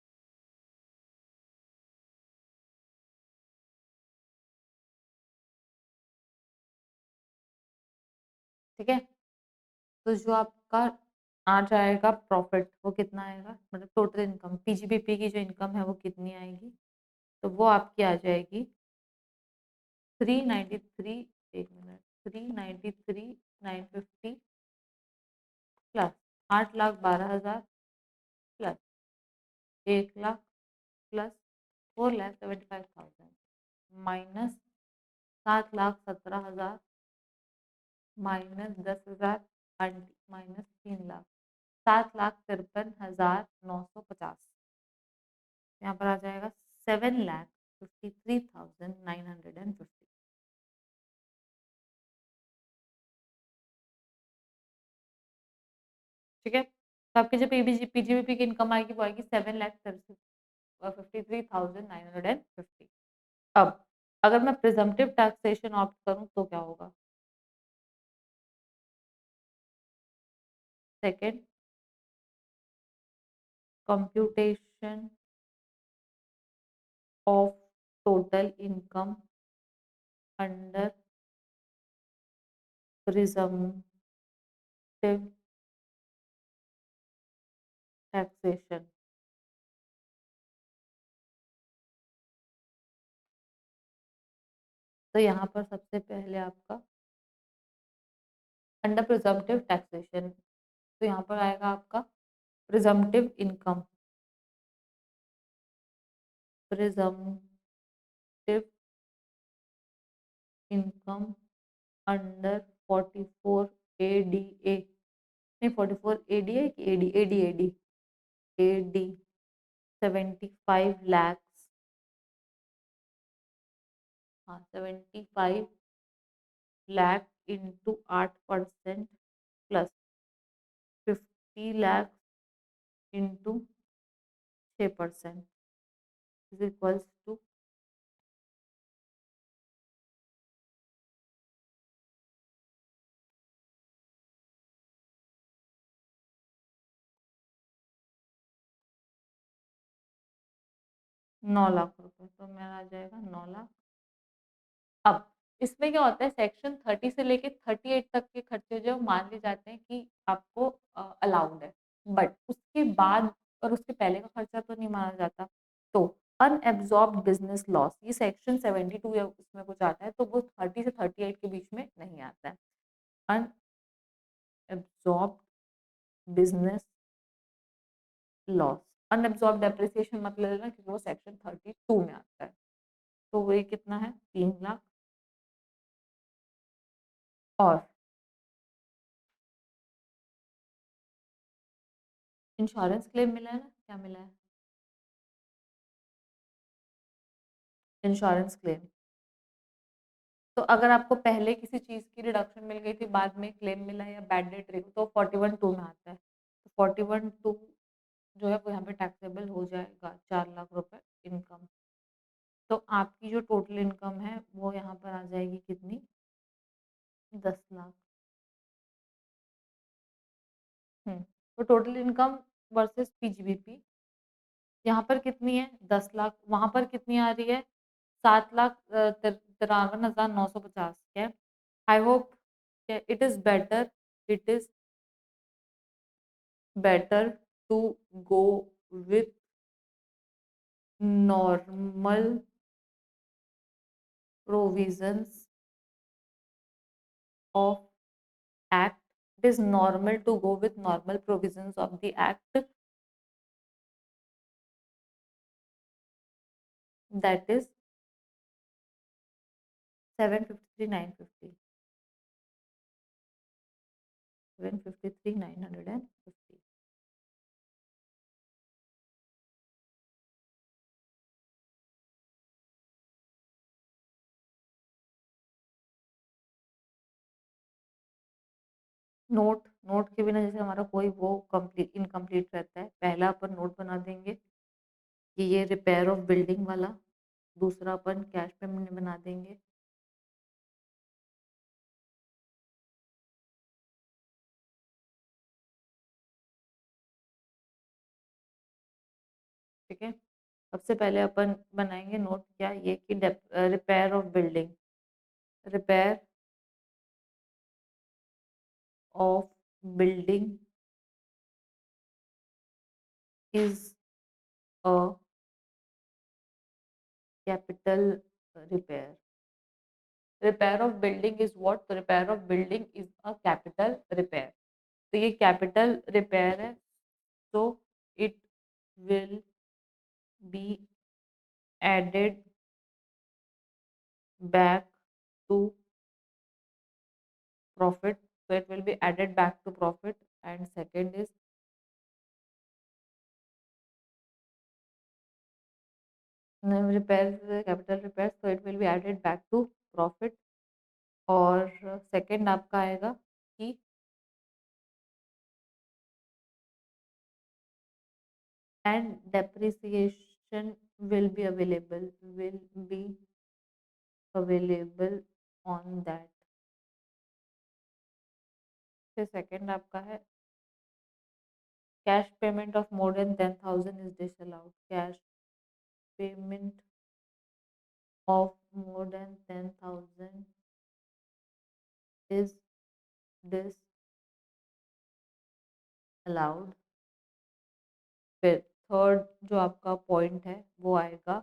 A: ठीक है, तो जो आपका आ जाएगा प्रॉफिट वो कितना आएगा, मतलब टोटल इनकम पीजीबीपी की जो इनकम है वो कितनी आएगी? तो वो आपकी आ जाएगी 393, एक minute, 393,950 plus 8,12,000 plus 1 lakh plus 4,75,000 minus 7,17,000 minus 10,000 minus 3 lakh, 7,53,950। यहाँ पर आ जाएगा 7,53,950। ठीक है, तो आपकी जो पीजीबीपी की इनकम आएगी वो आएगी 7,53,950। अब अगर मैं प्रिजम्पटिव टैक्सेशन ऑप्ट करूं तो क्या होगा? Second, computation of total income under presumptive taxation. तो यहाँ पर सबसे पहले आपका अंडर प्रिजम्पटिव टैक्सेशन, तो यहाँ पर आएगा आपका presumptive income, presumptive income under 44 ADA, नहीं 44 ADA की AD 75 lakhs, हाँ 75 lakh into 8% plus 50 lakh into 6% is equals to 9 lakh रुपए। तो मेरा आ जाएगा 9 लाख। अब इसमें क्या होता है, सेक्शन 30 से लेके 38 तक के खर्चे जो मान लिए जाते हैं कि आपको अलाउड है, बट उसके बाद और उसके पहले का खर्चा तो नहीं माना जाता। तो अनएब्जॉर्ब्ड बिजनेस लॉस ये सेक्शन 72 या उसमें कुछ आता है, तो वो 30 से 38 के बीच में नहीं आता है। Unabsorbed business loss, unabsorbed depreciation मतलब है ना कि वो सेक्शन 32 में आता है। तो वो ये कितना है, 3 लाख। और इंश्योरेंस क्लेम मिला है ना, क्या मिला है? Insurance claim. तो अगर आपको पहले किसी चीज की डिडक्शन मिल गई थी, बाद में क्लेम मिला है या बैड डेट रही तो 41(2) में आता है। तो 41(2) जो है वो यहाँ पे टैक्सेबल हो जाएगा 4 लाख रुपए इनकम। तो आपकी जो टोटल इनकम है वो यहाँ पर आ जाएगी कितनी, 10 लाख। तो टोटल इनकम वर्सेस पीजीबीपी यहाँ पर कितनी है, 10 लाख, वहां पर कितनी आ रही है, 7,53,950 है। I hope it is better, it is better to go with normal provisions of act. It is normal to go with normal provisions of the act, that is 753,950, 753,950। Note, note के बिना जैसे हमारा कोई वो कंप्लीट इनकम्प्लीट रहता है, पहला अपन note बना देंगे कि ये रिपेयर ऑफ बिल्डिंग वाला दूसरा अपन कैश पेमेंट में बना देंगे। ठीक है, सबसे पहले अपन बनाएंगे नोट क्या ये कि repair of building, repair of building is a capital repair. Repair of building is what? Repair of building is a capital repair. तो ये कैपिटल रिपेयर है, so it will be added back to profit. So it will be added back to profit. And second is repair, capital repair, so it will be added back to profit. और second आपका आएगा कि and depreciation will be available on that। फिर second आपका है cash payment of more than 10,000 is disallowed. Cash payment of more than 10,000 is disallowed। फिर third जो आपका पॉइंट है वो आएगा,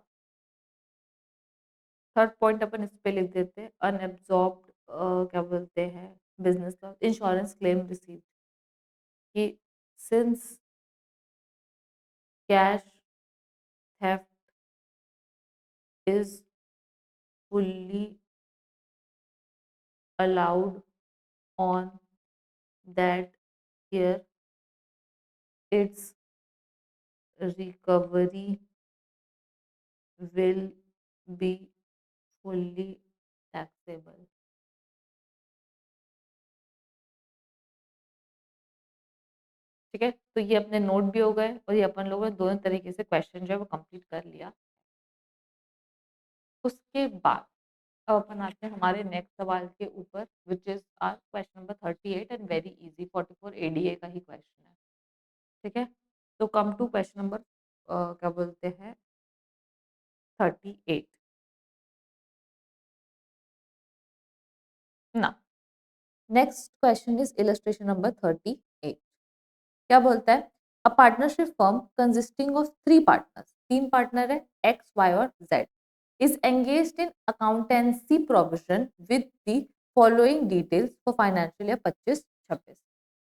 A: थर्ड पॉइंट अपन इस पे लिख देते हैं अनएब्जॉर्ब्ड, क्या बोलते हैं, business loss insurance claim receive, कि since cash theft is fully allowed on that year, its recovery will be fully taxable। ठीक है, तो ये अपने नोट भी हो गए और ये अपन लोगों ने दोनों तरीके से क्वेश्चन जो है वो कंप्लीट कर लिया। उसके बाद अब अपन आते हैं हमारे नेक्स्ट सवाल के ऊपर, which is our question number 38 and very easy 44 ADA का ही क्वेश्चन है। ठीक है, तो कम टू क्वेश्चन नंबर क्या बोलते हैं 38 ना। Next question is illustration number 38। क्या बोलता है? A partnership firm consisting of three partners, तीन पार्टनर है एक्स वाई और Z, is engaged in accountancy provision with the following details for financial year 25-26।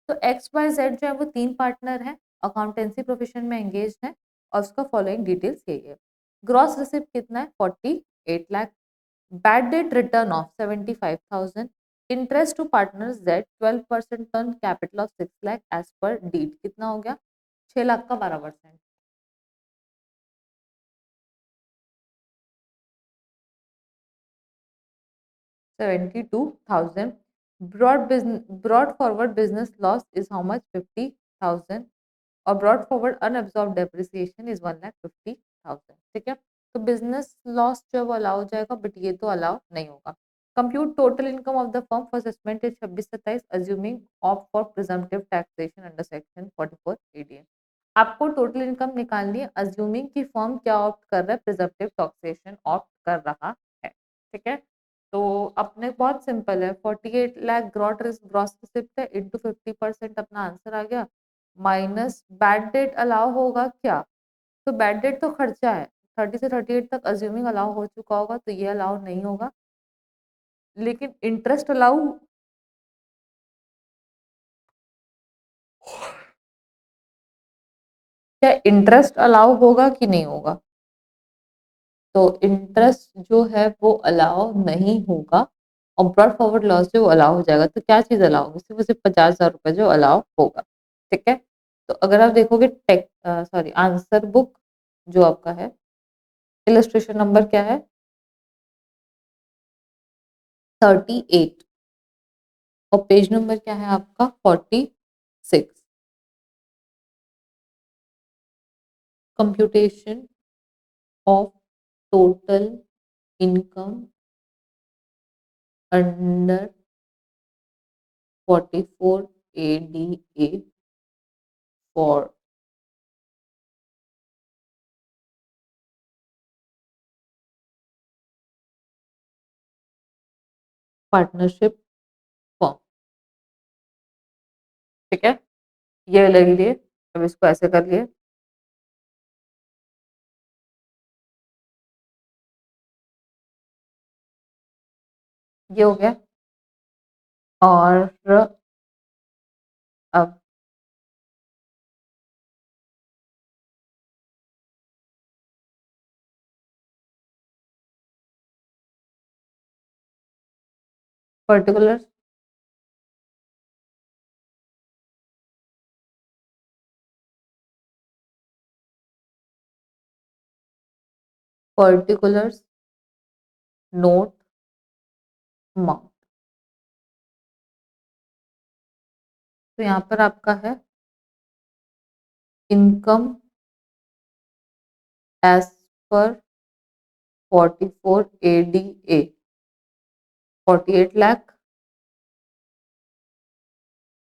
A: तो एक्स वाई जेड जो है वो तीन पार्टनर है, अकाउंटेंसी प्रोफेशन में एंगेज है और उसका फॉलोइंग डिटेल्स यही है। ग्रॉस रिसिप्ट कितना है 48 lakh, bad debt return of 75,000, interest to partner Z 12% turn capital of 6 lakh as per deed, कितना हो गया 6 लाख का 12%। 72,000। Brought forward business loss is how much 50,000 और brought forward unabsorbed depreciation is 1,50,000। ठीक है, तो बिजनेस लॉस जो है वो अलाउ हो जाएगा बट ये तो अलाउ नहीं होगा। Compute total income of the firm for assessment is 26-27 assuming of for presumptive taxation under section 44 ADA. आपको टोटल इनकम निकालनी है अज्यूमिंग कि फर्म क्या ऑप्ट कर रहा है, प्रिजम्पटिव टैक्सेशन ऑप्ट कर रहा है। ठीक है, तो अपने बहुत सिंपल है 48 लाख ग्रॉस रिसिप्ट है इंटू 50% अपना आंसर आ गया, माइनस बैड डेट अलाउ होगा क्या? तो बैड डेट तो खर्चा है, 30 से 38 तक अज्यूमिंग अलाउ हो चुका होगा तो ये अलाउ नहीं होगा, लेकिन इंटरेस्ट अलाउ क्या इंटरेस्ट अलाउ होगा कि नहीं होगा? तो इंटरेस्ट जो है वो अलाउ नहीं होगा और ब्रॉड फॉरवर्ड लॉस जो अलाउ हो जाएगा। तो क्या चीज अलाउ होगी? सिर्फ और सिर्फ 50,000 रुपये जो अलाउ होगा। ठीक है, तो अगर आप देखोगे टेक सॉरी आंसर बुक जो आपका है, इलस्ट्रेशन नंबर क्या है 38 और पेज नंबर क्या है आपका 46। Computation of total income under 44 ADA for partnership form. ठीक है, ये लग लिए। अब इसको ऐसे कर लिए। ये हो गया। और अब पर्टिकुलर पर्टिकुलर्स नोट अमाउंट। तो यहाँ पर आपका है इनकम एज पर 44 ADA 48 lakh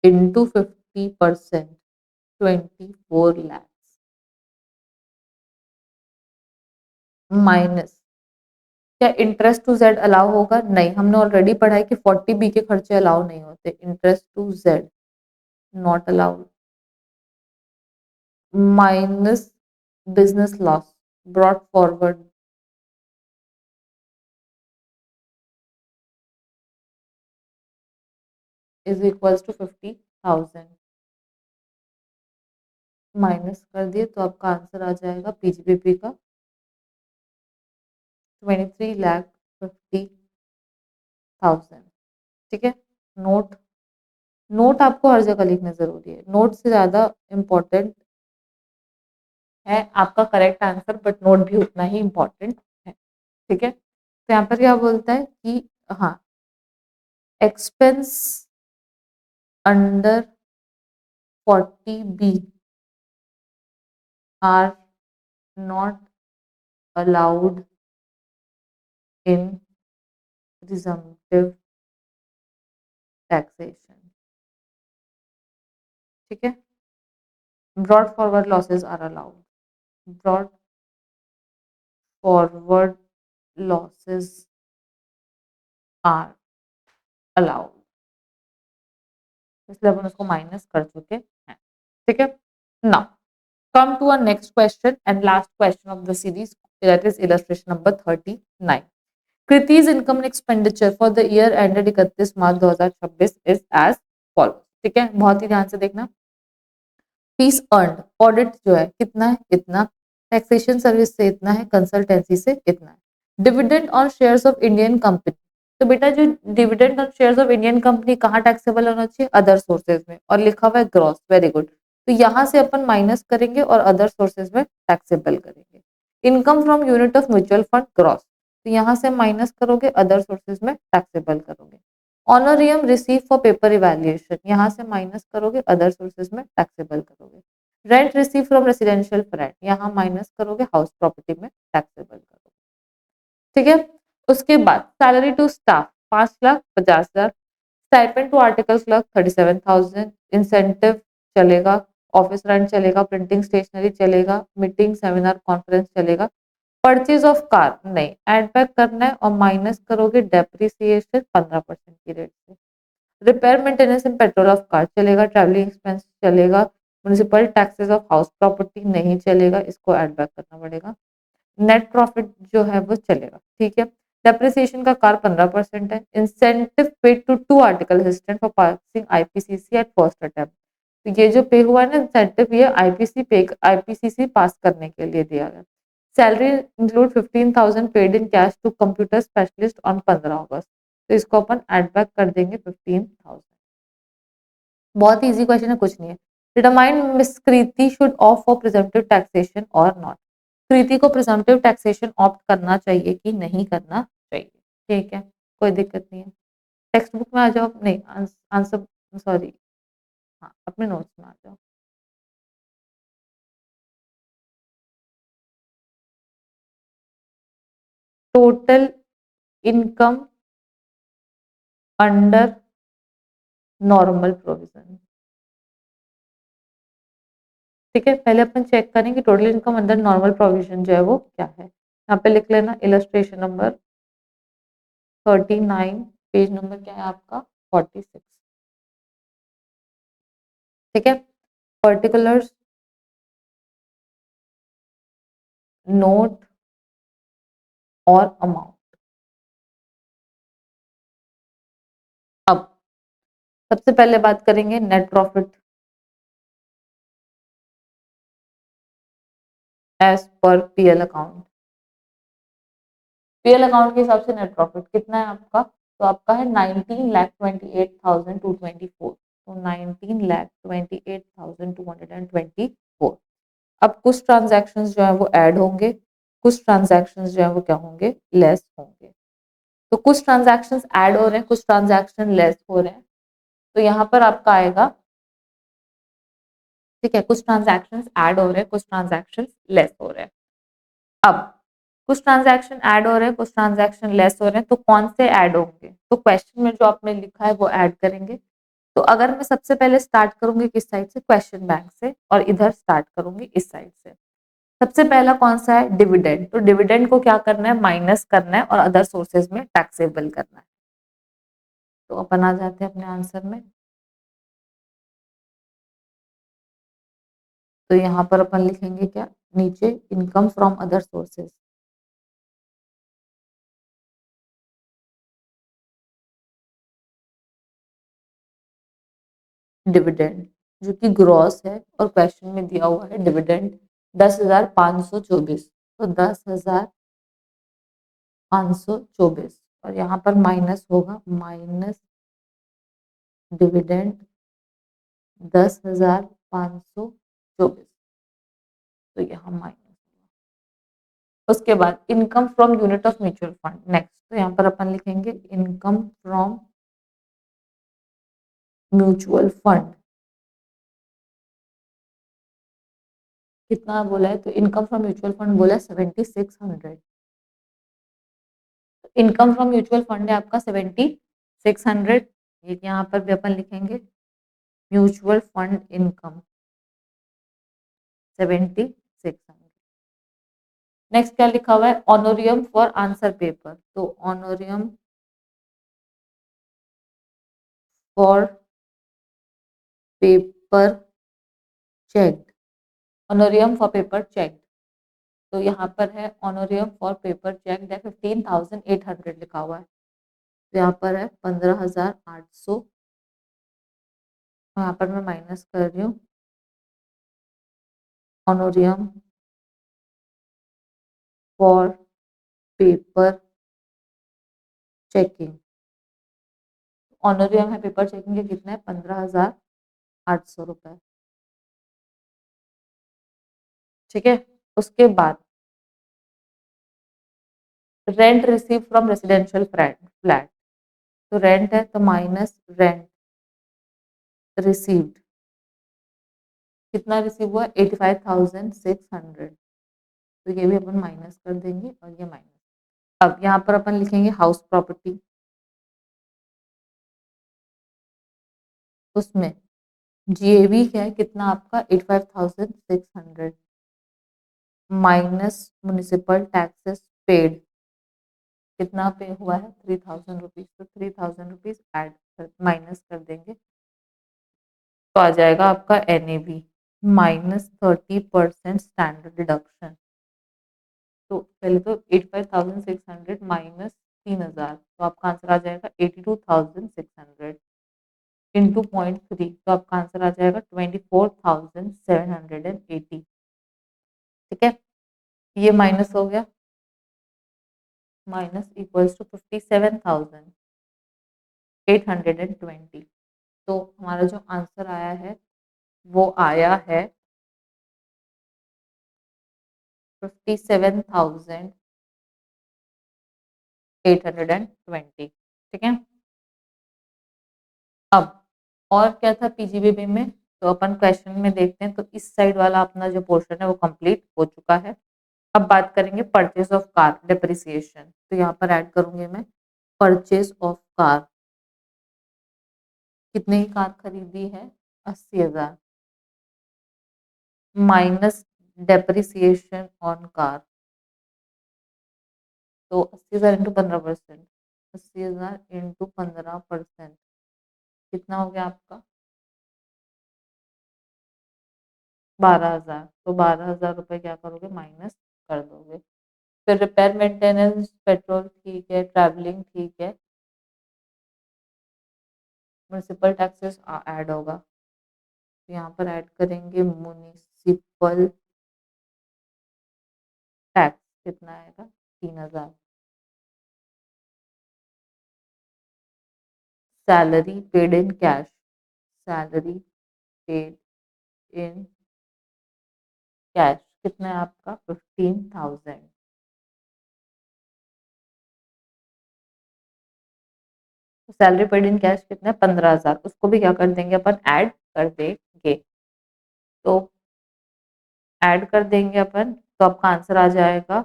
A: into 50% 24 lakh minus. क्या इंटरेस्ट टू जेड अलाउ होगा? नहीं, हमने ऑलरेडी पढ़ा है कि 40B के खर्चे अलाउ नहीं होते। Interest to Z not allowed minus business loss brought forward is equals to 50,000 minus कर दिए तो आपका आंसर आ जाएगा पीजीबीपी का 23,50,000। ठीक है, नोट नोट आपको हर जगह लिखना जरूरी है। नोट से ज्यादा इम्पोर्टेंट है आपका करेक्ट आंसर, बट नोट भी उतना ही इम्पोर्टेंट है। ठीक है, तो यहाँ पर क्या बोलता है कि हाँ, expense under 40B are not allowed in presumptive taxation. ठीक है, brought forward losses are allowed. Brought forward losses are allowed, इसलिए अपन उसको माइनस कर चुके हैं। ठीक है, now come to our next question and last question of the series, that is illustration number 39. Kriti's income and expenditure for the year ended 31 March 2026 is as follows। ठीक है, बहुत ही ध्यान से देखना। फीस अर्नड ऑडिट जो है कितना है, इतना। टैक्सेशन सर्विस से इतना है, कंसल्टेंसी से इतना है। Dividend on shares of Indian company, तो बेटा जो dividend on shares of Indian company कहाँ टैक्सेबल होना चाहिए? अदर सोर्सेज में, और लिखा हुआ है ग्रॉस। वेरी गुड, तो यहाँ से अपन माइनस करेंगे और अदर सोर्सेज में टैक्सेबल करेंगे। Income from unit of mutual fund gross, तो यहाँ से माइनस करोगे, अदर सोर्सेज में टैक्सेबल करोगे। Honorarium receive for paper evaluation, यहाँ से माइनस करोगे, अदर सोर्सेज में टैक्सेबल करोगे। Rent receive from residential flat, यहाँ माइनस करोगे, हाउस प्रॉपर्टी में टैक्सेबल करोगे। ठीक है, उसके बाद salary to staff 5,50,000, stipend to article clerk 37,000, incentive चलेगा, ऑफिस रेंट चलेगा, प्रिंटिंग स्टेशनरी चलेगा, मीटिंग सेमिनार कॉन्फ्रेंस चलेगा। परचेज ऑफ कार नहीं, एड बैक करना है और माइनस करोगे डेप्रिसिएशन 15% की रेट से। Repair maintenance in petrol of car चलेगा, ट्रैवलिंग एक्सपेंस चलेगा, municipal taxes of house property नहीं चलेगा, इसको एड बैक करना पड़ेगा। नेट प्रॉफिट जो है वो चलेगा। ठीक है, डेप्रिसिएशन का कार 15% है। Incentive paid to 2 article assistant for passing IPCC at first attempt, तो ये जो पे हुआ है ना इंसेंटिव, ये आईपीसीसी पास करने के लिए दिया गया। Salary include 15,000 paid in cash to computer specialist on 15 August, तो इसको अपन एड बैक कर देंगे 15,000। बहुत ही इजी क्वेश्चन है, कुछ नहीं है। Determine miss Kriti should opt for presumptive taxation और नॉट, कृति को प्रिजम्पटिव टैक्सेशन ऑप्ट करना चाहिए कि नहीं करना चाहिए। ठीक है, कोई दिक्कत नहीं है। टेक्स्ट बुक में आ जाओ, नहीं आंसर, सॉरी, हाँ अपने नोट्स में आ जाओ। Total income under normal provision. ठीक है, पहले अपन चेक करें कि total income under normal provision जो है वो क्या है। यहाँ पे लिख लेना इलस्ट्रेशन नंबर 39, पेज नंबर क्या है आपका 46। ठीक है, पर्टिकुलर्स, नोट और अमाउंट। अब सबसे पहले बात करेंगे net profit as per PL account. PL account के हिसाब से नेट प्रॉफिट कितना है आपका, तो आपका है 19,28,224। तो 19,28,224। अब कुछ ट्रांजैक्शंस जो है वो ऐड होंगे, कुछ ट्रांजैक्शंस जो है वो क्या होंगे, लेस होंगे। तो कुछ ट्रांजैक्शंस ऐड हो रहे हैं, कुछ ट्रांजैक्शन लेस हो रहे हैं। तो यहाँ पर आपका आएगा, ठीक है, कुछ ट्रांजैक्शंस ऐड हो रहे हैं, कुछ ट्रांजैक्शंस लेस हो रहे हैं। अब कुछ ट्रांजैक्शन ऐड हो रहे हैं, कुछ ट्रांजैक्शन लेस हो रहे हैं, तो कौन से ऐड होंगे, तो क्वेश्चन में जो आपने लिखा है वो ऐड करेंगे। तो अगर मैं सबसे पहले स्टार्ट करूंगी किस साइड से, क्वेश्चन बैंक से, और इधर स्टार्ट करूंगी इस साइड से। सबसे पहला कौन सा है, डिविडेंड। तो डिविडेंड को क्या करना है, माइनस करना है और अदर सोर्सेज में टैक्सेबल करना है। तो अपन आ जाते हैं अपने आंसर में। तो यहाँ पर अपन लिखेंगे क्या, नीचे income from other sources. Dividend जो कि ग्रॉस है और क्वेश्चन में दिया हुआ है डिविडेंड 10,524। तो 10,524 और यहाँ पर माइनस होगा, माइनस डिविडेंड 10,524। तो यहाँ माइनस। उसके बाद income from unit of mutual fund next. तो यहाँ पर अपन लिखेंगे इनकम फ्रॉम म्यूचुअल फंड। कितना बोला है, तो इनकम फ्रॉम म्यूचुअल फंड बोला है 7,600। इनकम फ्रॉम म्यूचुअल फंड है आपका 7,600। ये यहाँ पर भी अपन लिखेंगे म्यूचुअल फंड इनकम 7,600। नेक्स्ट क्या लिखा हुआ है, ऑनोरियम फॉर आंसर पेपर। तो honorarium for paper check, honorarium for paper check. तो यहाँ पर है ऑनोरियम फॉर पेपर चेक 15,800 लिखा हुआ है। तो यहाँ पर है 15,800। यहाँ पर मैं माइनस कर रही हूँ, ऑनोरियम फॉर पेपर चेकिंग। ऑनोरियम है पेपर चेकिंग के कितने, 15,800 रुपए। ठीक है, उसके बाद rent receive from residential flat. तो रेंट है तो माइनस रेंट रिसीव्ड, कितना रिसीव हुआ 85,600। तो ये भी अपन माइनस कर देंगे और ये माइनस। अब यहाँ पर अपन लिखेंगे हाउस प्रॉपर्टी, उसमें जीएवी है कितना आपका 85,600 माइनस म्युनिसिपल टैक्सेस पेड, कितना पे हुआ है 3,000 रुपीज। तो 3,000 रुपीज ऐड माइनस कर देंगे तो आ जाएगा आपका एनएबी -30% स्टैंडर्ड डिडक्शन। तो पहले तो 85,600 माइनस 3,000, तो आपका आंसर आ जाएगा 82,600 इंटू 0.3। तो आपका आंसर आ जाएगा 24,780। ठीक है, ये माइनस हो गया, माइनस इक्वल्स टू 57,820। तो हमारा जो आंसर आया है वो आया है 57,820। ठीक है, अब और क्या था पीजीबीबी में, तो अपन क्वेश्चन में देखते हैं। तो इस साइड वाला अपना जो पोर्शन है वो कंप्लीट हो चुका है। अब बात करेंगे परचेज ऑफ कार डिप्रिसिएशन। तो यहाँ पर ऐड करूंगी मैं परचेज ऑफ कार। कितने की कार खरीदी है? 80,000 माइनस डेप्रिसिएशन ऑन कार। तो 80,000 इंटू 15%, 80,000 इंटू 15% कितना हो गया आपका? 12,000। तो 12,000 रुपये क्या करोगे? माइनस कर दोगे। फिर रिपेयर मेंटेनेंस, पेट्रोल ठीक है, ट्रैवलिंग ठीक है, म्यूनिसिपल टैक्सेस ऐड होगा। तो यहाँ पर ऐड करेंगे म्यूनिसिपल टैक्स। कितना आएगा? 3,000। Salary paid in cash, salary paid in cash कितना है आपका? 15,000। सैलरी पेड इन कैश कितना है? 15,000। उसको भी क्या कर देंगे अपन? ऐड कर देंगे। तो ऐड कर देंगे अपन, तो आपका आंसर आ जाएगा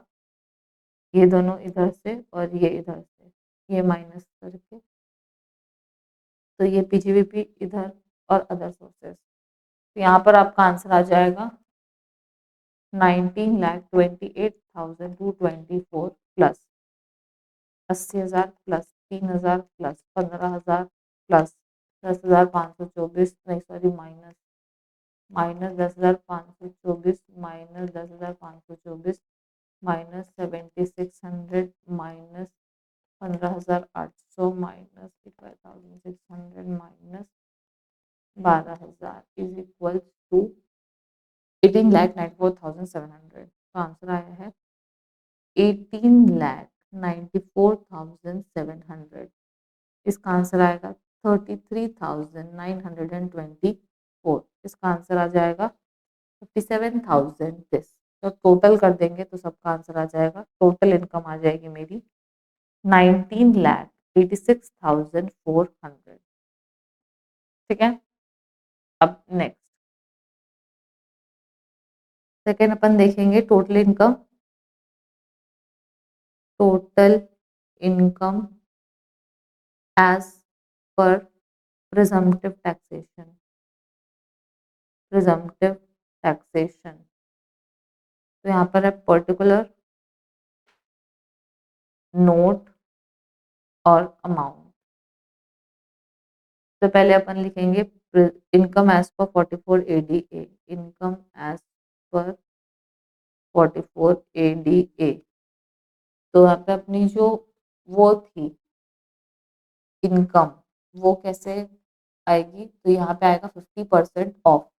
A: ये दोनों इधर से और ये इधर से, ये माइनस करके। तो ये पीजीवीपी इधर और अदर सोर्सेस। तो यहाँ पर आपका आंसर आ जाएगा 19,28,224 प्लस 80,000 प्लस 3,000 प्लस 15,000 प्लस 10,524, नहीं sorry, minus minus 10,524 minus 10,524 minus 7,600 minus 15,800 minus 85,600 minus 12,000 is equal to 18,94,700। तो आंसर आया है 18,94,700। इसका आंसर आएगा 33,924। इसका आंसर आ जाएगा 57,000 दिस। तो टोटल कर देंगे तो सबका आंसर आ जाएगा, टोटल इनकम आ जाएगी मेरी 19,86,400। ठीक है। अब नेक्स्ट सेकेंड अपन देखेंगे total income. Total income as per presumptive taxation, presumptive taxation. तो यहाँ पर है पर्टिकुलर, नोट और अमाउंट। तो पहले अपन लिखेंगे इनकम एज पर 44 ADA, इनकम एज पर 44 ADA। तो यहाँ पे अपनी जो वो थी इनकम, वो कैसे आएगी? तो यहाँ पे आएगा 50% ऑफ।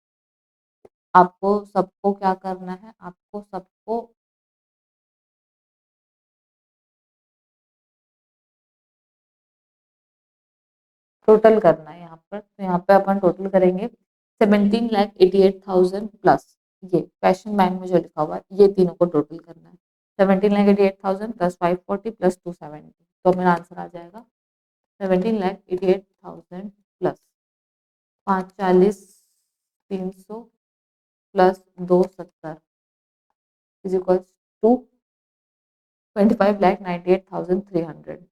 A: आपको सबको क्या करना है? आपको सबको टोटल करना है यहाँ पर। तो यहाँ पे अपन टोटल करेंगे 17,88,000 प्लस ये क्वेश्चन बैंक में जो लिखा हुआ है, ये तीनों को टोटल करना है। 17,88,000 प्लस 540 प्लस 270। तो मेरा आंसर आ जाएगा 17,88,000 plus 540 300 plus 270 is equal to 25,98,300।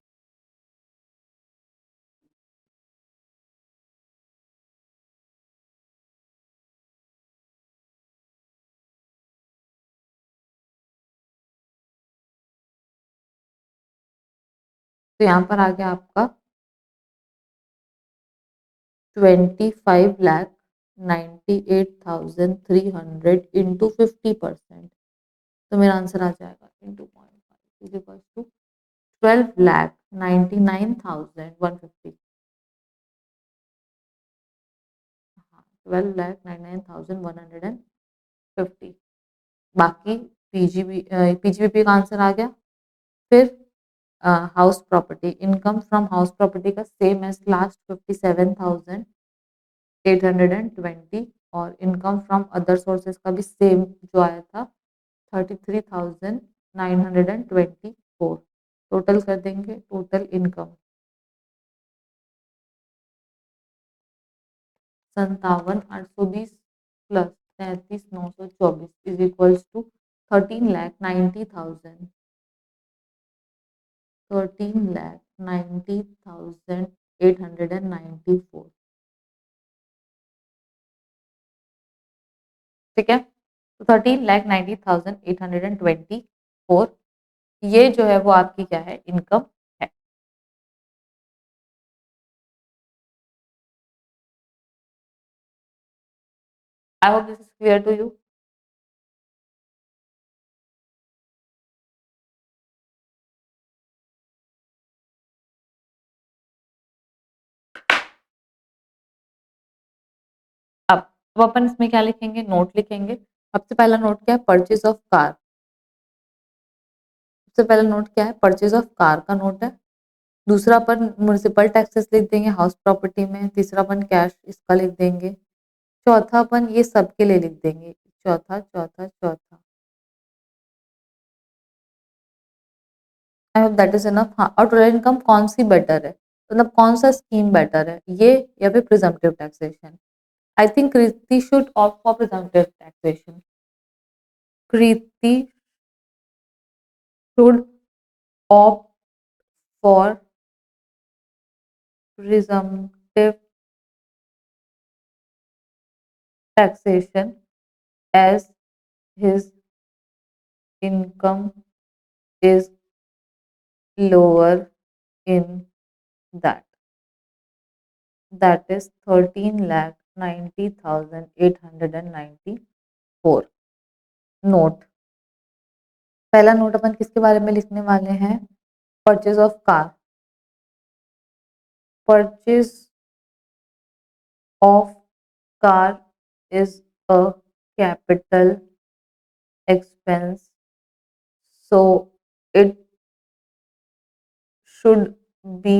A: तो यहाँ पर आ गया आपका 25,98,300 इंटू 50%। तो मेरा आंसर आ जाएगा इंटू 0.5 इज इक्वल टू 12,99,150। हाँ, 12,99,150। बाकी पीजीबीपी का आंसर आ गया। फिर house property, income from house property का सेम एज लास्ट 57,820। और इनकम फ्रॉम अदर सोर्सेज का भी सेम जो आया था 33,924। टोटल कर देंगे, total income 57,820 plus 33,924 is equals to 13,90,000, 13,90,894। ठीक है, तो 13,90,824, ये जो है वो आपकी क्या है, इनकम है। I hope this is clear to you. अब अपन इसमें क्या लिखेंगे, नोट लिखेंगे। सबसे पहला नोट क्या है, परचेज ऑफ कार। सबसे पहला नोट क्या है, परचेज ऑफ कार का नोट है। दूसरा अपन म्युनिसिपल टैक्सेस लिख देंगे हाउस प्रॉपर्टी में। तीसरा अपन कैश इसका लिख देंगे। चौथा अपन ये सबके लिए लिख देंगे, चौथा चौथा चौथा। I hope that is enough. हाँ, और टोटल इनकम कौन सी बेटर है, मतलब कौन सा स्कीम बेटर है, ये या फिर presumptive taxation. I think Kriti should opt for presumptive taxation. Kriti should opt for presumptive taxation as his income is lower in that. That is 13,90,894 note. पहला नोट अपन किसके बारे में लिखने वाले हैं, purchase of car. Purchase of car is a capital expense, so it should be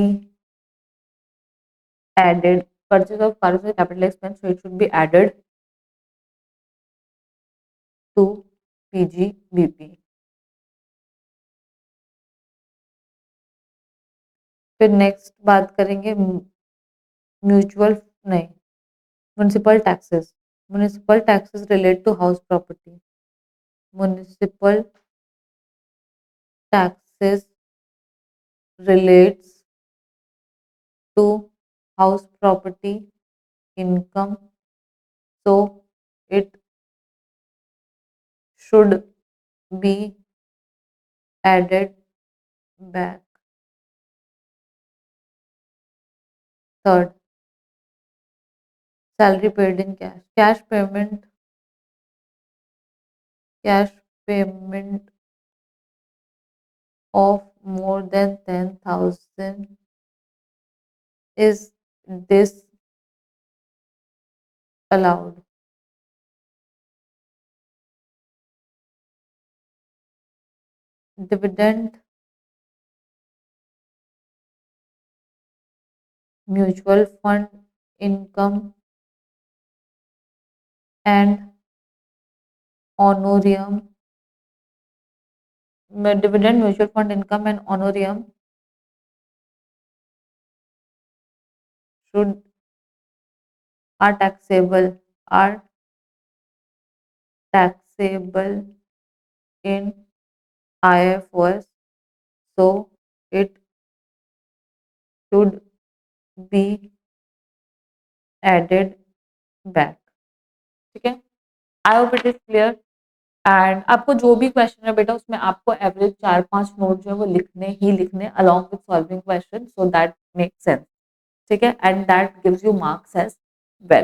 A: added. Purchase of car is a capital expense, so it should be added to PGBP. फिर next बात करेंगे mutual, नहीं, municipal taxes. Municipal taxes relate to house property. Municipal taxes relates to house property income, so it should be added back. Third, salary paid in cash. Cash payment of more than 10,000 is disallowed. Dividend, mutual fund income, and honorarium. Dividend, mutual fund income, and honorarium should are are taxable in IFRS, so it should be added back. ठीक है, I hope it is clear. And आपको जो भी question है बेटा, उसमें आपको average 4-5 note जो है वो लिखने ही लिखने along with solving question, so that make sense. ठीक है, and that gives you marks as well.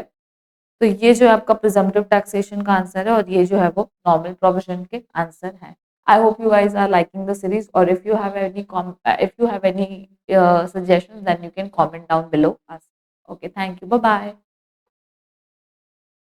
A: तो ये जो है आपका प्रिजम्पटिव टैक्सेशन का आंसर है, और ये जो है वो नॉर्मल प्रोविजन के आंसर है। I hope you guys are liking the series, और if you have any suggestions, then you can comment down below us. Okay, thank you, bye bye.